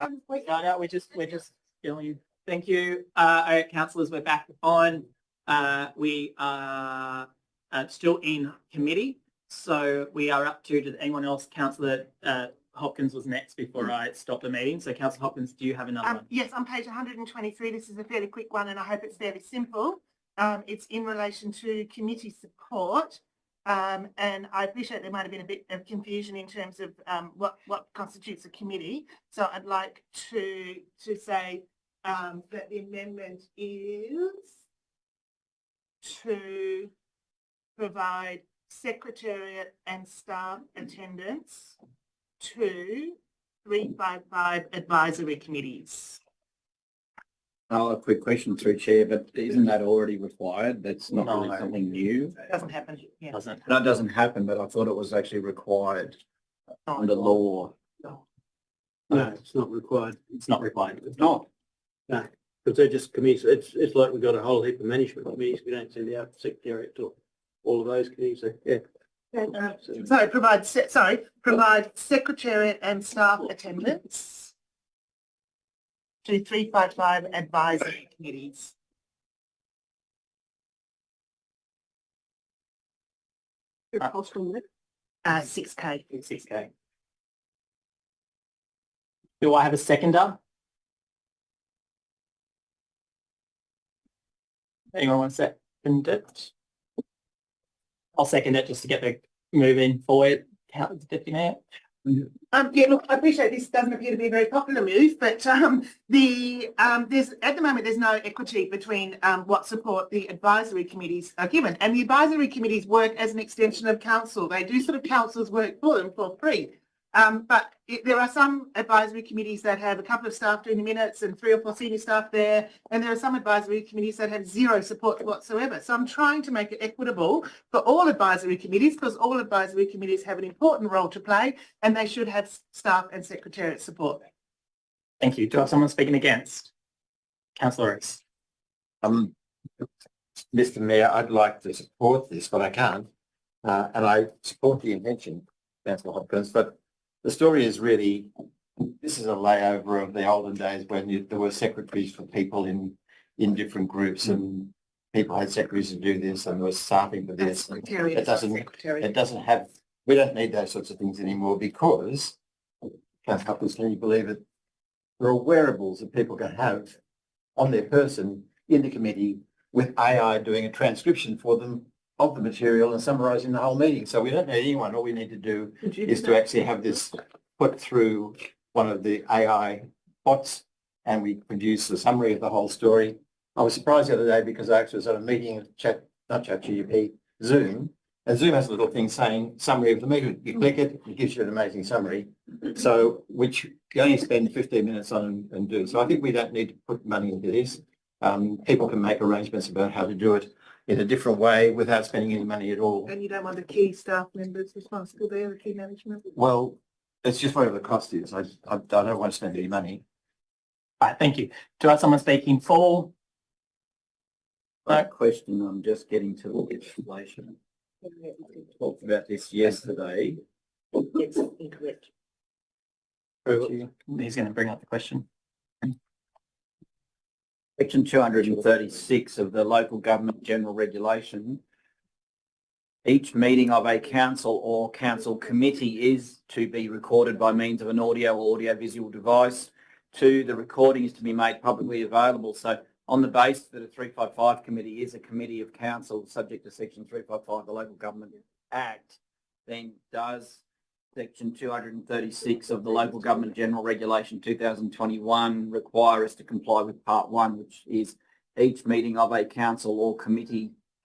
No, we're just feeling you. Thank you. All right, councillors, we're back on. We are still in committee. So we are up to, does anyone else, Councillor Hopkins was next before I stopped the meeting. So Councillor Hopkins, do you have another one? Yes, on page 123, this is a fairly quick one and I hope it's fairly simple. It's in relation to committee support. And I appreciate there might have been a bit of confusion in terms of what constitutes a committee. So I'd like to say that the amendment is to provide secretariat and staff attendance to 355 advisory committees. Oh, a quick question through Chair, but isn't that already required? That's not really something new. It doesn't happen. Yeah. No, it doesn't happen, but I thought it was actually required under law. No, it's not required. It's not required. It's not. No, because they're just committees. It's like we've got a whole heap of management committees. We don't send out secretariat to all of those committees. So, yeah. So provide secretariat and staff attendance to 355 advisory committees. Your cost on that? 6K. 6K. Do I have a seconder? Anyone want to second it? I'll second it just to get the moving forward. Deputy Mayor. Yeah, look, I appreciate this doesn't appear to be a very popular move, but there's at the moment there's no equity between what support the advisory committees are given, and the advisory committees work as an extension of council. They do sort of council's work for them for free. But there are some advisory committees that have a couple of staff doing the minutes and 3 or 4 senior staff there, and there are some advisory committees that have zero support whatsoever. So I'm trying to make it equitable for all advisory committees, because all advisory committees have an important role to play and they should have staff and secretariat support. Thank you. Do I have someone speaking against? Councillor Rees. Mr. Mayor, I'd like to support this, but I can't. And I support the intention, Councillor Hopkins, but the story is really, this is a layover of the olden days when there were secretaries for people in different groups and people had secretaries to do this and there was staffing for this. It doesn't have, we don't need those sorts of things anymore because, Councillor Hopkins, can you believe it? There are wearables that people can have on their person in the committee with AI doing a transcription for them of the material and summarising the whole meeting. So we don't need anyone. All we need to do is to actually have this put through one of the AI bots and we produce a summary of the whole story. I was surprised the other day because I actually was at a meeting at Zoom, and Zoom has a little thing saying summary of the meeting. You click it, it gives you an amazing summary. So which you only spend 15 minutes on and do. So I think we don't need to put money into this. People can make arrangements about how to do it in a different way without spending any money at all. And you don't want the key staff members responsible there, the key management? Well, it's just whatever the cost is. I don't want to spend any money. All right, thank you. Do I have someone speaking for? No question. I'm just getting to the legislation. Talked about this yesterday. It's incorrect. He's going to bring up the question. Section 236 of the Local Government General Regulation. Each meeting of a council or council committee is to be recorded by means of an audio or audio-visual device. 2, the recording is to be made publicly available. So on the basis that a 355 committee is a committee of council subject to Section 355 of the Local Government Act, then does Section 236 of the Local Government General Regulation 2021 require us to comply with Part 1, which is each meeting of a council or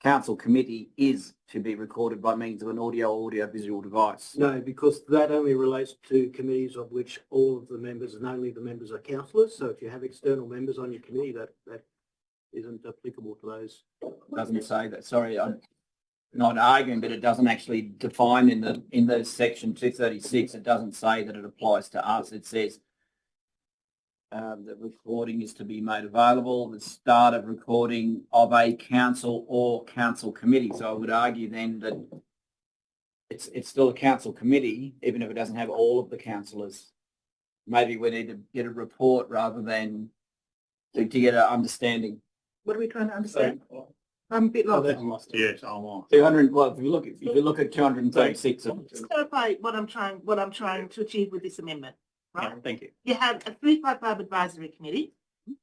council committee is to be recorded by means of an audio or audio-visual device? No, because that only relates to committees of which all of the members and only the members are councillors. So if you have external members on your committee, that isn't applicable to those. Doesn't say that. Sorry, I'm not arguing, but it doesn't actually define in the section 236. It doesn't say that it applies to us. It says the recording is to be made available. The start of recording of a council or council committee. So I would argue then that it's still a council committee, even if it doesn't have all of the councillors maybe we need to get a report rather than to get an understanding. What are we trying to understand? I'm a bit lost. Yes, I'm on. 200, well, if you look at 236. Just clarify what I'm trying to achieve with this amendment, right? Yeah, thank you. You have a 355 advisory committee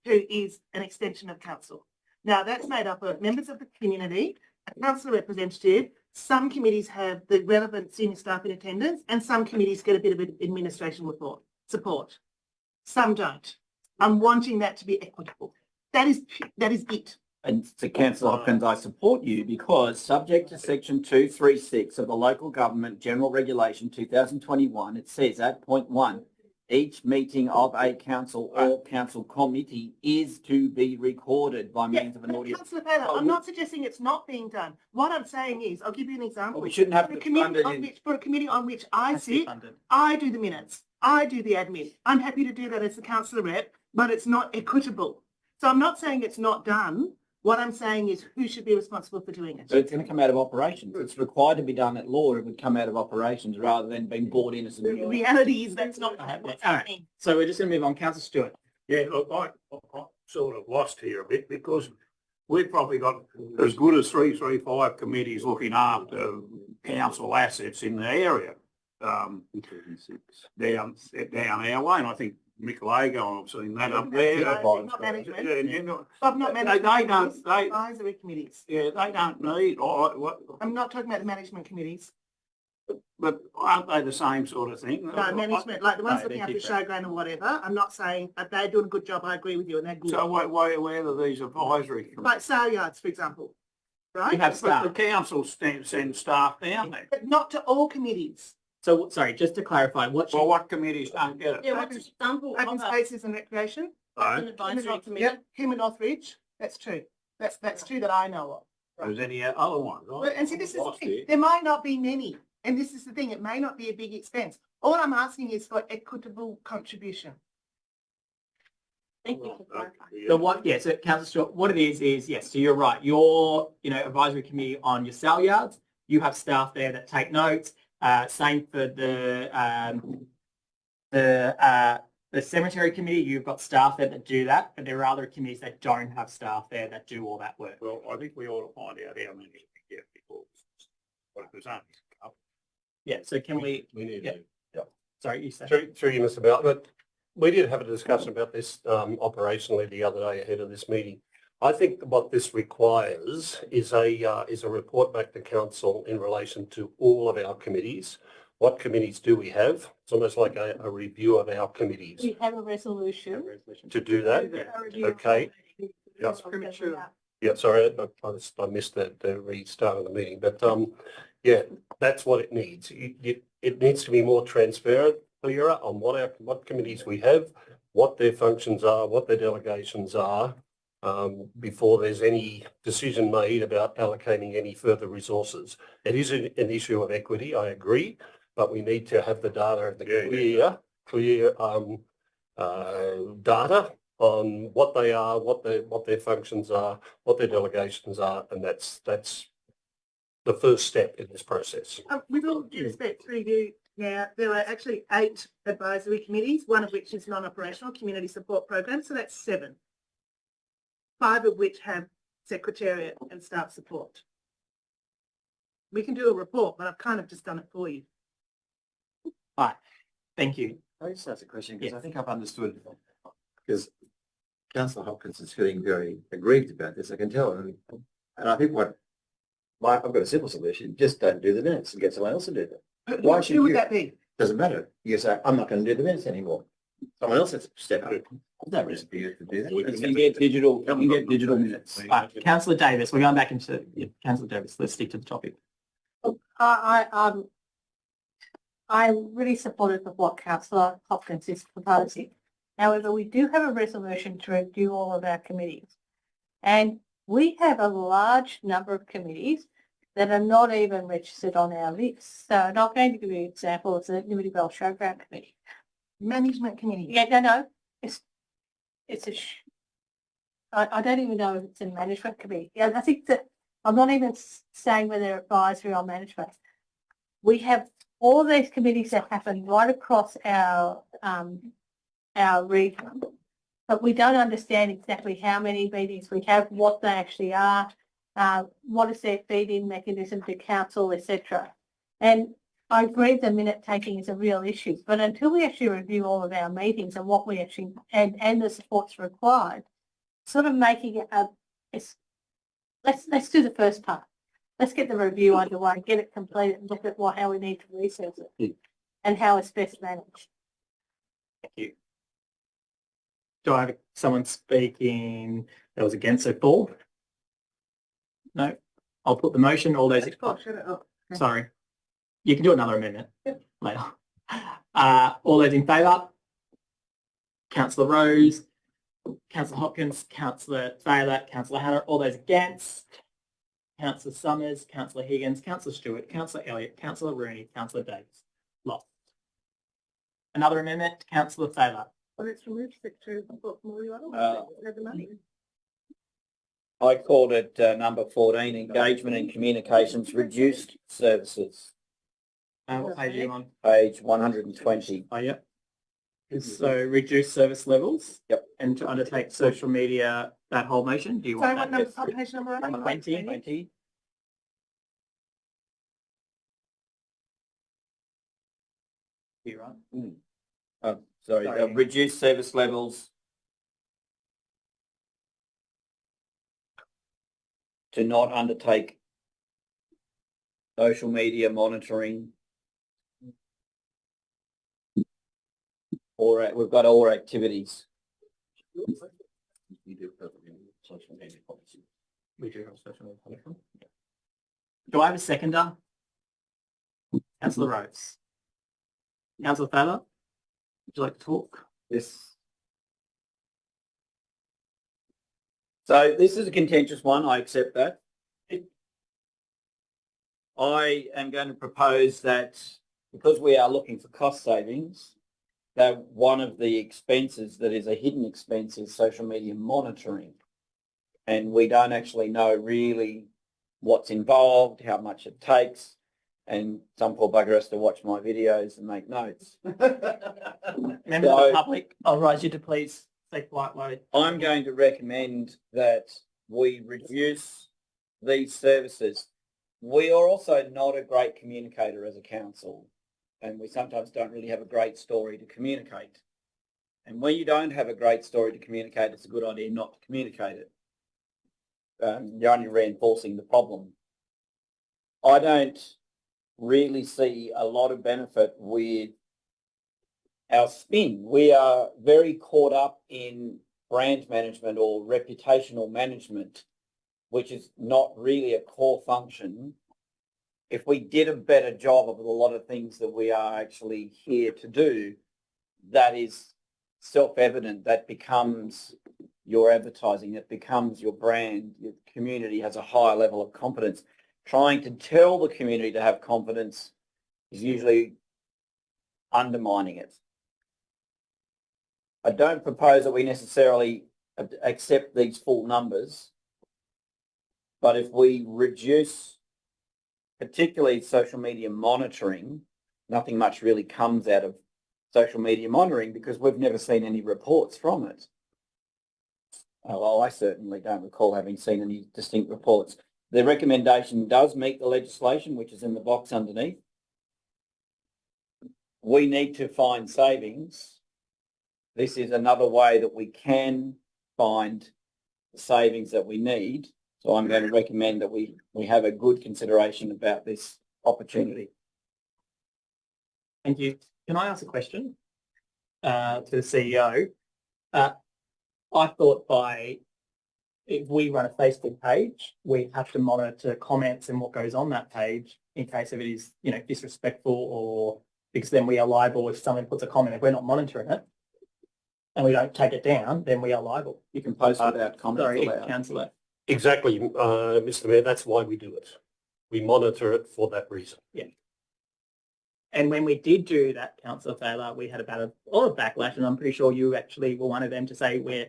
who is an extension of council. Now that's made up of members of the community, a council representative. Some committees have the relevant senior staff in attendance and some committees get a bit of administration support. Some don't. I'm wanting that to be equitable. That is it. And to Councillor Hopkins, I support you because subject to section 236 of the Local Government General Regulation 2021, it says at point 1, each meeting of a council or council committee is to be recorded by means of an audio. Councillor Taylor, I'm not suggesting it's not being done. What I'm saying is, I'll give you an example. We shouldn't have for a to committee fund it on for a committee on which I sit, I do the minutes, I do the admin. I'm happy to do that as the councillor rep, but it's not equitable. So I'm not saying it's not done. What I'm saying is who should be responsible for doing it. But it's going to come out of operations. It's required to be done at law. It would come out of operations rather than being brought in as The a... reality is that's not what's happening. So we're just going to move on. Councillor Stewart. Yeah, look, I'm sort of lost here a bit because we've probably got as good as 335 committees looking after council assets in the area. Down our way, and I think Michelago, I've seen that up there. Not management. But not They advisory committees. Yeah, they don't need, I'm not talking about the management committees. but aren't they the same sort of thing? No, management, like the ones looking after showground or whatever. I'm not saying that they're doing a good job. I agree with you and they're good. So where are these advisory? Like sale yards, for example, right? You have staff. But the council sends staff down there. But not to all committees. So, sorry, just to clarify, Well, what committees don't get it? Yeah, what's an example Open of spaces and recreation. an advisory committee? Yep, Human Northridge. That's true. That's two that I know of. There's any other ones? But, and see, this is the thing. There might not be many, and this is the thing. It may not be a big expense. All I'm asking is for equitable contribution. Thank you for clarifying. so what, yeah, so Councillor Stewart, what it is, yes, so you're right. Your, advisory committee on your sale yards, you have staff there that take notes. Same for the cemetery committee, you've got staff there that do that, but there are other committees that don't have staff there that do all that work. Well, I think we ought to find out how many we get before. What if there's only a couple? Yeah, so can we need to. Sorry, you said. Through you, Mr. Bell, but we did have a discussion about this operationally the other day ahead of this meeting. I think what this requires is a report back to council in relation to all of our committees. What committees do we have? It's almost like a review of our committees. We have a resolution. To do that? Okay. That's premature. Yeah, sorry, I missed the restart of the meeting, but yeah, that's what it needs. It needs to be more transparent, clearer on what committees we have, what their functions are, what their delegations are, before there's any decision made about allocating any further resources. It is an issue of equity, I agree, but we need to have the data and the clear data on what they are, what their functions are, what their delegations are, and that's the first step in this process. With all due respect through you, now there are actually 8 advisory committees, one of which is non-operational community support programs, so that's 7. 5 of which have secretariat and staff support. We can do a report, but I've kind of just done it for you. All right, thank you. I just ask a question because I think I've understood, because Councillor Hopkins is feeling very aggrieved about this, I can tell. And I think I've got a simple solution, just don't do the minutes and get someone else to do them. Why should Who would that be? Doesn't matter. You say, I'm not going to do the minutes anymore. Someone else has to step up. There's no reason for you to do that. You can get digital minutes. All right, Councillor Davis, we're going back into Councillor Davis. Let's stick to the topic. I'm really supportive of what Councillor Hopkins is proposing. However, we do have a resolution to review all of our committees. And we have a large number of committees that are not even registered on our list. So I'm not going to give you an example of the Liberty Bell Showground Committee. Management committee. Yeah, no. I don't even know if it's a management committee. Yeah, I think that I'm not even saying whether they're advisory or management. We have all these committees that happen right across our our region, but we don't understand exactly how many meetings we have, what they actually are, what is their feed-in mechanism to council, etc. And I agree the minute taking is a real issue, but until we actually review all of our meetings and what we actually, and the supports required, sort of making it let's do the first part. Let's get the review underway, get it completed and look at how we need to resource it and how it's best managed. Thank you. Do I have someone speaking that was against it, Paul? No? I'll put the motion, all those... Oh, shut it up. Okay. Sorry. You can do another amendment later. All those in favour? Councillor Rose, Councillor Hopkins, Councillor Taylor, Councillor Hanna. All those against? Councillor Summers, Councillor Higgins, Councillor Stewart, Councillor Elliott, Councillor Rooney, Councillor Davis. Lost. Another amendment, Councillor Taylor. Well, it's removed Secretary of the money. I called it number 14, engagement and communications reduced services. What page are you on? Page 120. Oh, yeah. So reduce service levels. Yep. And to undertake social media, that whole motion. Do you want Sorry, that? what number, page number? 20. You right? Oh, sorry. Sorry. Reduce service levels to not undertake social media monitoring, or we've got all activities. We do have social media policy. Do I have a seconder? Councillor Rose. Councillor Taylor, would you like to talk? Yes. So this is a contentious one. I accept that. I am going to propose that because we are looking for cost savings, that one of the expenses that is a hidden expense is social media monitoring. And we don't actually know really what's involved, how much it takes. And some poor bugger has to watch my videos and make notes. Members of the public, I'll rise you to please say quietly. I'm going to recommend that we reduce these services. We are also not a great communicator as a council, and we sometimes don't really have a great story to communicate. And when you don't have a great story to communicate, it's a good idea not to communicate it. You're only reinforcing the problem. I don't really see a lot of benefit with our spin. We are very caught up in brand management or reputational management, which is not really a core function. If we did a better job of a lot of things that we are actually here to do, that is self-evident. That becomes your advertising, that becomes your brand. Your community has a higher level of confidence. Trying to tell the community to have confidence is usually undermining it. I don't propose that we necessarily accept these full numbers, but if we reduce particularly social media monitoring, nothing much really comes out of social media monitoring because we've never seen any reports from it. Well, I certainly don't recall having seen any distinct reports. The recommendation does meet the legislation, which is in the box underneath. We need to find savings. This is another way that we can find the savings that we need. So I'm going to recommend that we have a good consideration about this opportunity. Thank you. Can I ask a question to the CEO? I thought if we run a Facebook page, we have to monitor comments and what goes on that page in case if it is, disrespectful, or because then we are liable if someone puts a comment. If we're not monitoring it and we don't take it down, then we are liable. You can post without comments allowed. Councillor. Exactly, Mr. Mayor, that's why we do it. We monitor it for that reason. Yeah. And when we did do that, Councillor Taylor, we had about a lot of backlash, and I'm pretty sure you actually were one of them to say we're,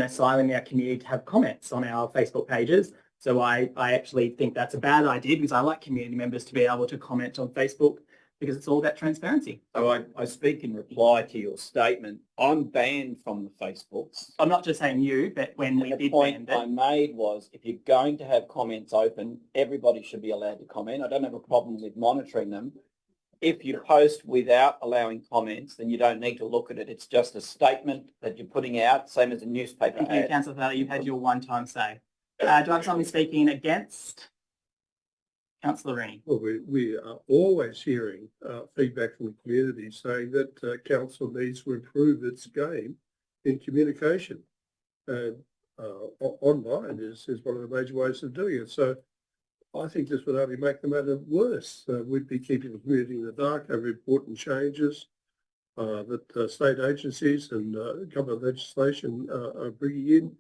silencing our community to have comments on our Facebook pages. So I actually think that's a bad idea because I like community members to be able to comment on Facebook. because it's all about transparency. So I speak in reply to your statement. I'm banned from the Facebooks. I'm not just saying you, but when we The did point ban I it, made was if you're going to have comments open, everybody should be allowed to comment. I don't have a problem with monitoring them. If you post without allowing comments, then you don't need to look at it. It's just a statement that you're putting out, same as a newspaper thank you, ad. Councillor Valley, you've had your one-time say. Do I have someone speaking against? Councillor Rennie. Well, we are always hearing feedback from the community saying that council needs to improve its game in communication. And online is one of the major ways of doing it. So I think this would only make the matter worse. We'd be keeping the community in the dark over important changes that state agencies and government legislation are bringing in,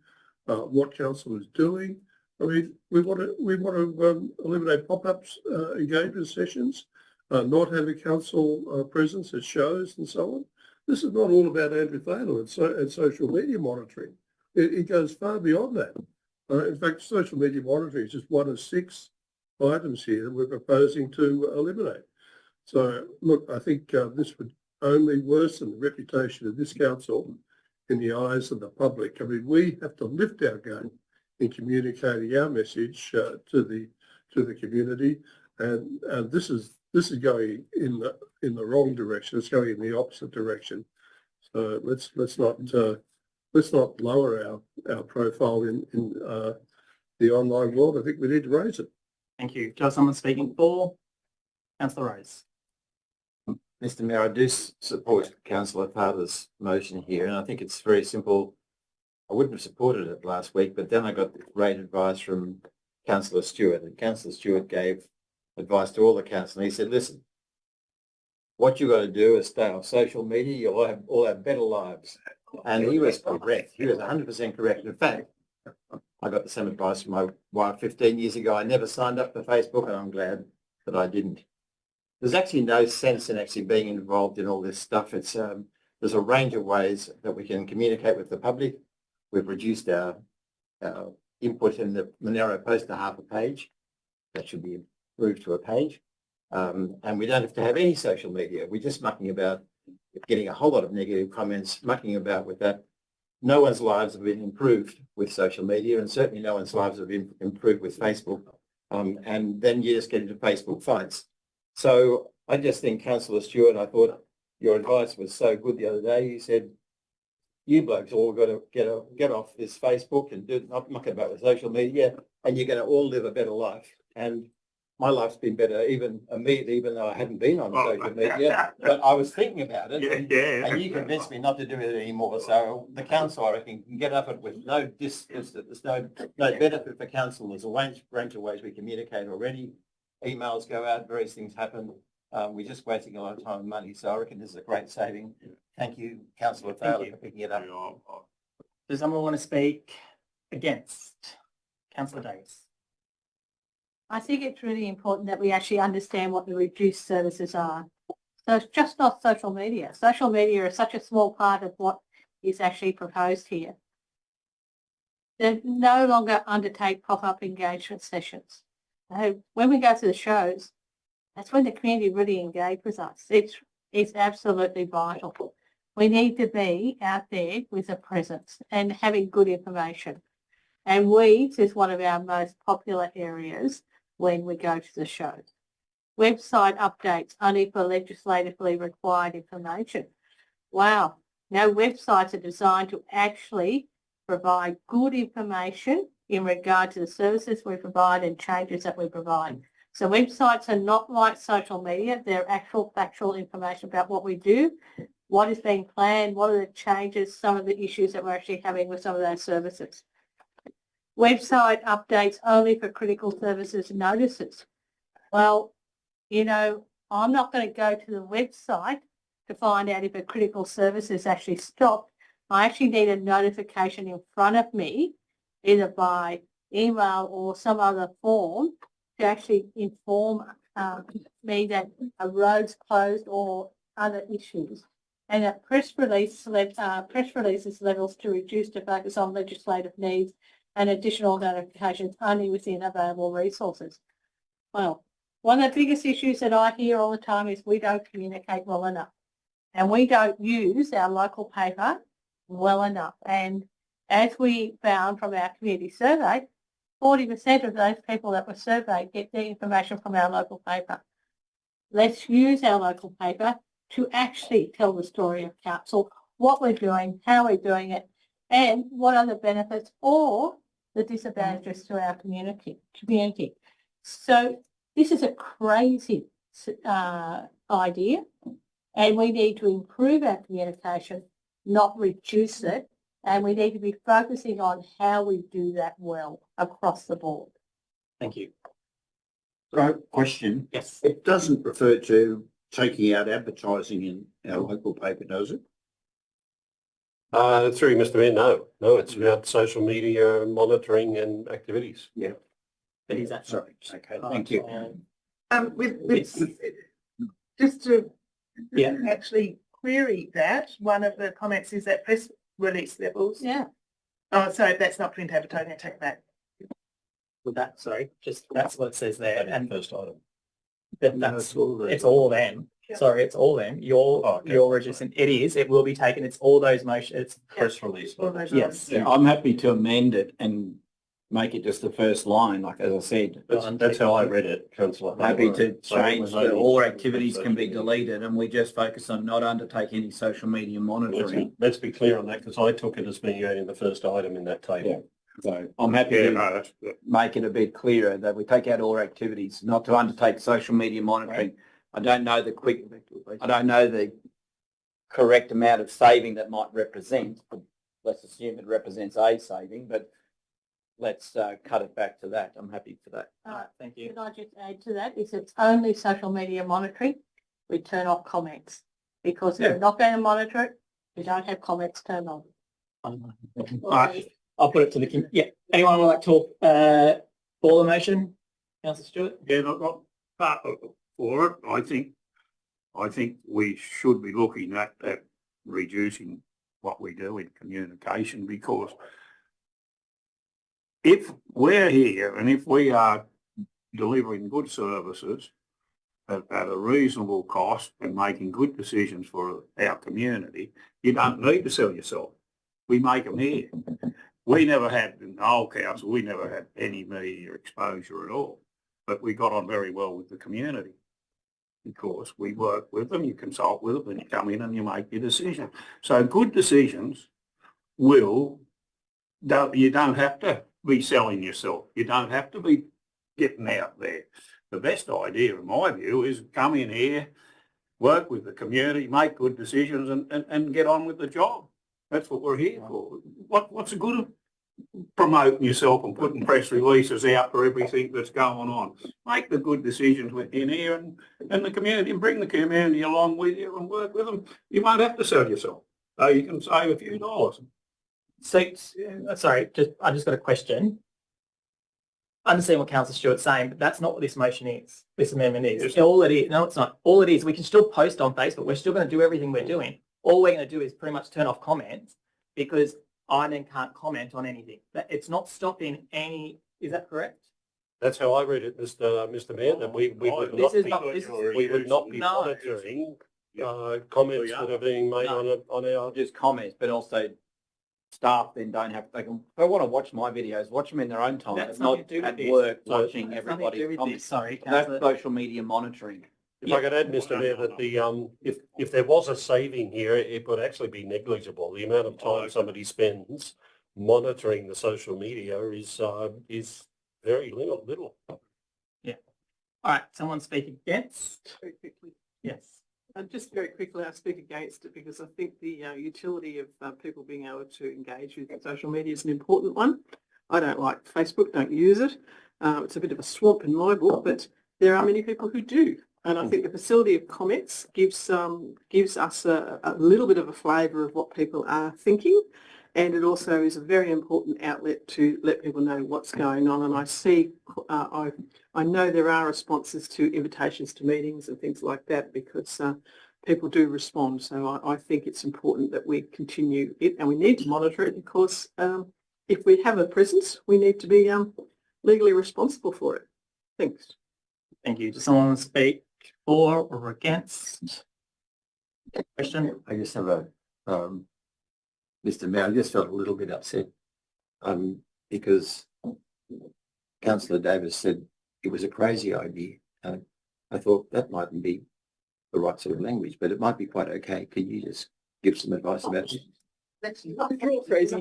what council is doing. I mean, we want to eliminate pop-ups, engagement sessions, not having council presence at shows and so on. This is not all about Andrew Thaler and social media monitoring. It goes far beyond that. In fact, social media monitoring is just one of 6 items here that we're proposing to eliminate. So, look, I think this would only worsen the reputation of this council in the eyes of the public. I mean, we have to lift our game in communicating our message to the community, and this is going in the wrong direction. It's going in the opposite direction. So let's not lower our profile in the online world. I think we need to raise it. Thank you. Do I have someone speaking for? Councillor Rose. Mr. Mayor, I do support Councillor Thaler's motion here, and I think it's very simple. I wouldn't have supported it last week, but then I got great advice from Councillor Stewart, and Councillor Stewart gave advice to all the council. He said, listen, what you've got to do is stay off social media, you'll all have better lives. And he was correct. He was 100% correct. In fact, I got the same advice from my wife 15 years ago. I never signed up for Facebook, and I'm glad that I didn't. There's actually no sense in actually being involved in all this stuff. It's there's a range of ways that we can communicate with the public. We've reduced our input in the Monaro post to half a page. That should be improved to a page. And we don't have to have any social media. We're just mucking about, getting a whole lot of negative comments, mucking about with that. No one's lives have been improved with social media, and certainly no one's lives have been improved with Facebook. And then you just get into Facebook fights. So I just think, Councillor Stewart, I thought your advice was so good the other day. You said, you blokes all got to get off this Facebook and not muck about with social media, and you're going to all live a better life. And my life's been better even immediately, even though I hadn't been on social media, but I was thinking about it, and you convinced me not to do it anymore. So the council, I reckon, can get up it with no distance, that there's no benefit for council. There's a range of ways we communicate already. Emails go out, various things happen. We're just wasting a lot of time and money. So I reckon this is a great saving. Thank you, Councillor Thaler, for picking it up. Does someone want to speak against? Councillor Davis. I think it's really important that we actually understand what the reduced services are. So it's just not social media. Social media is such a small part of what is actually proposed here. They no longer undertake pop-up engagement sessions. When we go to the shows, that's when the community really engage with us. It's absolutely vital. We need to be out there with a presence and having good information. And weeds is one of our most popular areas when we go to the shows. Website updates only for legislatively required information. Wow. Now websites are designed to actually provide good information in regard to the services we provide and changes that we provide. So websites are not like social media. They're actual factual information about what we do, what is being planned, what are the changes, some of the issues that we're actually having with some of those services. Website updates only for critical services notices. Well, you know, I'm not going to go to the website to find out if a critical service is actually stopped. I actually need a notification in front of me, either by email or some other form, to actually inform me that a road's closed or other issues. And that press releases levels to reduce to focus on legislative needs and additional notifications only within available resources. Well, One of the biggest issues that I hear all the time is we don't communicate well enough, and we don't use our local paper well enough. And as we found from our community survey, 40% of those people that were surveyed get their information from our local paper. Let's use our local paper to actually tell the story of council, what we're doing, how we're doing it, and what are the benefits or the disadvantages to our community. So this is a crazy idea, and we need to improve our communication, not reduce it, and we need to be focusing on how we do that well across the board. Thank you. So, question. Yes. It doesn't refer to taking out advertising in our local paper, does it? Through Mr. Mayor, no, it's about social media monitoring and activities. Yeah. But is that Sorry. Okay, thank you. Just to Yeah. actually query that, one of the comments is that press release levels. Yeah. Oh, sorry, that's not print advertising, I take it back. With that, sorry, just that's what it says there. And First item. that's it's all them. Sorry, it's all them. You're reducing. It will be taken. It's all those motions. It's Press release. yes. Yeah, I'm happy to amend it and make it just the first line, like as I said. That's how I read it, Councillor. Happy to So it change was that only all activities can be social deleted and we just focus on not undertake any social media monitoring. Let's be clear on that, because I took it as being only the first item in that table. So I'm happy to make it a bit clearer that we take out all activities, not to undertake social media monitoring. I don't know the correct amount of saving that might represent, but let's assume it represents a saving, but let's cut it back to that. I'm happy for that. All right, thank you. Can I just add to that? If it's only social media monitoring, we turn off comments, because if we're not going to monitor it, we don't have comments turned on. All right, I'll put it to the yeah. Anyone would like to talk for the motion, Councillor Stewart? Yeah, not part for it. I think we should be looking at reducing what we do in communication, because if we're here and if we are delivering good services at a reasonable cost and making good decisions for our community, you don't need to sell yourself. We make them here. We never had, in the whole council, we never had any media exposure at all, but we got on very well with the community because we work with them, you consult with them, and you come in and you make your decision. So good decisions you don't have to be selling yourself. You don't have to be getting out there. The best idea, in my view, is come in here, work with the community, make good decisions and get on with the job. That's what we're here for. What's the good of promoting yourself and putting press releases out for everything that's going on? Make the good decisions in here and the community, and bring the community along with you and work with them. You won't have to sell yourself. So you can save a few dollars. So, sorry, I just got a question. I understand what Councillor Stewart's saying, but that's not what this motion is. This amendment is. All it is, no, it's not. All it is, we can still post on Facebook. We're still going to do everything we're doing. All we're going to do is pretty much turn off comments, because I then can't comment on anything. It's not stopping any. Is that correct? That's how I read it, Mr. Mayor, that we would not be monitoring comments that are being made on our... Just comments, but also staff then don't have, if they want to watch my videos, watch them in their own time. That's not at work watching everybody's comments. Sorry, That's social media monitoring. If I could add, Mr. Mayor, that if there was a saving here, it would actually be negligible. The amount of time somebody spends monitoring the social media is very little. Yeah. All right. Someone speak against? Very quickly. Yes. Just very quickly, I speak against it because I think the utility of people being able to engage with social media is an important one. I don't like Facebook, don't use it. It's a bit of a swamp in my book, but there are many people who do. And I think the facility of comments gives us a little bit of a flavour of what people are thinking. And it also is a very important outlet to let people know what's going on. And I see, I know there are responses to invitations to meetings and things like that, because people do respond. So I think it's important that we continue it, and we need to monitor it, because if we have a presence, we need to be legally responsible for it. Thanks. Thank you. Does someone want to speak for or against? Question? I just have a, Mr. Mayor, I just felt a little bit upset because Councillor Davis said it was a crazy idea. I thought that mightn't be the right sort of language, but it might be quite okay. Can you just give some advice about it? That's not crazy.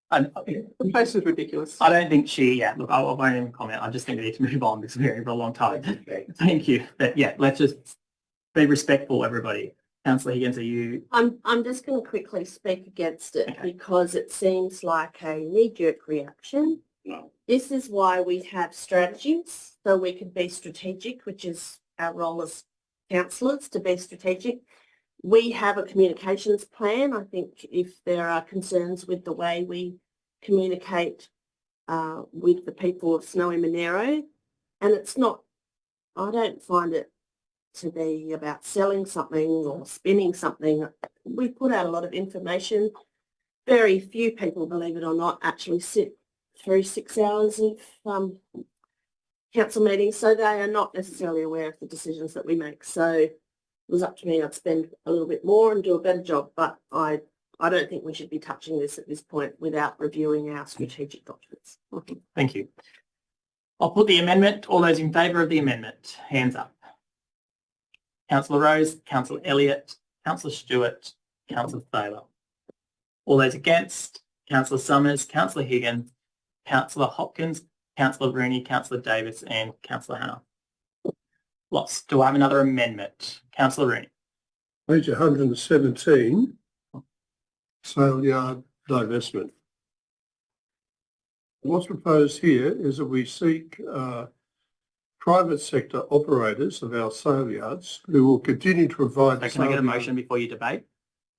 The place is ridiculous. I don't think look, I won't even comment. I just think we need to move on because we've been here for a long time. Thank you. But yeah, let's just be respectful, everybody. Councillor Higgins, are you? I'm just going to quickly speak against it because it seems like a knee-jerk reaction. No. This is why we have strategies, so we can be strategic, which is our role as councillors, to be strategic. We have a communications plan. I think if there are concerns with the way we communicate with the people of Snowy Monaro, and it's not, I don't find it to be about selling something or spinning something. We put out a lot of information. Very few people, believe it or not, actually sit through 6 hours of council meetings, so they are not necessarily aware of the decisions that we make. So it was up to me. I'd spend a little bit more and do a better job, but I don't think we should be touching this at this point without reviewing our strategic documents. Thank you. I'll put the amendment. All those in favour of the amendment, hands up. Councillor Rose, Councillor Elliott, Councillor Stewart, Councillor Thaler. All those against, Councillor Summers, Councillor Higgins, Councillor Hopkins, Councillor Rooney, Councillor Davis and Councillor Hannah. Lost. Do I have another amendment? Councillor Rooney. Page 117, sale yard divestment. What's proposed here is that we seek private sector operators of our sale yards who will continue to provide. Can I get a motion before you debate?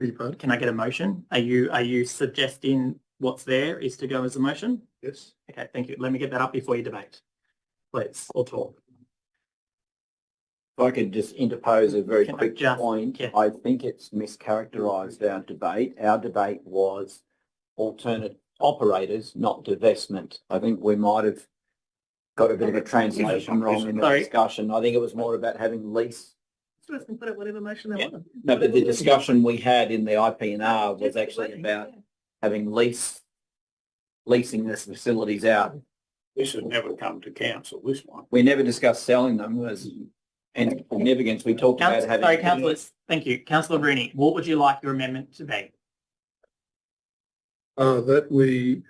Can I get a motion? Are you suggesting what's there is to go as a motion? Yes. Okay, thank you. Let me get that up before you debate, please, or talk. If I could just interpose a very quick point, I think it's mischaracterised our debate. Our debate was alternate operators, not divestment. I think we might have got a bit of a translation wrong in the discussion. I think it was more about having lease. So can put up whatever motion they want. No, but the discussion we had in the IP&R was actually about having leasing the facilities out. This has never come to council, this one. We never discussed selling them as any significance. We talked about having... Sorry, councillors. Thank you. Councillor Rooney, what would you like your amendment to be? That we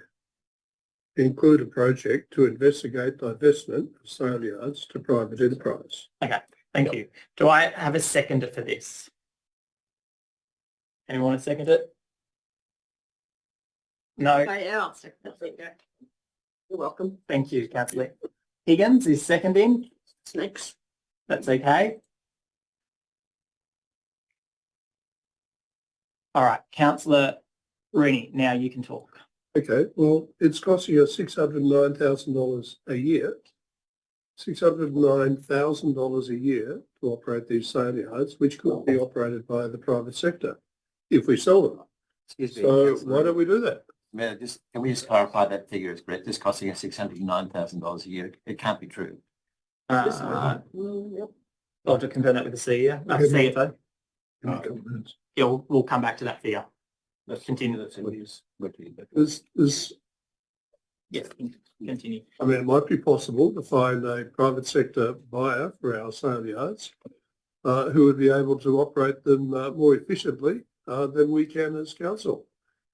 include a project to investigate divestment of sale yards to private enterprise. Okay, thank you. Do I have a seconder for this? Anyone want to second it? No. Okay, I'll second it. You're welcome. Thank you, Councillor Higgins is seconding. Next. That's okay. All right, Councillor Rooney, now you can talk. Okay, well, it's costing us $609,000 a year. $609,000 a year to operate these sale yards, which could be operated by the private sector if we sell them. Excuse me. So why don't we do that? Mayor, can we just clarify that figure is correct? It's costing us $609,000 a year. It can't be true. I'll just confirm that with the CEO, CFO. Yeah, we'll come back to that figure. Let's continue. Yes, continue. I mean, it might be possible to find a private sector buyer for our sale yards who would be able to operate them more efficiently than we can as council.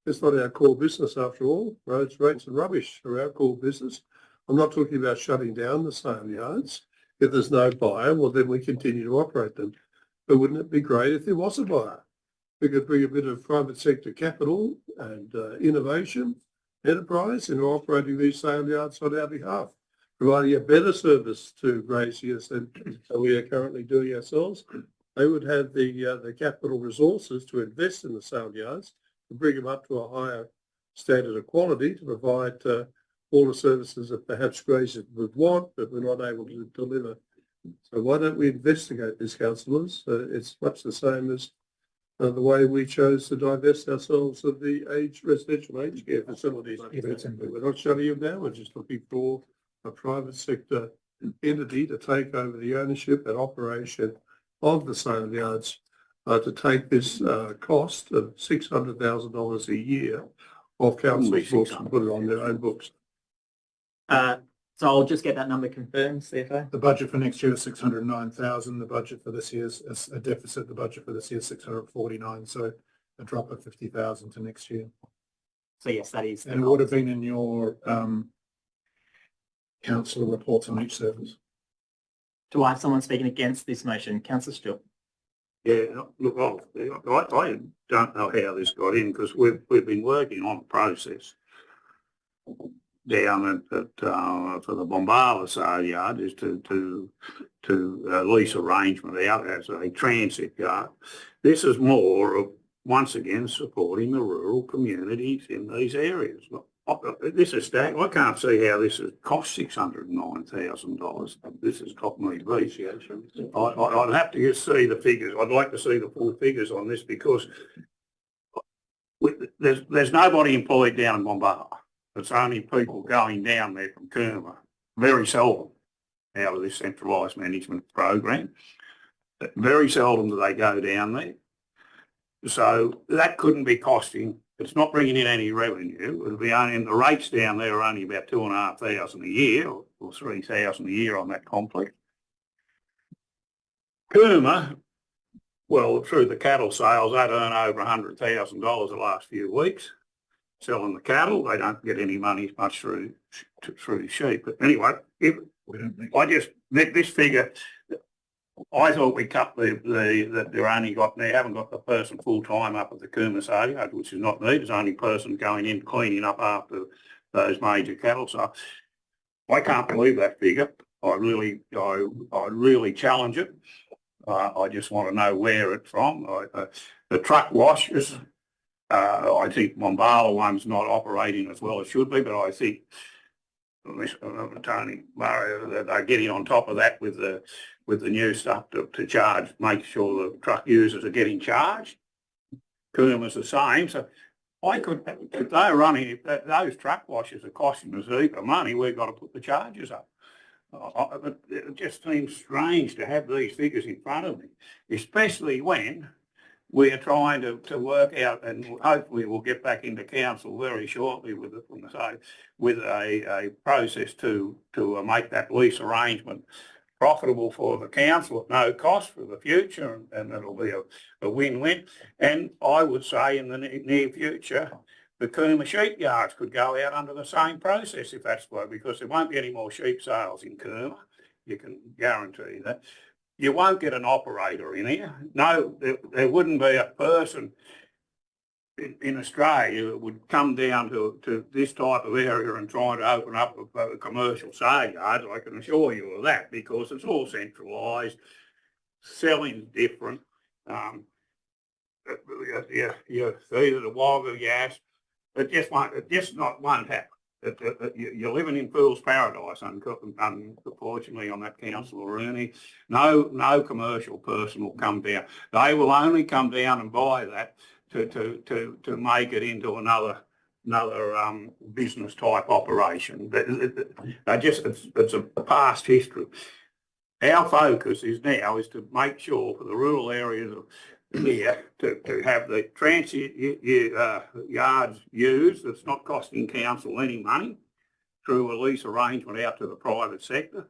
It's not our core business after all. Roads, rates and rubbish are our core business. I'm not talking about shutting down the sale yards. If there's no buyer, well, then we continue to operate them. But wouldn't it be great if there was a buyer? We could bring a bit of private sector capital and innovation, enterprise into operating these sale yards on our behalf, providing a better service to graziers than we are currently doing ourselves. They would have the capital resources to invest in the sale yards, to bring them up to a higher standard of quality, to provide all the services that perhaps graziers would want, but we're not able to deliver. So why don't we investigate this, councillors? It's much the same as the way we chose to divest ourselves of the residential aged care facilities. We're not shutting them down, we're just looking for a private sector entity to take over the ownership and operation of the sale yards, to take this cost of $600,000 a year off council's books and put it on their own books. So I'll just get that number confirmed, CFO. The budget for next year is 609,000. The budget for this year is a deficit. The budget for this year is 649. So a drop of 50,000 to next year. So yes, that is. And it would have been in your councillor reports on each service. Do I have someone speaking against this motion? Councillor Stewart. Yeah, look, I don't know how this got in because we've been working on a process down at for the Bombala sale yard is to lease arrangement out as a transit yard. This is more of, once again, supporting the rural communities in these areas. This is staggering. I can't see how this has cost $609,000. This has got me beat. I'd have to just see the figures. I'd like to see the full figures on this because there's nobody employed down in Bombala. It's only people going down there from Cooma, very seldom out of this centralised management program. Very seldom do they go down there. So that couldn't be costing. It's not bringing in any revenue. It'll be only, and the rates down there are only about $2,500 a year or $3,000 a year on that complex. Cooma, well, through the cattle sales, they'd earn over $100,000 the last few weeks selling the cattle. They don't get any money much through sheep. But anyway, this figure, I thought we cut that they haven't got the person full time up at the Cooma sale yard, which is not needed. There's only person going in cleaning up after those major cattle. So I can't believe that figure. I really challenge it. I just want to know where it's from. The truck washers, I think Bombala one's not operating as well as should be, but I think Tony Murray, they're getting on top of that with the new stuff to charge, make sure the truck users are getting charged. Cooma's the same. So if they're running, if those truck washers are costing us a heap of money, we've got to put the charges up. It just seems strange to have these figures in front of me, especially when we're trying to work out, and hopefully we'll get back into council very shortly with a process to make that lease arrangement profitable for the council at no cost for the future, and it'll be a win-win. And I would say in the near future, the Cooma sheep yards could go out under the same process if that's why, because there won't be any more sheep sales in Cooma. You can guarantee that. You won't get an operator in here. No, there wouldn't be a person in Australia that would come down to this type of area and try to open up a commercial sale yard. I can assure you of that, because it's all centralised. Selling's different. You see the Wagga gas. It just won't happen. You're living in fool's paradise, unfortunately, on that council, Rooney. No commercial person will come down. They will only come down and buy that to make it into another business type operation. It's a past history. Our focus is to make sure for the rural areas of here to have the transit yards used. It's not costing council any money through a lease arrangement out to the private sector.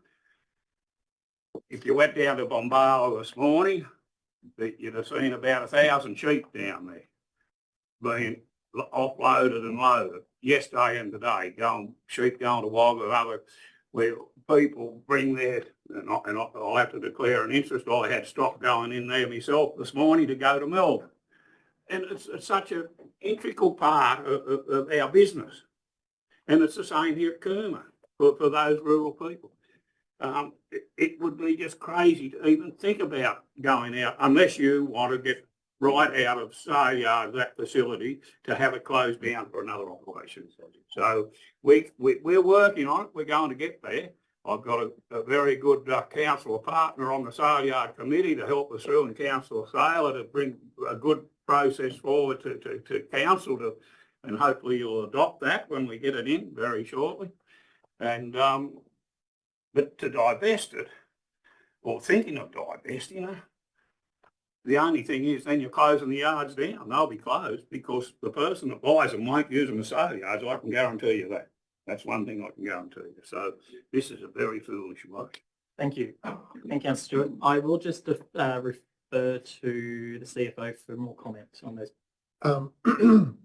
If you went down to Bombala this morning, you'd have seen about 1,000 sheep down there being offloaded and loaded yesterday and today. Sheep going to Wagga, where people bring their, and I'll have to declare an interest. I had stock going in there myself this morning to go to Melbourne. And it's such an integral part of our business. And it's the same here at Cooma for those rural people. It would be just crazy to even think about going out unless you want to get right out of, say, that facility to have it closed down for another operation. So we're working on it. We're going to get there. I've got a very good council partner on the sale yard committee to help us through, and council sale to bring a good process forward to council and hopefully you'll adopt that when we get it in very shortly. And But to divest it, or thinking of divesting it, the only thing is then you're closing the yards down. They'll be closed because the person that buys them won't use them as sale yards. I can guarantee you that. That's one thing I can guarantee you. So this is a very foolish way. Thank you. Thank you, Councillor Stewart. I will just refer to the CFO for more comments on those.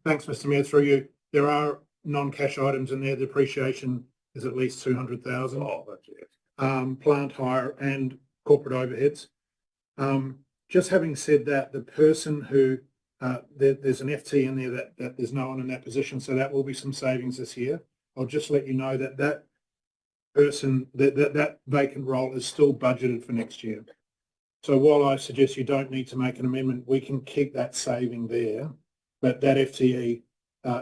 Thanks, Mr. Mayor, through you. There are non-cash items in there. Depreciation is at least 200,000. Oh, that's it. Plant hire and corporate overheads. Just having said that, the person who, there's an FT in there that there's no one in that position, so that will be some savings this year. I'll just let you know that that person, that vacant role is still budgeted for next year. So while I suggest you don't need to make an amendment, we can keep that saving there, but that FTE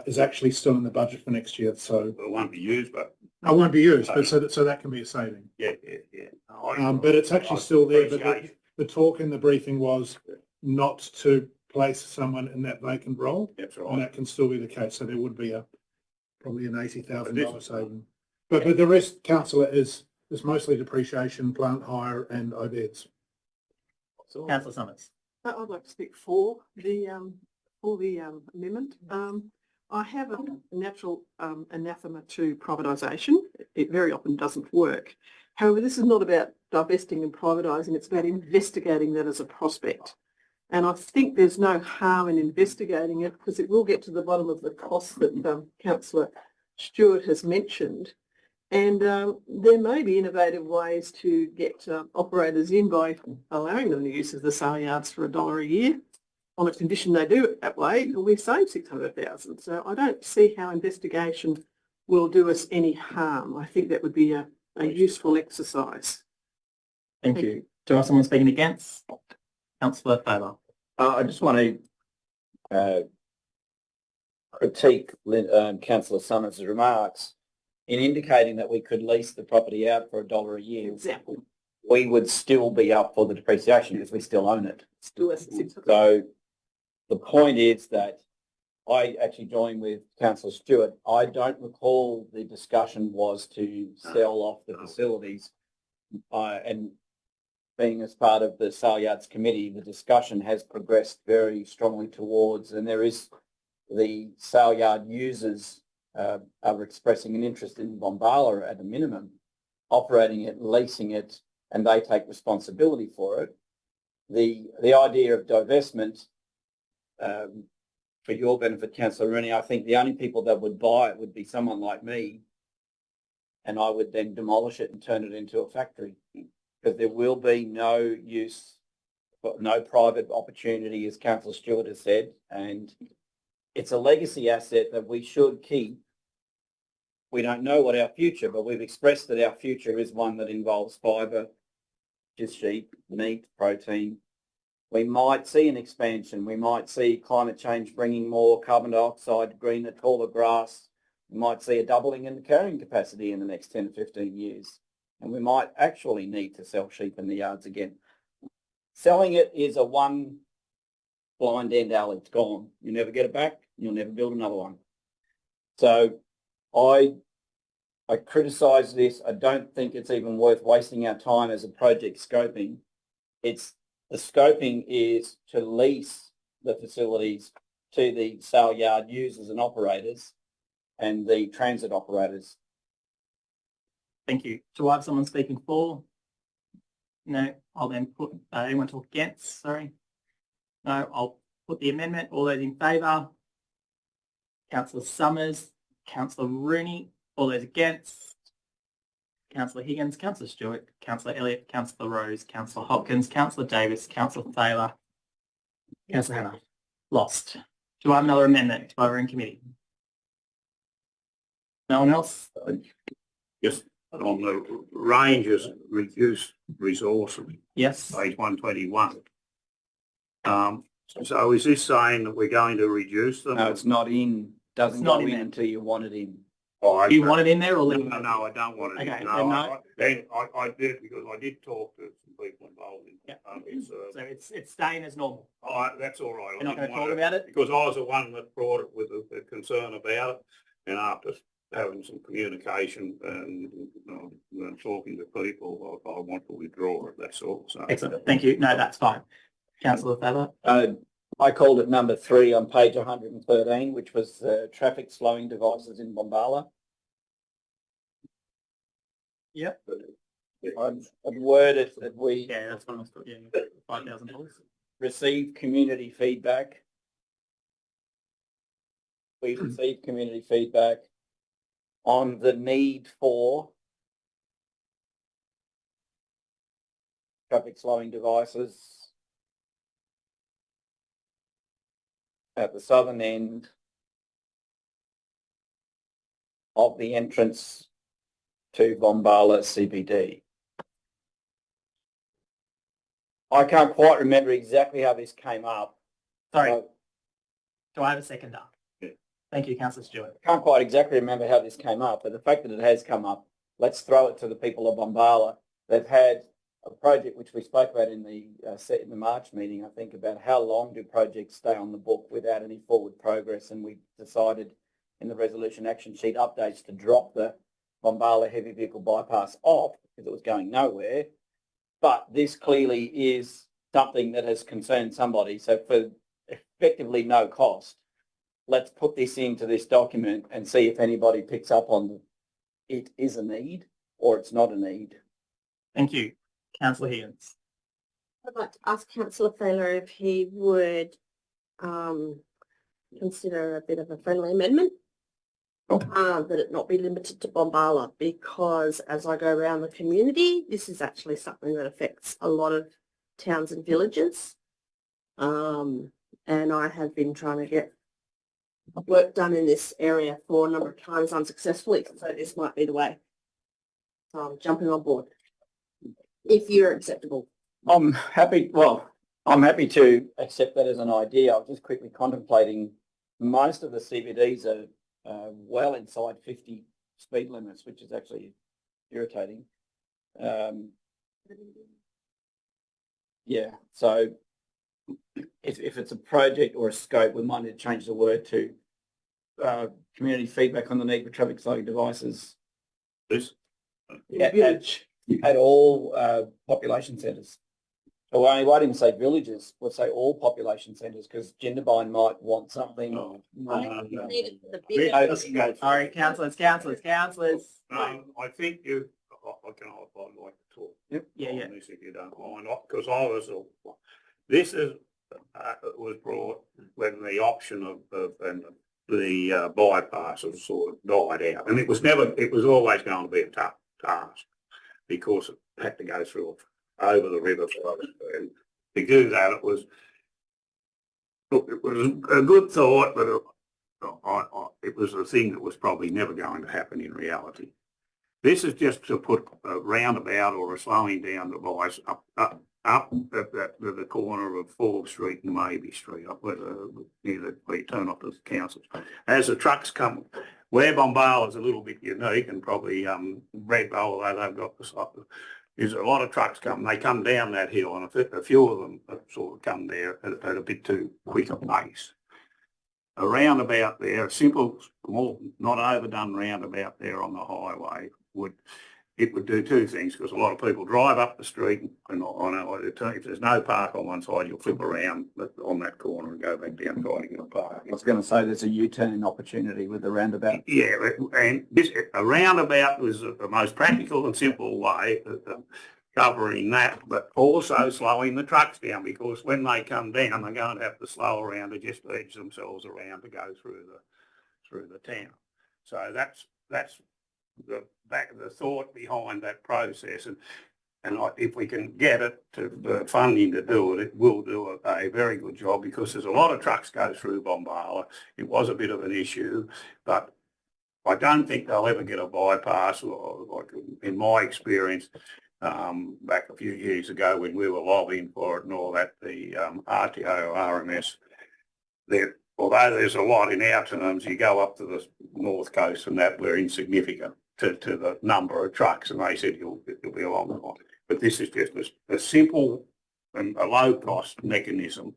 is actually still in the budget for next year. So it won't be used, but it won't be used, but so that can be a saving. Yeah. But it's actually still there. But the talk in the briefing was not to place someone in that vacant role. That's right. And that can still be the case. So there would be probably an $80,000 saving. But the rest, councillor, is mostly depreciation, plant hire, and overheads. Councillor Summers. I'd like to speak for the amendment. I have a natural anathema to privatisation. It very often doesn't work. However, this is not about divesting and privatising. It's about investigating that as a prospect. And I think there's no harm in investigating it because it will get to the bottom of the costs that Councillor Stewart has mentioned. And there may be innovative ways to get operators in by allowing them the use of the sale yards for $1 a year. On a condition they do it that way, we save 600,000. So I don't see how investigation will do us any harm. I think that would be a useful exercise. Thank you. Do I have someone speaking against? Councillor Fowler. I just want to critique Councillor Summers' remarks in indicating that we could lease the property out for $1 a year. Example. We would still be up for the depreciation because we still own it. Still less than 600. So the point is that I actually joined with Councillor Stewart. I don't recall the discussion was to sell off the facilities. And being as part of the Sale Yards Committee, the discussion has progressed very strongly towards, and there is the sale yard users are expressing an interest in Bombala at a minimum, operating it, leasing it, and they take responsibility for it. The idea of divestment, for your benefit, Councillor Rooney, I think the only people that would buy it would be someone like me, and I would then demolish it and turn it into a factory, because there will be no use, no private opportunity, as Councillor Stewart has said, and it's a legacy asset that we should keep. We don't know what our future, but we've expressed that our future is one that involves fibre, which is sheep, meat, protein. We might see an expansion. We might see climate change bringing more carbon dioxide, greener, taller grass. We might see a doubling in the carrying capacity in the next 10 to 15 years. And we might actually need to sell sheep in the yards again. Selling it is a one blind end alley. It's gone. You never get it back. You'll never build another one. So I criticise this. I don't think it's even worth wasting our time as a project scoping. The scoping is to lease the facilities to the sale yard users and operators and the transit operators. Thank you. Do I have someone speaking for? No, I'll then put, anyone talk against, sorry? No, I'll put the amendment. All those in favour? Councillor Summers, Councillor Rooney, all those against? Councillor Higgins, Councillor Stewart, Councillor Elliott, Councillor Rose, Councillor Hopkins, Councillor Davis, Councillor Thaler, Councillor Hannah. Lost. Do I have another amendment to over in committee? No one else? Just on the Rangers reduced resource. Yes. Page 121. So is this saying that we're going to reduce them? No, it's not in. Doesn't go in until you want it in. Oh, do you want it in there or leave it? No, I don't want it okay, in. No, I did because I did talk to some people involved in it. So it's staying as normal. Oh, that's all right. You're not going to talk about it? Because I was the one that brought it with the concern about it. And after having some communication and talking to people, I want to withdraw it, that's all. So. Excellent, thank you. No, that's fine. Councillor Fowler? I called it number 3 on page 113, which was traffic slowing devices in Bombala. Yep. I'd word it that we that's what I was talking, $5,000. Receive community feedback. We received community feedback on the need for traffic slowing devices at the southern end of the entrance to Bombala CBD. I can't quite remember exactly how this came up. Sorry. Do I have a seconder? Yeah. Thank you, Councillor Stewart. I can't quite exactly remember how this came up, but the fact that it has come up, let's throw it to the people of Bombala. They've had a project which we spoke about in the March meeting, I think, about how long do projects stay on the book without any forward progress, and we decided in the resolution action sheet updates to drop the Bombala heavy vehicle bypass off because it was going nowhere. But this clearly is something that has concerned somebody. So for effectively no cost, let's put this into this document and see if anybody picks up on it is a need or it's not a need. Thank you. Councillor Higgins. I'd like to ask Councillor Thaler if he would consider a bit of a friendly amendment. That it not be limited to Bombala, because as I go around the community, this is actually something that affects a lot of towns and villages. And I have been trying to get work done in this area for a number of times unsuccessfully, so this might be the way. So I'm jumping on board, if you're acceptable. I'm happy to accept that as an idea. I was just quickly contemplating, most of the CBDs are well inside 50 speed limits, which is actually irritating. Yeah, so if it's a project or a scope, we might need to change the word to community feedback on the need for traffic slowing devices. This? At all population centres. So I won't even say villages, we'll say all population centres, because Jindabyne might want something. Sorry, councillors. I think you, I'd like to talk on this if you don't mind, because I was, this is, was brought when the option of the bypass has sort of died out, and it was always going to be a tough task because it had to go through over the river, and to do that it was a good thought, but it was a thing that was probably never going to happen in reality. This is just to put a roundabout or a slowing down device up at the corner of Forbes Street and Maybe Street, up where you turn off the councils. As the trucks come, where Bombala is a little bit unique, and probably Red Bull, although they've got the is a lot of trucks come. They come down that hill, and a few of them sort of come there at a bit too quick a pace. A roundabout there, a simple, small, not overdone roundabout there on the highway would do two things, because a lot of people drive up the street, and if there's no park on one side, you'll flip around on that corner and go back down finding a park. I was going to say there's a U-turn opportunity with the roundabout. Yeah, and a roundabout was the most practical and simple way of covering that, but also slowing the trucks down, because when they come down, they're going to have to slow around to just edge themselves around to go through the town. So that's the thought behind that process, and if we can get it to funding to do it, it will do a very good job, because there's a lot of trucks go through Bombala. It was a bit of an issue, but I don't think they'll ever get a bypass. Or like in my experience, back a few years ago when we were lobbying for it and all that, the RTO or RMS, although there's a lot in our terms, you go up to the north coast and that we're insignificant to the number of trucks, and they said it'll be a long time. But this is just a simple and a low cost mechanism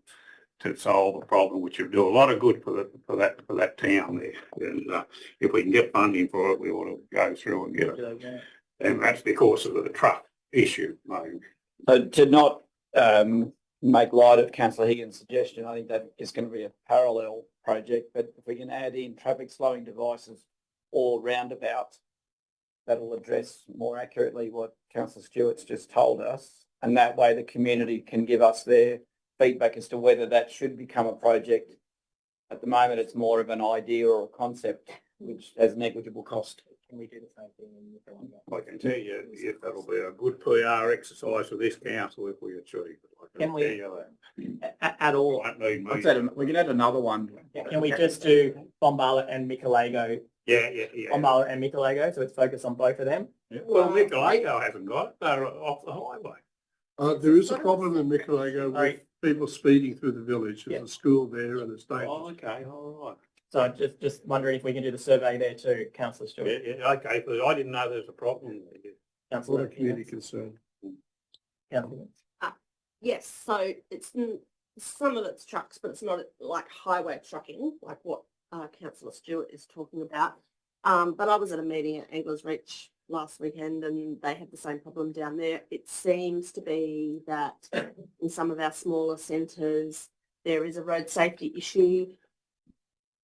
to solve a problem, which would do a lot of good for that town there. And if we can get funding for it, we ought to go through and get it. And that's because of the truck issue, mate. So to not make light of Councillor Higgins' suggestion, I think that is going to be a parallel project, but if we can add in traffic slowing devices or roundabouts, that'll address more accurately what Councillor Stewart's just told us, and that way the community can give us their feedback as to whether that should become a project. At the moment, it's more of an idea or a concept which has negligible cost. Can we do the same thing in the I can tell you, if that'll be a good PR exercise for this council if we achieve it. Can we at all? We can add another one. Can we just do Bombala and Michelego? Yeah. Bombala and Michelego, so it's focused on both of them. Yeah. Well, Michelego hasn't got it. They're off the highway. There is a problem in Michelego with people speeding through the village. There's a school there and it's dangerous. Oh, okay, all right. So just wondering if we can do the survey there too, Councillor Stewart. Yeah, okay, but I didn't know there was a problem there. Councillor, What a community concern. Councillor. Yes, so it's some of it's trucks, but it's not like highway trucking, like what Councillor Stewart is talking about. But I was at a meeting at Anglers Reach last weekend and they had the same problem down there. It seems to be that in some of our smaller centres, there is a road safety issue.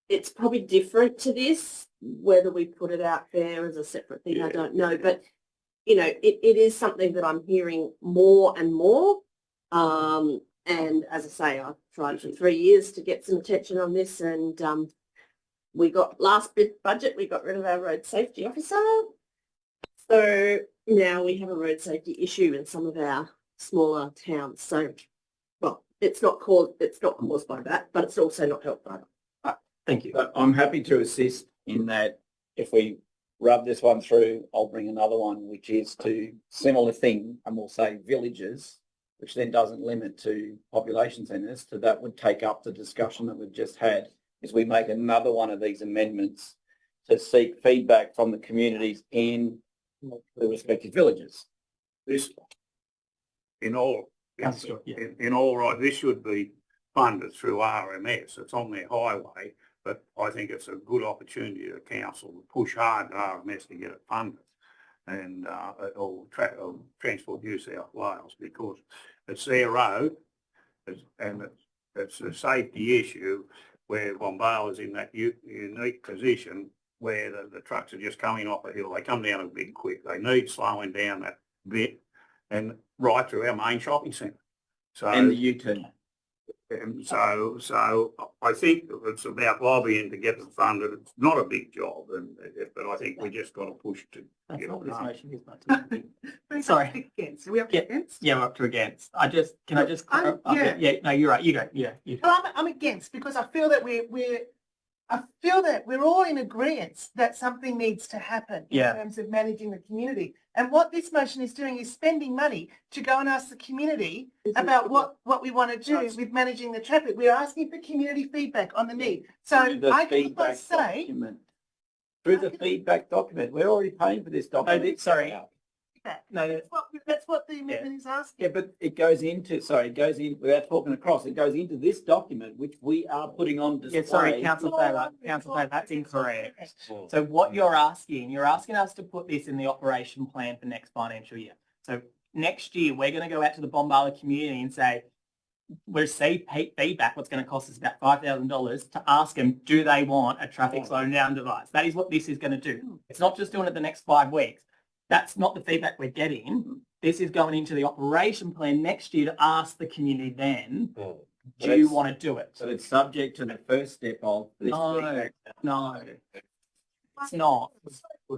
It's probably different to this, whether we put it out there as a separate thing, I don't know. But, you know, it is something that I'm hearing more and more. And as I say, I've tried for 3 years to get some attention on this and we got last bit budget, we got rid of our road safety officer. So now we have a road safety issue in some of our smaller towns. So, well, it's not caused by that, but it's also not helped by that. Thank you. But I'm happy to assist in that. If we rub this one through, I'll bring another one, which is to similar thing, and we'll say villages, which then doesn't limit to population centres. So that would take up the discussion that we've just had, is we make another one of these amendments to seek feedback from the communities in the respective villages. This, in all right, this should be funded through RMS. It's on their highway. But I think it's a good opportunity to council to push hard to RMS to get it funded and or Transport New South Wales, because it's their road and it's a safety issue where Bombala is in that unique position where the trucks are just coming off a hill. They come down a bit quick. They need slowing down that bit and right through our main shopping centre. So, and the U-turn. And so I think it's about lobbying to get it funded. It's not a big job, but I think we just got to push to That's get not it what this done. motion is, but sorry. Against. Are we up to against? Yeah, we're up to against. Can I just? No, you're right. You go. Yeah. Well, I'm against because I feel that we're all in agreement that something needs to happen in terms of managing the community. And what this motion is doing is spending money to go and ask the community about what we want to do with managing the traffic. We're asking for community feedback on the need. So I can say through the feedback document, we're already paying for this document. No, that's what the amendment is asking. Yeah, but it goes into, without talking across, it goes into this document, which we are putting on display. Yeah, sorry, Councillor Taylor, that's incorrect. So what you're asking us to put this in the operation plan for next financial year. So next year, we're going to go out to the Bombala community and say, we'll receive feedback, what's going to cost us about $5,000 to ask them, do they want a traffic slowing down device? That is what this is going to do. It's not just doing it the next 5 weeks. That's not the feedback we're getting. This is going into the operation plan next year to ask the community then, do you want to do it? So it's subject to the first step of this feedback. No, it's not.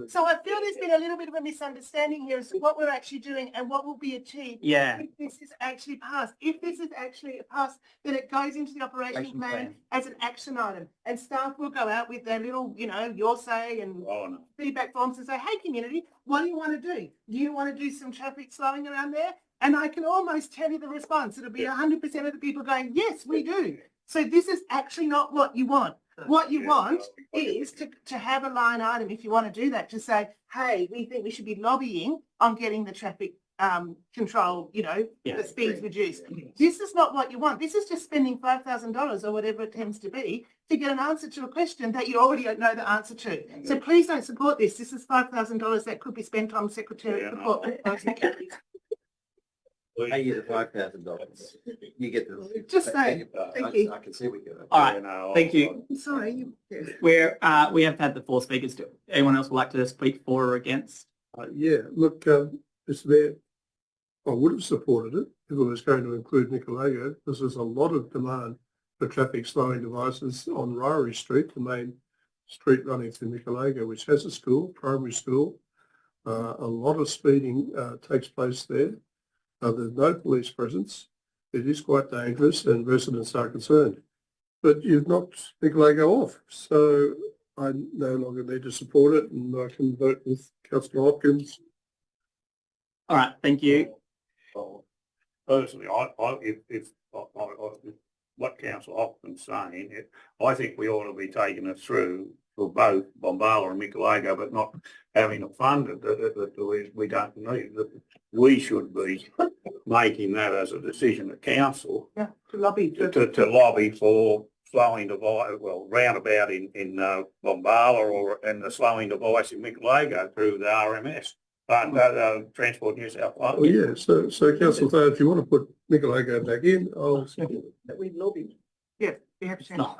So I feel there's been a little bit of a misunderstanding here as to what we're actually doing and what will be achieved if this is actually passed. If this is actually passed, then it goes into the operation plan as an action item, and staff will go out with their little, your say and feedback forms and say, hey, community, what do you want to do? Do you want to do some traffic slowing around there? And I can almost tell you the response. It'll be 100% of the people going, yes, we do. So this is actually not what you want. What you want is to have a line item, if you want to do that, to say, hey, we think we should be lobbying on getting the traffic control, the speeds reduced. This is not what you want. This is just spending $5,000 or whatever it tends to be to get an answer to a question that you already know the answer to. So please don't support this. This is $5,000 that could be spent on secretariat support. Pay you the $5,000. You get the. Just saying. Thank you. I can see we go. All right, thank you. Sorry. We have had the 4 speakers. Do anyone else would like to speak for or against? Yeah, look, Mr. Mayor, I would have supported it if it was going to include Nicolego, because there's a lot of demand for traffic slowing devices on Ryrie Street, the main street running through Nicolego, which has a school, primary school. A lot of speeding takes place there. There's no police presence. It is quite dangerous and residents are concerned. But you've knocked Nicolego off, so I no longer need to support it, and I can vote with Councillor Hopkins. All right, thank you. Personally, if what Councillor Hopkins saying, I think we ought to be taking it through for both Bombala and Nicolego, but not having it funded that we don't need. We should be making that as a decision at council. Yeah, to lobby. To lobby for slowing device, well, roundabout in Bombala and the slowing device in Nicolego through the RMS, Transport New South Wales. Well, yeah, so Councillor Thayer, if you want to put Nicolego back in, I'll support it. That we lobbied. Yeah, we have to.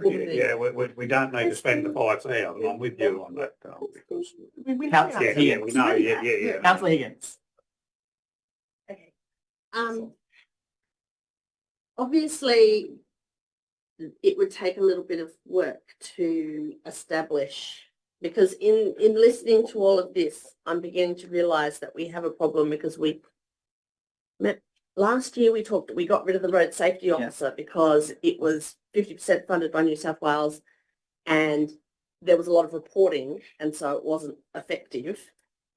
We don't need to spend the 5,000. I'm with you on that, because Councillor Higgins. we know, yeah. Councillor Higgins. Okay. Obviously, it would take a little bit of work to establish, because in listening to all of this, I'm beginning to realise that we have a problem, because last year we got rid of the road safety officer because it was 50% funded by New South Wales and there was a lot of reporting, and so it wasn't effective.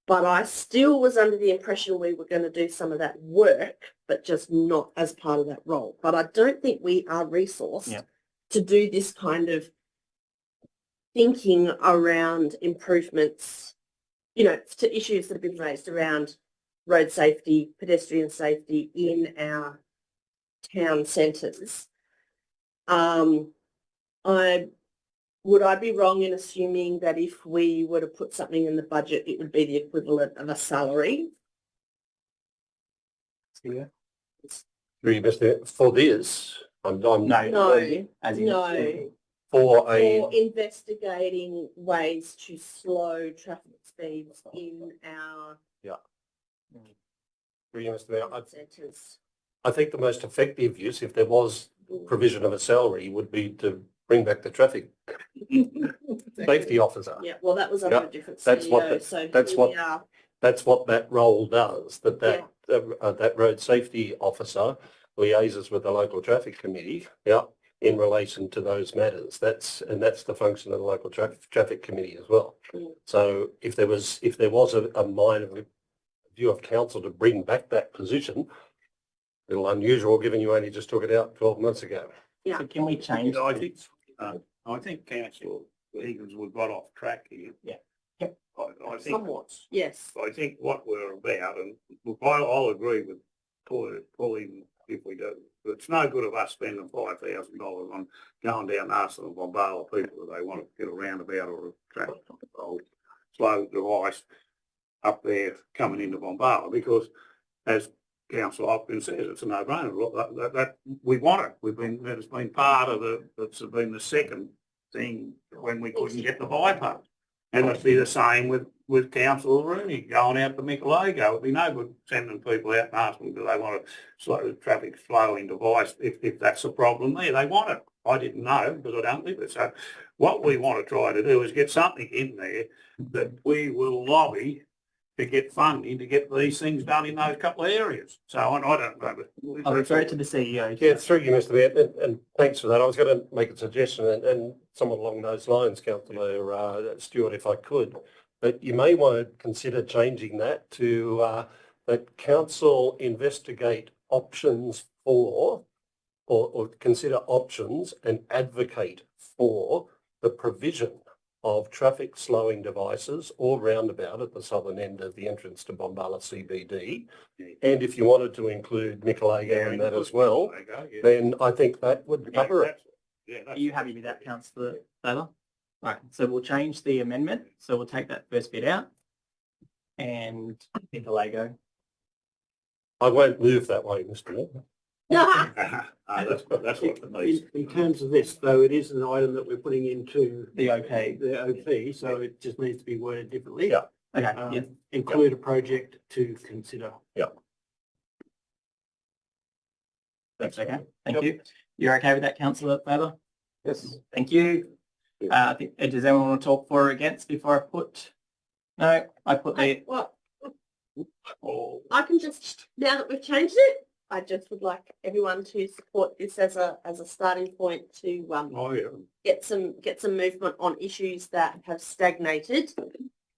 But I still was under the impression we were going to do some of that work, but just not as part of that role. But I don't think we are resourced to do this kind of thinking around improvements, to issues that have been raised around road safety, pedestrian safety in our town centres. Would I be wrong in assuming that if we were to put something in the budget, it would be the equivalent of a salary? Yeah. For this, For investigating ways to slow traffic speeds in our centres. I think the most effective use, if there was provision of a salary, would be to bring back the traffic safety officer. Yeah, well, that was under a different CEO. That's what that role does. That road safety officer liaises with the local traffic committee. In relation to those matters, that's the function of the local traffic committee as well. So if there was a minor view of council to bring back that position, a little unusual given you only just took it out 12 months ago. Yeah. So can we change? I think Councillor Higgins, we got off track here. Yeah. I think somewhat. Yes. I think what we're about, and look, I'll agree with pulling if we do. But it's no good of us spending $5,000 on going down and asking the Bombala people if they want to get a roundabout or a traffic slow device up there coming into Bombala, because as Councillor Hopkins says, it's a no-brainer. That we want it. It's been part of it's been the second thing when we couldn't get the bypass. And it'd be the same with Councillor Rooney going out to Nicolego. It'd be no good sending people out and asking do they want a slow traffic slowing device if that's a problem there. They want it. I didn't know because I don't live it. So what we want to try to do is get something in there that we will lobby to get funding to get these things done in those couple of areas. So I don't know. I'll refer it to the CEO. Yeah, through you, Mr. Mayor, and thanks for that. I was going to make a suggestion and somewhat along those lines, Councillor Stewart, if I could. But you may want to consider changing that to that council investigate options for or consider options and advocate for the provision of traffic slowing devices or roundabout at the southern end of the entrance to Bombala CBD. And if you wanted to include Nicolago in that as well, then I think that would cover it. Are you happy with that, Councillor Taylor? Right, so we'll change the amendment. So we'll take that first bit out and Nicolago. I won't move that way, Mr. Walker. That's what the nice. In terms of this, though, it is an item that we're putting into The OP. the OP, so it just needs to be worded differently. Yeah. Okay, yeah. Include a project to consider. Yeah. That's okay. Thank you. You're okay with that, Councillor Taylor? Yes. Thank you. I think, does anyone want to talk for or against before I put? No, I put the. Well, I can just, now that we've changed it, I just would like everyone to support this as a starting point to get some movement on issues that have stagnated,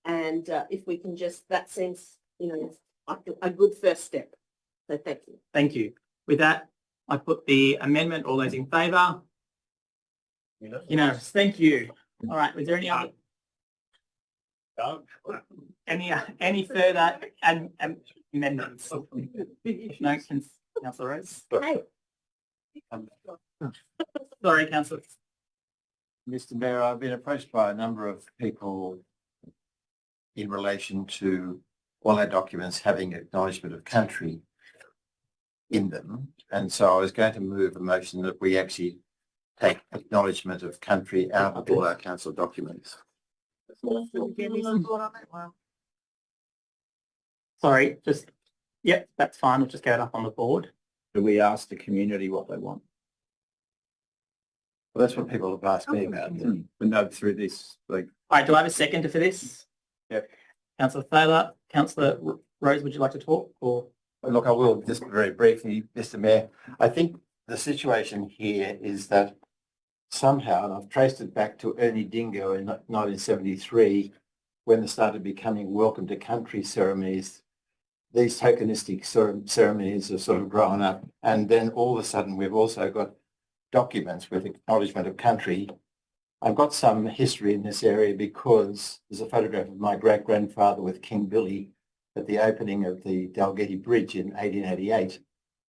and if we can just, that seems, you know, like a good first step. So thank you. Thank you. With that, I put the amendment. All those in favour? Unanimous. Thank you. All right. Was there any other? Any further amendments? No, Councillor Rose. Hey. Sorry, Councillor. Mr. Mayor, I've been approached by a number of people in relation to all our documents having acknowledgement of country in them. And so I was going to move a motion that we actually take acknowledgement of country out of all our council documents. Sorry, just, yep, that's fine. We'll just get it up on the board. Do we ask the community what they want? Well, that's what people have asked me about. We know through this, like. All right, do I have a seconder for this? Yep. Councillor Thaler, Councillor Rose, would you like to talk or? Look, I will just very briefly, Mr. Mayor. I think the situation here is that somehow, and I've traced it back to Ernie Dingo in 1973, when they started becoming welcome to country ceremonies, these tokenistic ceremonies are sort of grown up. And then all of a sudden, we've also got documents with acknowledgement of country. I've got some history in this area because there's a photograph of my great-grandfather with King Billy at the opening of the Dalgety Bridge in 1888.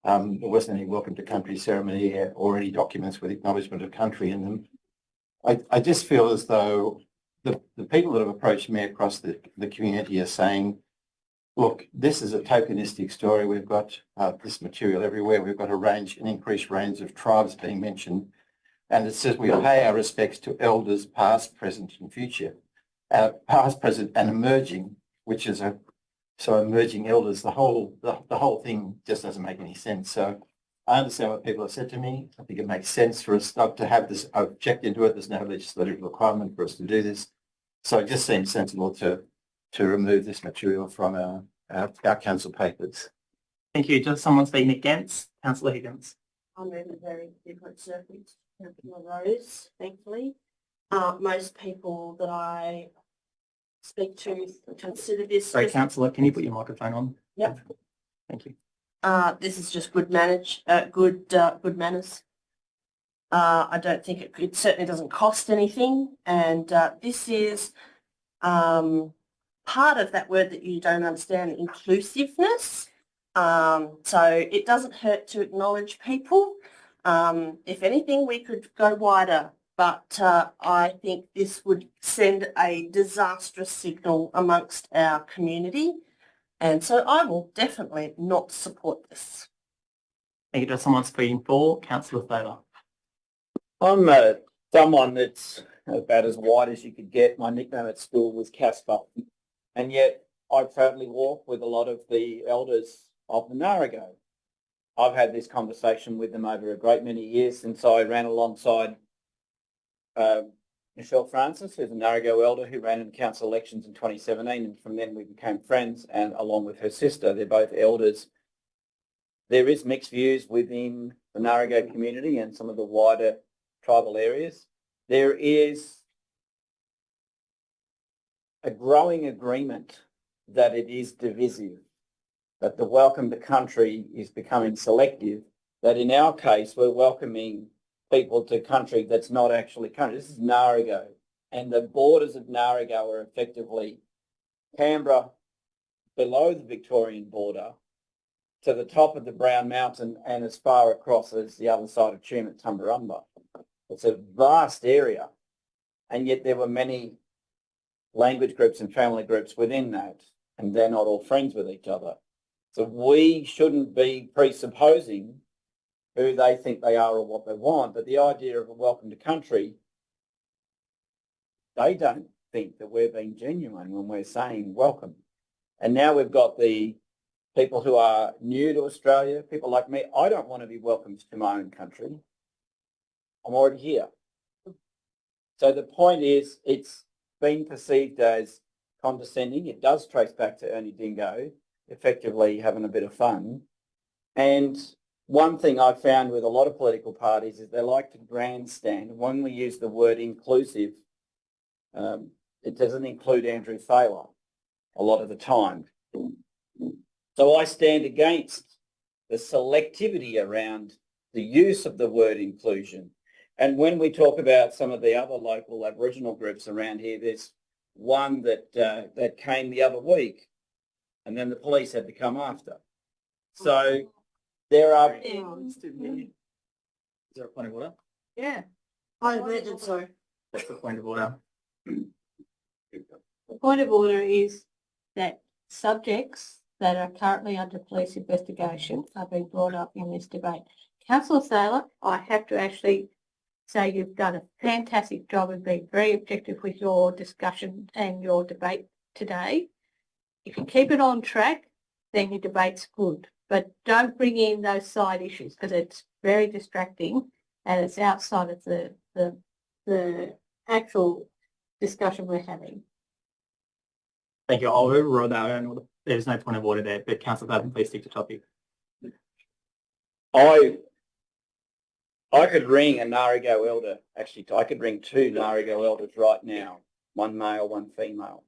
There wasn't any welcome to country ceremony or any documents with acknowledgement of country in them. I just feel as though the people that have approached me across the community are saying, look, this is a tokenistic story. We've got this material everywhere. We've got an increased range of tribes being mentioned. And it says we pay our respects to elders past, present and future. Past, present and emerging, which is so emerging elders, the whole thing just doesn't make any sense. So I understand what people have said to me. I think it makes sense for us not to have this. I've checked into it. There's no legislative requirement for us to do this. So it just seems sensible to remove this material from our council papers. Thank you. Does someone speak against? Councillor Higgins. I'm in a very different circumstance, Councillor Rose, thankfully. Most people that I speak to consider this. Sorry, Councillor, can you put your microphone on? Yep. Thank you. This is just good manners. I don't think it certainly doesn't cost anything, and this is part of that word that you don't understand, inclusiveness. So it doesn't hurt to acknowledge people. If anything, we could go wider, but I think this would send a disastrous signal amongst our community. And so I will definitely not support this. Thank you. Does someone speaking for? Councillor Thaler. I'm someone that's about as white as you could get. My nickname at school was Casper. And yet I proudly walk with a lot of the elders of Monaro. I've had this conversation with them over a great many years since I ran alongside Michelle Francis, who's a Monaro elder who ran in council elections in 2017, and from then we became friends, and along with her sister, they're both elders. There is mixed views within the Monaro community and some of the wider tribal areas. There is a growing agreement that it is divisive, that the welcome to country is becoming selective, that in our case we're welcoming people to country that's not actually country. This is Monaro, and the borders of Narragaow are effectively Canberra below the Victorian border to the top of the Brown Mountain and as far across as the other side of Tuam at Tumbarumba. It's a vast area, and yet there were many language groups and family groups within that, and they're not all friends with each other. So we shouldn't be presupposing who they think they are or what they want, but the idea of a welcome to country, they don't think that we're being genuine when we're saying welcome. And now we've got the people who are new to Australia, people like me. I don't want to be welcomed to my own country. I'm already here. So the point is, it's been perceived as condescending. It does trace back to Ernie Dingo, effectively having a bit of fun. And one thing I've found with a lot of political parties is they like to grandstand. When we use the word inclusive, it doesn't include Andrew Thaler a lot of the time. So I stand against the selectivity around the use of the word inclusion. And when we talk about some of the other local Aboriginal groups around here, there's one that came the other week, and then the police had to come after. So there are... Is there a point of order? Yeah. I imagine so. That's the point of order. The point of order is that subjects that are currently under police investigation are being brought up in this debate. Councillor Saylor, I have to actually say you've done a fantastic job of being very objective with your discussion and your debate today. If you keep it on track, then your debate's good. But don't bring in those side issues because it's very distracting and it's outside of the actual discussion we're having. Thank you. I'll overrule that. There's no point of order there, but Councillor Glavin, please stick to topic. I could ring a Narragaow elder. Actually, I could ring two Narragaow elders right now, one male, one female.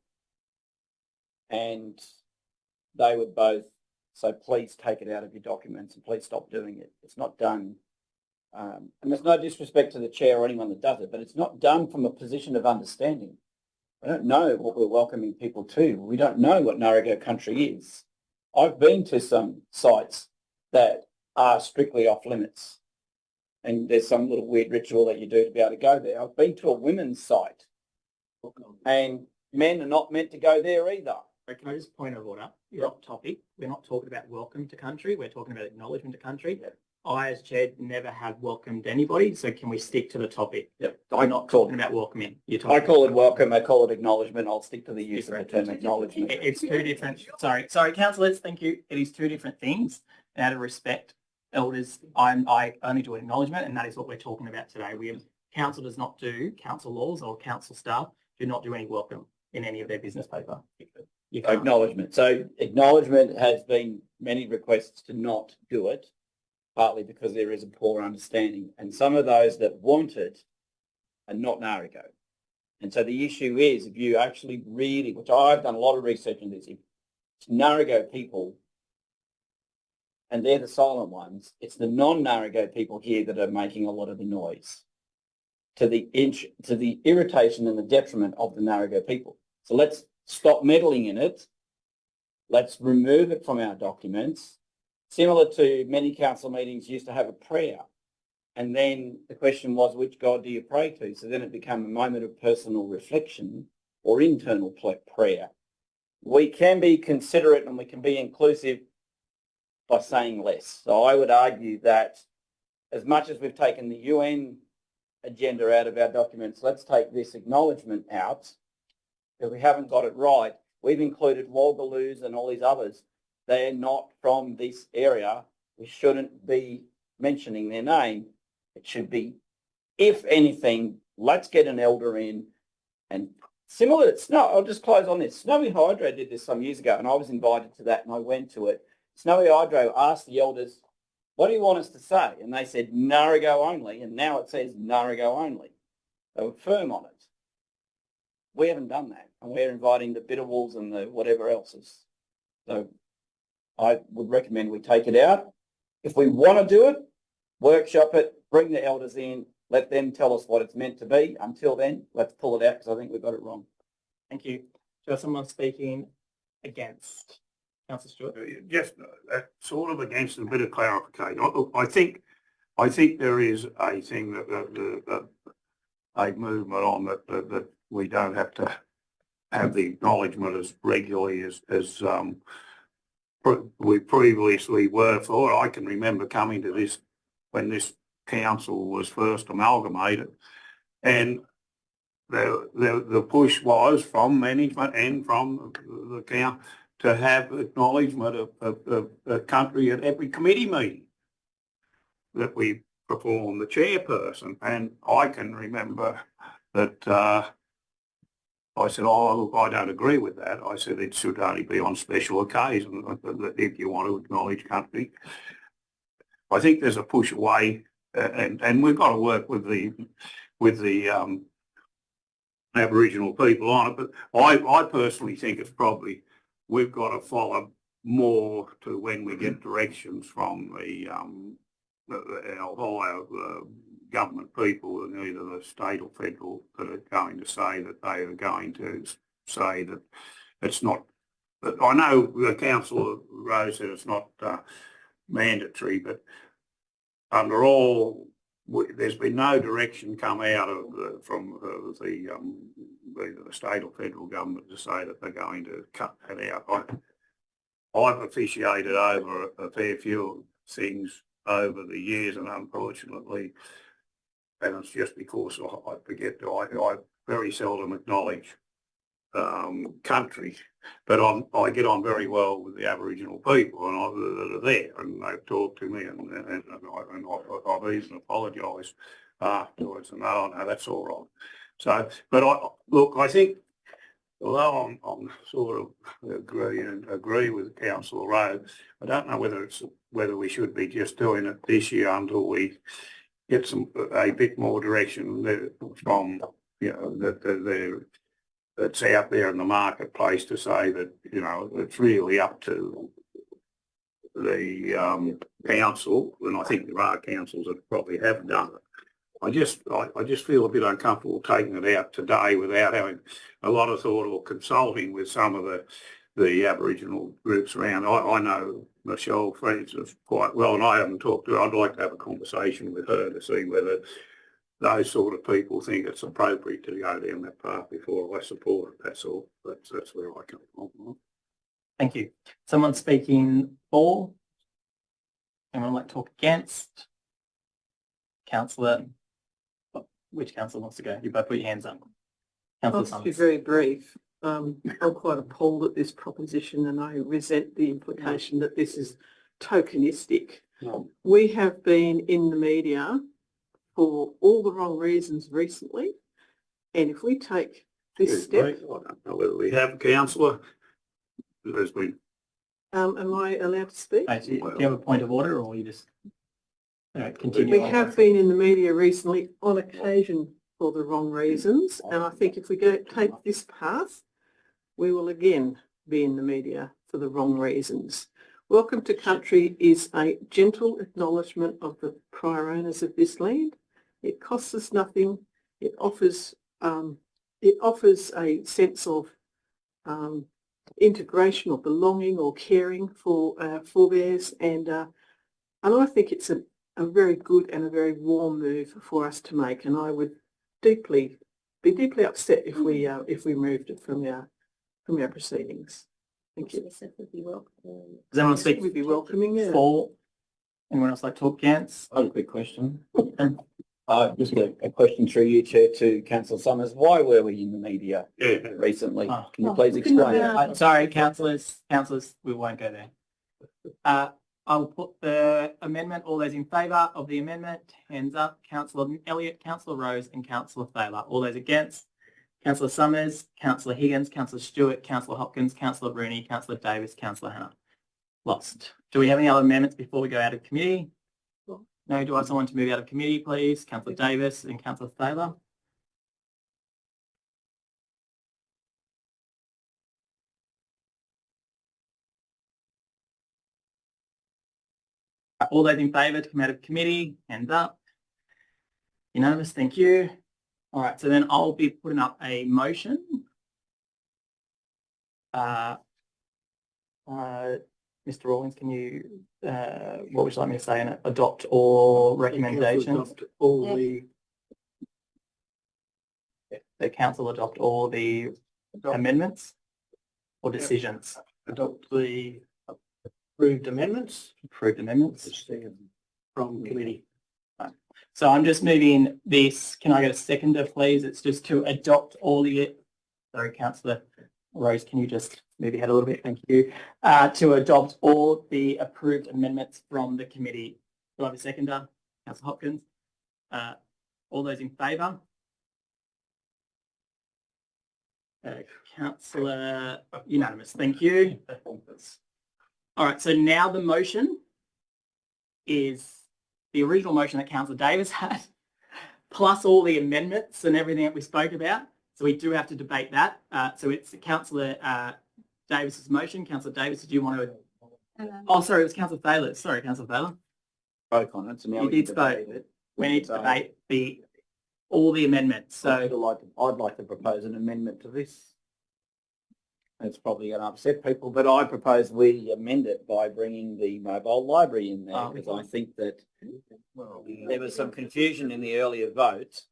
And they would both say, please take it out of your documents and please stop doing it. It's not done. And there's no disrespect to the chair or anyone that does it, but it's not done from a position of understanding. I don't know what we're welcoming people to. We don't know what Narragaow country is. I've been to some sites that are strictly off limits, and there's some little weird ritual that you do to be able to go there. I've been to a women's site, and men are not meant to go there either. Can I just point of order? You're off topic. We're not talking about welcome to country. We're talking about acknowledgement to country. Yep. I, as chair, never have welcomed anybody. So can we stick to the topic? Yep. I'm not talking about welcoming. I call it welcome. I call it acknowledgement. I'll stick to the use of the term acknowledgement. It's two different. Sorry, councillors. Thank you. It is two different things. And out of respect, elders, I only do acknowledgement, and that is what we're talking about today. Council does not do council laws, or council staff do not do any welcome in any of their business paper. Acknowledgement. So acknowledgement has been many requests to not do it, partly because there is a poor understanding. And some of those that want it are not Narragaow. And so the issue is, if you actually really, which I've done a lot of research on this, if it's Narragaow people, and they're the silent ones, it's the non-Narragaow people here that are making a lot of the noise to the irritation and the detriment of the Narragaow people. So let's stop meddling in it. Let's remove it from our documents. Similar to many council meetings used to have a prayer. And then the question was, which God do you pray to? So then it became a moment of personal reflection or internal prayer. We can be considerate and we can be inclusive by saying less. So I would argue that as much as we've taken the UN agenda out of our documents, let's take this acknowledgement out. If we haven't got it right, we've included Walgaloos and all these others. They're not from this area. We shouldn't be mentioning their name. It should be, if anything, let's get an elder in. And similar to Snow, I'll just close on this. Snowy Hydro did this some years ago, and I was invited to that, and I went to it. Snowy Hydro asked the elders, what do you want us to say? And they said, Narragaow only, and now it says Narragaow only. They were firm on it. We haven't done that, and we're inviting the Bitterwolves and the whatever else is. So I would recommend we take it out. If we want to do it, workshop it, bring the elders in, Let them tell us what it's meant to be. Until then, let's pull it out because I think we've got it wrong. Thank you. Do you have someone speaking against? Councillor Stewart? Just sort of against a bit of clarification. I think there is a thing that a movement on that we don't have to have the acknowledgement as regularly as we previously were for. I can remember coming to this when this council was first amalgamated, and the push was from management and from the council to have acknowledgement of the country at every committee meeting that we perform, the chairperson. And I can remember that I said, oh, look, I don't agree with that. I said it should only be on special occasions if you want to acknowledge country. I think there's a push away, and we've got to work with the Aboriginal people on it. But I personally think it's probably we've got to follow more to when we get directions from our higher government people, and either the state or federal, that are going to say that they are going to say that it's not. I know the Councillor Rose said it's not mandatory, but under all, there's been no direction come out of from either the state or federal government to say that they're going to cut that out. I've officiated over a fair few things over the years, and unfortunately, and it's just because I forget, I very seldom acknowledge country, but I get on very well with the Aboriginal people that are there, and they've talked to me, and I've even apologised afterwards, and no, that's all right. So, but I think, although I'm sort of agree with Councillor Rowe, I don't know whether we should be just doing it this year until we get a bit more direction from, you know, that's out there in the marketplace to say that, you know, it's really up to the council, and I think there are councils that probably have done it. I just feel a bit uncomfortable taking it out today without having a lot of thought or consulting with some of the Aboriginal groups around. I know Michelle Francis quite well, and I haven't talked to her. I'd like to have a conversation with her to see whether those sort of people think it's appropriate to go down that path before I support it. That's all. That's where I come from. Thank you. Someone speaking for? Anyone like to talk against? Councillor? Which councillor wants to go? You both put your hands up. I'll just be very brief. I'm quite appalled at this proposition, and I resent the implication that this is tokenistic. No. We have been in the media for all the wrong reasons recently, and if we take this step... I don't know whether we have a councillor. There's been... am I allowed to speak? Do you have a point of order, or you just... All right, continue. We have been in the media recently on occasion for the wrong reasons, and I think if we take this path, we will again be in the media for the wrong reasons. Welcome to Country is a gentle acknowledgement of the prior owners of this land. It costs us nothing. It offers a sense of integration or belonging or caring for forebears, and I think it's a very good and a very warm move for us to make, and I would be deeply upset if we moved it from our proceedings. Thank you. Does anyone speak We'd be welcoming it. for? Anyone else like to talk against? I have a quick question. Just a question through you, Chair, to Councillor Summers. Why were we in the media recently? Can you please explain? Sorry, councillors, we won't go there. I'll put the amendment. All those in favour of the amendment, hands up. Councillor Elliott, Councillor Rose and Councillor Thaler. All those against? Councillor Summers, Councillor Higgins, Councillor Stewart, Councillor Hopkins, Councillor Rooney, Councillor Davis, Councillor Hannah. Lost. Do we have any other amendments before we go out of committee? No. Do I have someone to move out of committee, please? Councillor Davis and Councillor Thaler. All those in favour to come out of committee, hands up. Unanimous, thank you. All right, so then I'll be putting up a motion. Mr. Rawlings, can you, what would you like me to say in it? Adopt all recommendations? Adopt all the The council adopt all the amendments or decisions? adopt the approved amendments Approved amendments. from committee. So I'm just moving this. Can I get a seconder, please? It's just to adopt all the, sorry, Councillor Rose, can you just move your head a little bit? Thank you. To adopt all the approved amendments from the committee. Do I have a seconder? Councillor Hopkins. All those in favour? Councillor, unanimous. Thank you. All right, so now the motion is the original motion that Councillor Davis had, plus all the amendments and everything that we spoke about. So we do have to debate that. So it's Councillor Davis's motion. Councillor Davis, did you want to? Oh, sorry, it was Councillor Thaler. Sorry, Councillor Thaler. Spoke on it, so now You we did spoke. We need to debate all the amendments. So I'd like to propose an amendment to this. It's probably going to upset people, but I propose we amend it by bringing the mobile library in there, because I think that there was some confusion in the earlier votes.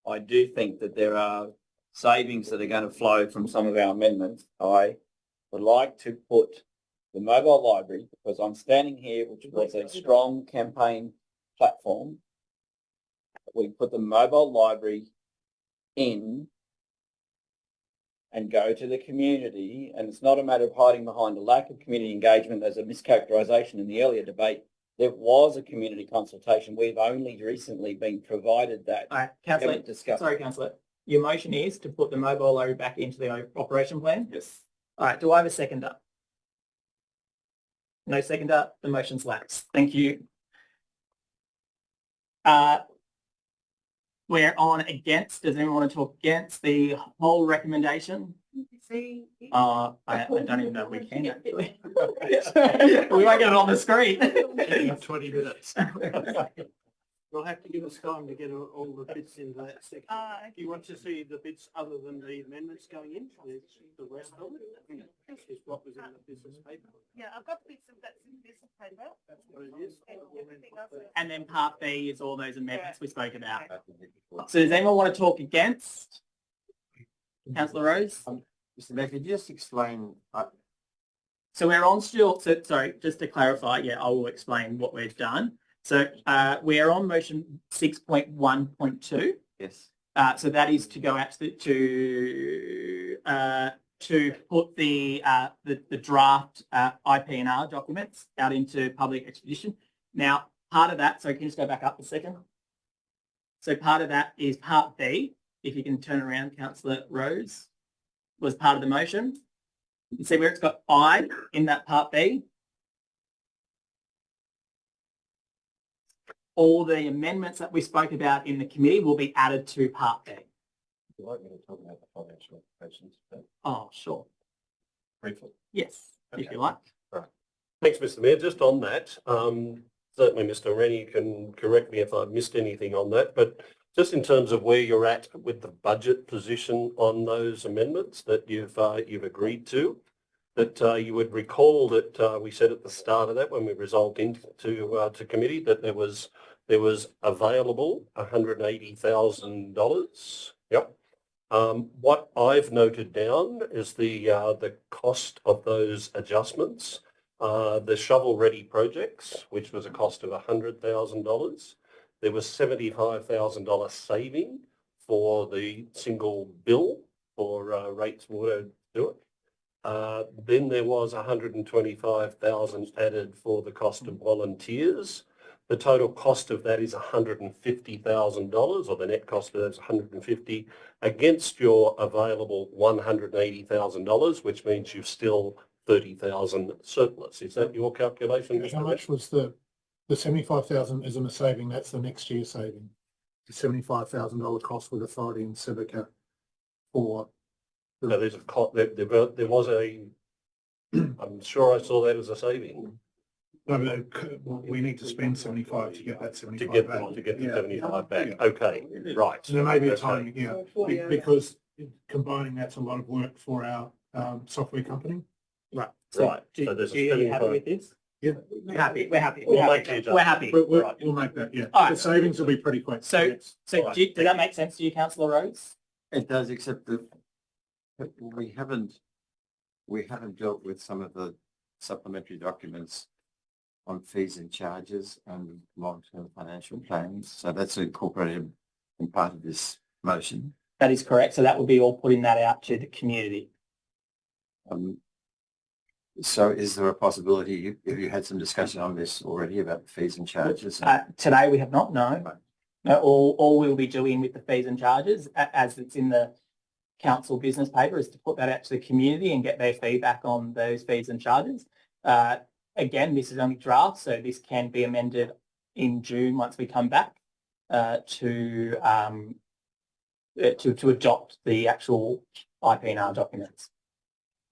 I do think that there are savings that are going to flow from some of our amendments. I would like to put the mobile library, because I'm standing here, which was a strong campaign platform. We put the mobile library in and go to the community, and it's not a matter of hiding behind a lack of community engagement. There's a mischaracterisation in the earlier debate. There was a community consultation. We've only recently been provided that. all right, Councillor, sorry, Councillor. Your motion is to put the mobile library back into the operation plan? Yes. All right, do I have a seconder? No seconder, the motion's lapsed. Thank you. We're on against. Does anyone want to talk against the whole recommendation? I don't even know if we can actually. We won't get it on the screen. 20 minutes. We'll have to give us time to get all the bits into that section. Do you want to see the bits other than the amendments going in? The rest of it is what was in the business paper. Yeah, I've got bits of that's in business paper. That's what it is. And then part B is all those amendments we spoke about. So does anyone want to talk against? Councillor Rose? Mr. Mayor, could you just explain? So we're on still, so, sorry, just to clarify, yeah, I will explain what we've done. So we are on motion 6.1.2. Yes. So that is to go out to put the draft IPNR documents out into public expedition. Now, part of that, so can you just go back up a second? So part of that is part B, if you can turn around, Councillor Rose, was part of the motion. You can see where it's got I in that part B. All the amendments that we spoke about in the committee will be added to part B. You like me to talk about the financial implications? Oh, sure. Briefly. Yes, if you like. Right. Thanks, Mr. Mayor. Just on that, certainly Mr. Rennie can correct me if I've missed anything on that, but just in terms of where you're at with the budget position on those amendments that you've agreed to, that you would recall that we said at the start of that when we resolved into to committee that there was available $180,000. Yep. What I've noted down is the cost of those adjustments. The shovel-ready projects, which was a cost of $100,000. There was $75,000 saving for the single bill for rates water do it. Then there was $125,000 added for the cost of volunteers. The total cost of that is $150,000, or the net cost of that is $150,000 against your available $180,000, which means you've still $30,000 surplus. Is that your calculation? How much was the 75,000 isn't a saving? That's the next year saving. The $75,000 cost with authority and Civica for. So there's there was a. I'm sure I saw that as a saving. we need to spend 75 to get that 75 to get back. to get the Yeah. 75 back. Yeah. Okay, right. So there may be a Okay. timing, because combining that's a lot of work for our software company. Right. Right. So there's a are you spending happy point. with this? Yeah. We're happy. We're happy. We'll We're make happy. the We're happy. We'll make that, yeah. All right. The savings will be pretty quick. So, yes. so does that make sense to you, Councillor Rose? It does, except that we haven't dealt with some of the supplementary documents on fees and charges and long-term financial plans. So that's incorporated in part of this motion. That is correct. So that will be all putting that out to the community. So is there a possibility, if you had some discussion on this already about the fees and charges? Today we have not, no. No, all we'll be doing with the fees and charges, as it's in the council business paper, is to put that out to the community and get their feedback on those fees and charges. Again, this is only draft, so this can be amended in June once we come back to adopt the actual IPNR documents.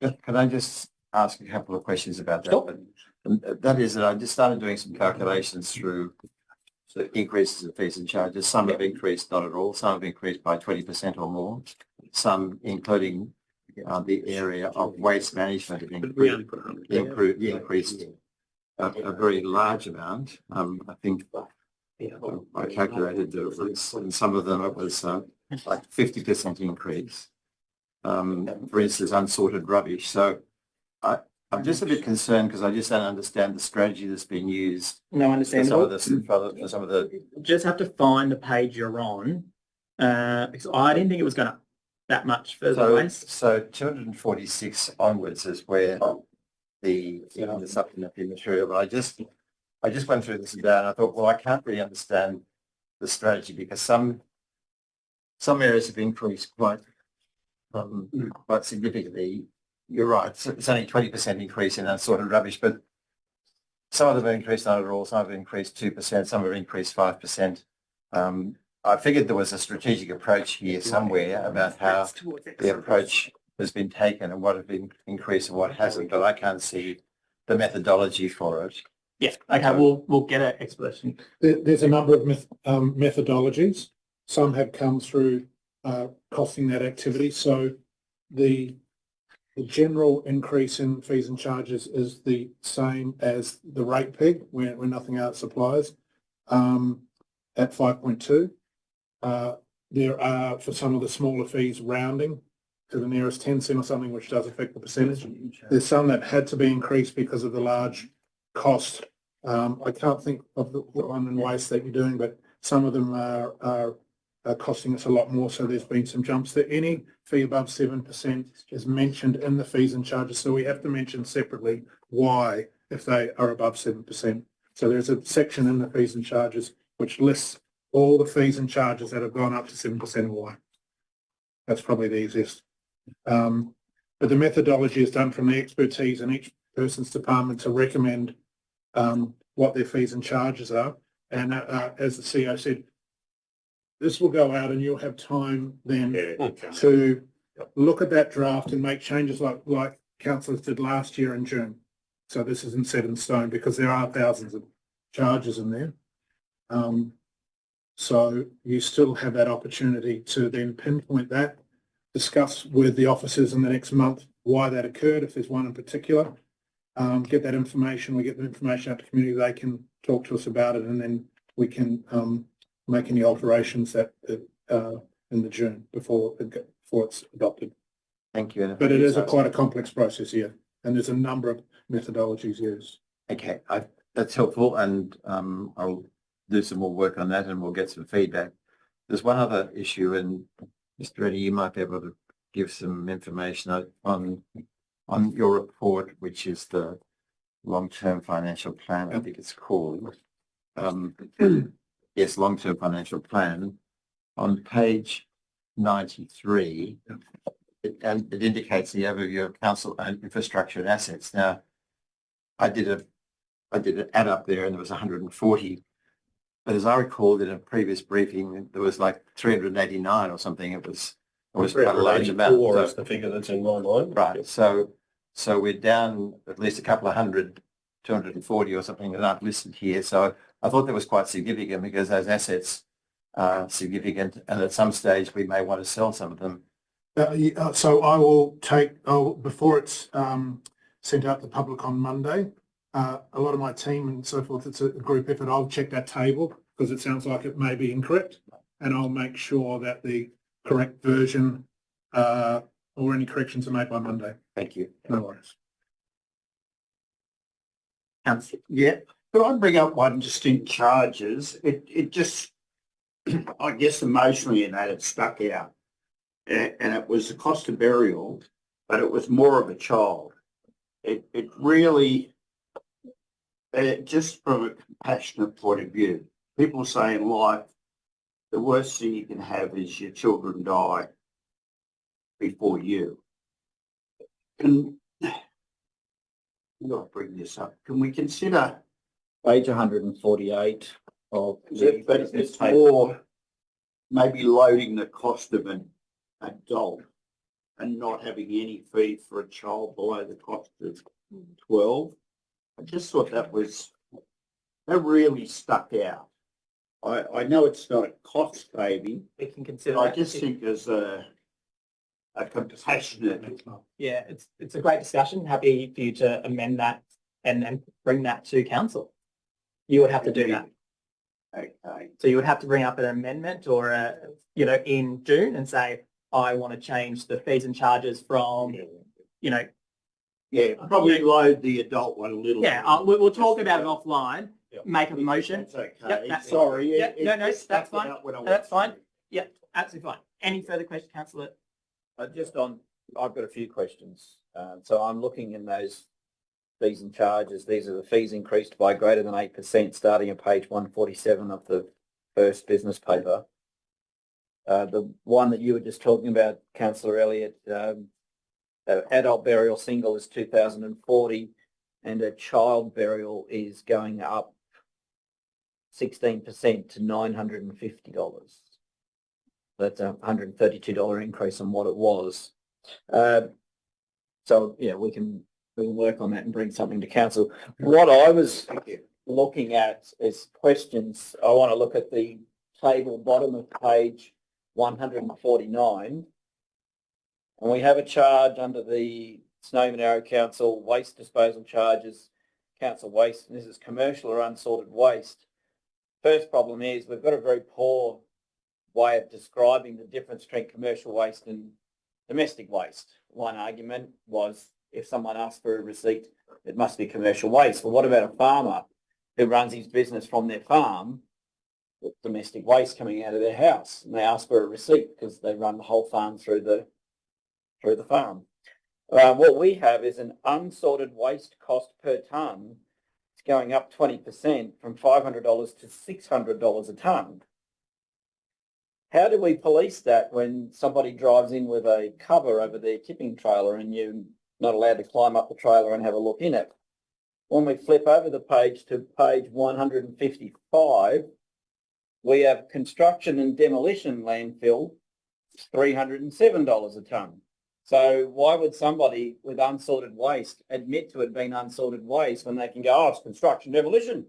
Can I just ask a couple of questions about that? Sure. That is that I just started doing some calculations through the increases in fees and charges. Some have increased not at all, some have increased by 20% or more, some including the area of waste management have increased a very large amount. I think I calculated that it was, in some of them it was like 50% increase. For instance, unsorted rubbish. So I'm just a bit concerned because I just don't understand the strategy that's been used. No, understandable. For some of the Just have to find the page you're on because I didn't think it was going to that much further waste. So 246 onwards is where the supplementary material. But I just went through this and down. I thought, well, I can't really understand the strategy because some areas have increased quite significantly. You're right. It's only 20% increase in unsorted rubbish, but some of them have increased not at all. Some have increased 2%. Some have increased 5%. I figured there was a strategic approach here somewhere about how the approach has been taken and what has been increased and what hasn't, but I can't see the methodology for it. Yeah. Okay. We'll get an explanation. There's a number of methodologies. Some have come through costing that activity. So the general increase in fees and charges is the same as the rate peg where nothing else applies at 5.2. There are, for some of the smaller fees, rounding to the nearest 10 cent or something, which does affect the percentage. There's some that had to be increased because of the large cost. I can't think of the one in waste that you're doing, but some of them are costing us a lot more. So there's been some jumps there. Any fee above 7% is mentioned in the fees and charges. So we have to mention separately why if they are above 7%. So there's a section in the fees and charges which lists all the fees and charges that have gone up to 7% or why. That's probably the easiest. But the methodology is done from the expertise in each person's department to recommend what their fees and charges are. And as the CEO said, this will go out and you'll have time then to look at that draft and make changes like councillors did last year in June. So this isn't set in stone because there are thousands of charges in there. So you still have that opportunity to then pinpoint that, discuss with the officers in the next month why that occurred, if there's one in particular, get that information, we get the information out to the community, they can talk to us about it, and then we can make any alterations that in the June before it's adopted. Thank you. But it is quite a complex process here, and there's a number of methodologies used. Okay, that's helpful, and I'll do some more work on that, and we'll get some feedback. There's one other issue, and Mr. Reddy, you might be able to give some information on your report, which is the long-term financial plan, I think it's called. Yes, long-term financial plan. On page 93, it indicates the overview of council and infrastructure and assets. Now, I did an add up there, and there was 140. But as I recalled in a previous briefing, there was like 389 or something. It was quite a large amount. So, is the figure that's in my mind. Right. So we're down at least a couple of hundred 240 or something that aren't listed here. So I thought that was quite significant because those assets are significant, and at some stage we may want to sell some of them. So I will take, before it's sent out to the public on Monday, a lot of my team and so forth, it's a group effort. I'll check that table because it sounds like it may be incorrect, and I'll make sure that the correct version or any corrections are made by Monday. Thank you. No worries. Yeah, could I bring up one just in charges? It just, I guess emotionally in that it stuck out. And it was the cost of burial, but it was more of a child. It really, just from a compassionate point of view, people say in life, the worst thing you can have is your children die before you. Can I bring this up? Can we consider Page 148 of but it's more maybe loading the cost of an adult and not having any fee for a child below the cost of 12. I just thought that really stuck out. I know it's not a cost saving. We can consider I that. just think as a compassionate. Yeah, it's a great discussion. Happy for you to amend that and bring that to council. You would have to do that. Okay. So you would have to bring up an amendment or in June and say, I want to change the fees and charges from, Yeah, probably load the adult one a little. Yeah, we'll talk about it offline. Yep. Make a motion. That's okay. Yep, that's Sorry. Yep, no, that's fine. That's fine. To. Yeah, absolutely fine. Any further questions, Councillor? I've got a few questions. So I'm looking in those fees and charges. These are the fees increased by greater than 8% starting at page 147 of the first business paper. The one that you were just talking about, Councillor Elliott, adult burial single is 2,040 and a child burial is going up 16% to $950. That's a $132 increase on what it was. So yeah, we can work on that and bring something to council. What I was looking at is questions. I want to look at the table bottom of page 149, and we have a charge under the Snowy Monaro Council waste disposal charges, council waste, and this is commercial or unsorted waste. First problem is we've got a very poor way of describing the difference between commercial waste and domestic waste. One argument was if someone asked for a receipt, it must be commercial waste. Well, what about a farmer who runs his business from their farm with domestic waste coming out of their house, and they ask for a receipt because they run the whole farm through the farm? What we have is an unsorted waste cost per tonne. It's going up 20% from $500 to $600 a tonne. How do we police that when somebody drives in with a cover over their tipping trailer and you're not allowed to climb up the trailer and have a look in it? When we flip over the page to page 155, we have construction and demolition landfill, it's $307 a tonne. So why would somebody with unsorted waste admit to it being unsorted waste when they can go, oh, it's construction demolition,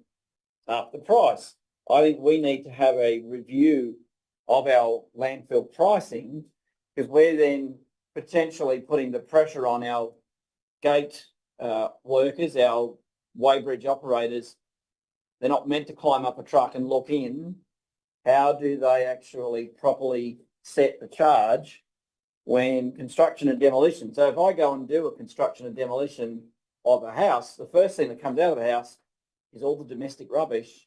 half the price? I think we need to have a review of our landfill pricing, because we're then potentially putting the pressure on our gate workers, our weighbridge operators. They're not meant to climb up a truck and look in. How do they actually properly set the charge when construction and demolition? So if I go and do a construction and demolition of a house, the first thing that comes out of the house is all the domestic rubbish.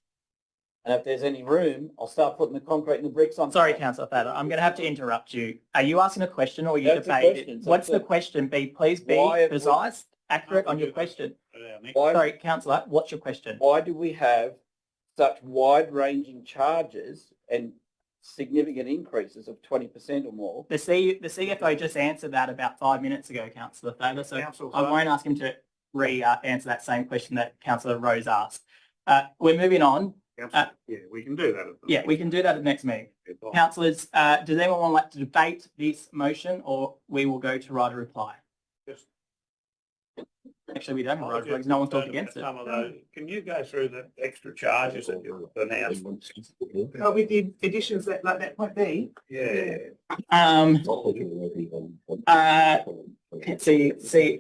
And if there's any room, I'll start putting the concrete and the bricks on. Sorry, Councillor Thaler, I'm going to have to interrupt you. Are you asking a question or are you debating? What's the question? Please be precise, accurate on your question. Sorry, Councillor, what's your question? Why do we have such wide-ranging charges and significant increases of 20% or more? The CFO just answered that about 5 minutes ago, Councillor Thaler, so I won't ask him to answer that same question that Councillor Rose asked. We're moving on. Yeah, we can do that. We can do that at the next meeting. Councillors, does anyone like to debate this motion, or we will go to right a reply? Yes. Actually, we don't have road flags. No one talked against it. Some of those, can you go through the extra charges that you announced? Oh, with the additions that, like that point B. Yeah.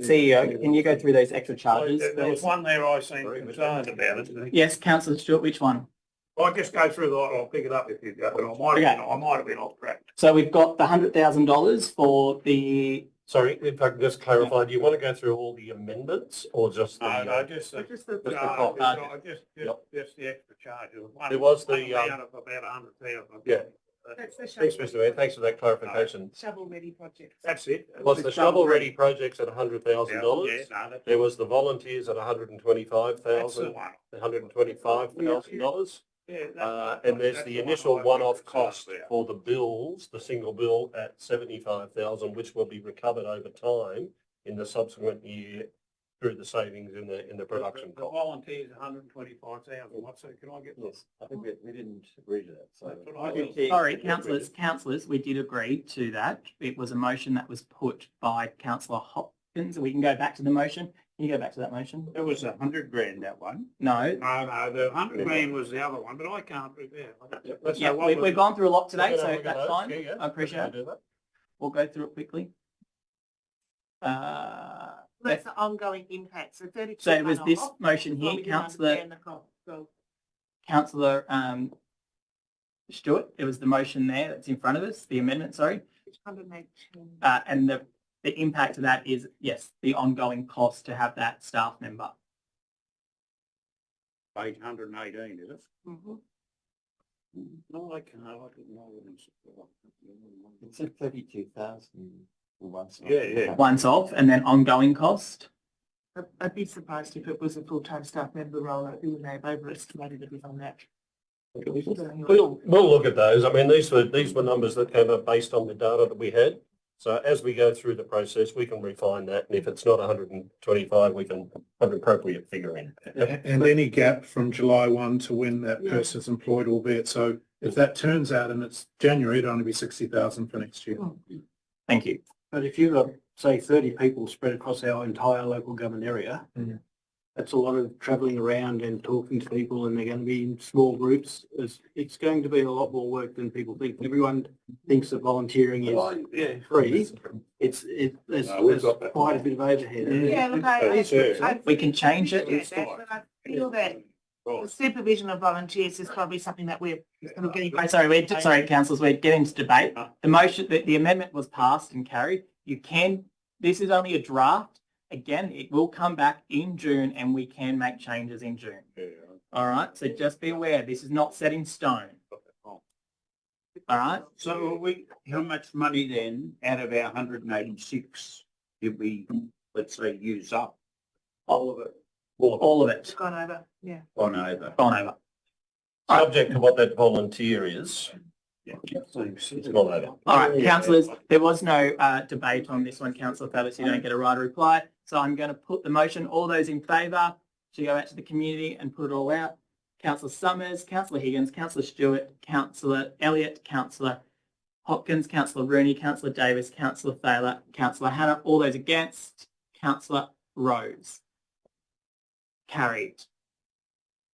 CEO, can you go through those extra charges? There was one there I seemed concerned about it. Yes, Councillor Stewart, which one? I'll just go through the, I'll pick it up if you go, but I might have been off track. So we've got the $100,000 for the. Sorry, if I can just clarify, do you want to go through all the amendments or just the? No, just the extra charges. It was the, about 100,000. Yeah. That's the Thanks, Mr. Mayor. Thanks for that clarification. shovel-ready project. That's it. It was the shovel-ready projects at $100,000. Yeah, no, that's There was the volunteers at $125,000, That's the one. $125,000. And there's the initial one-off cost for the bills, the single bill at 75,000, which will be recovered over time in the subsequent year through the savings in the production The cost. volunteers, 125,000. What's that? Can I get this? I think we didn't agree to that, so. That's what I did. Sorry, councillors, we did agree to that. It was a motion that was put by Councillor Hopkins. We can go back to the motion. Can you go back to that motion? It was 100 grand, that one. No. No, the 100 grand was the other one, but I can't do that. Yeah, we've gone through a lot today, We're so gonna look at that's those. fine. Yeah, I appreciate do it. that. We'll go through it quickly. That's the ongoing impact, so 32. So it was this one-off. motion Well, here, we didn't Councillor understand the cost, so- Stewart, it was the motion there that's in front of us, the amendment, sorry. It's 118. And the impact of that is, yes, the ongoing cost to have that staff member. 818, is it? Mhm. No, I can't. I didn't know. It's at 32,000 once. Yeah. Once off, and then ongoing cost. I'd be surprised if it was a full-time staff member role. I think they have overestimated a bit on that. We'll look at those. I mean, these were numbers that came up based on the data that we had. So as we go through the process, we can refine that. And if it's not 125, we can put an appropriate figure in. And any gap from July 1 to when that person's employed, albeit. So if that turns out and it's January, it'd only be 60,000 for next year. Thank you. But if you've got, say, 30 people spread across our entire local government area, that's a lot of travelling around and talking to people, and they're going to be in small groups. It's going to be a lot more work than people think. Everyone thinks that volunteering is free. There's quite a bit of overhead. Yeah, look, We can change it. But I feel that the supervision of volunteers is probably something that we're kind of getting. Sorry, councillors, we're getting into debate. The motion, the amendment was passed and carried. This is only a draft. Again, it will come back in June and we can make changes in June. All right, so just be aware, this is not set in stone. All right. So how much money then out of our 186 did we, let's say, use up? All of it. All of it. Gone over, yeah. Gone over. Gone over. Subject to what that volunteer is. It's gone over. All right, councillors, there was no debate on this one, Councillor Fellis, you don't get a right of reply. So I'm going to put the motion, all those in favour, to go out to the community and put it all out. Councillor Summers, Councillor Higgins, Councillor Stewart, Councillor Elliott, Councillor Hopkins, Councillor Rooney, Councillor Davis, Councillor Thaler, Councillor Hannah, all those against, Councillor Rose. Carried.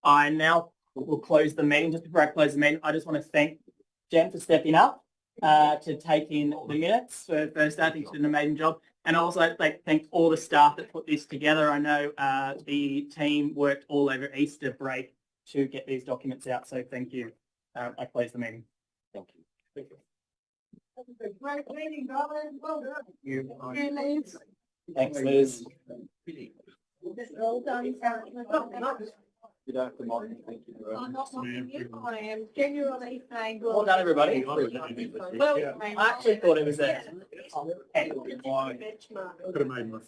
I now will close the meeting. Just before I close the meeting, I just want to thank Jen for stepping up to take in the minutes for first day. I think she did an amazing job. And also thank all the staff that put this together. I know the team worked all over Easter break to get these documents out. So thank you. I close the meeting. Thank you. Thank you. Great meeting, darling. Well done. You. Liz. Thanks, Liz. Well done. You don't have to mind. Thank you. I'm not mocking you. I am genuinely saying. Well done, everybody. Well, I actually thought it was a benchmark. Could have made my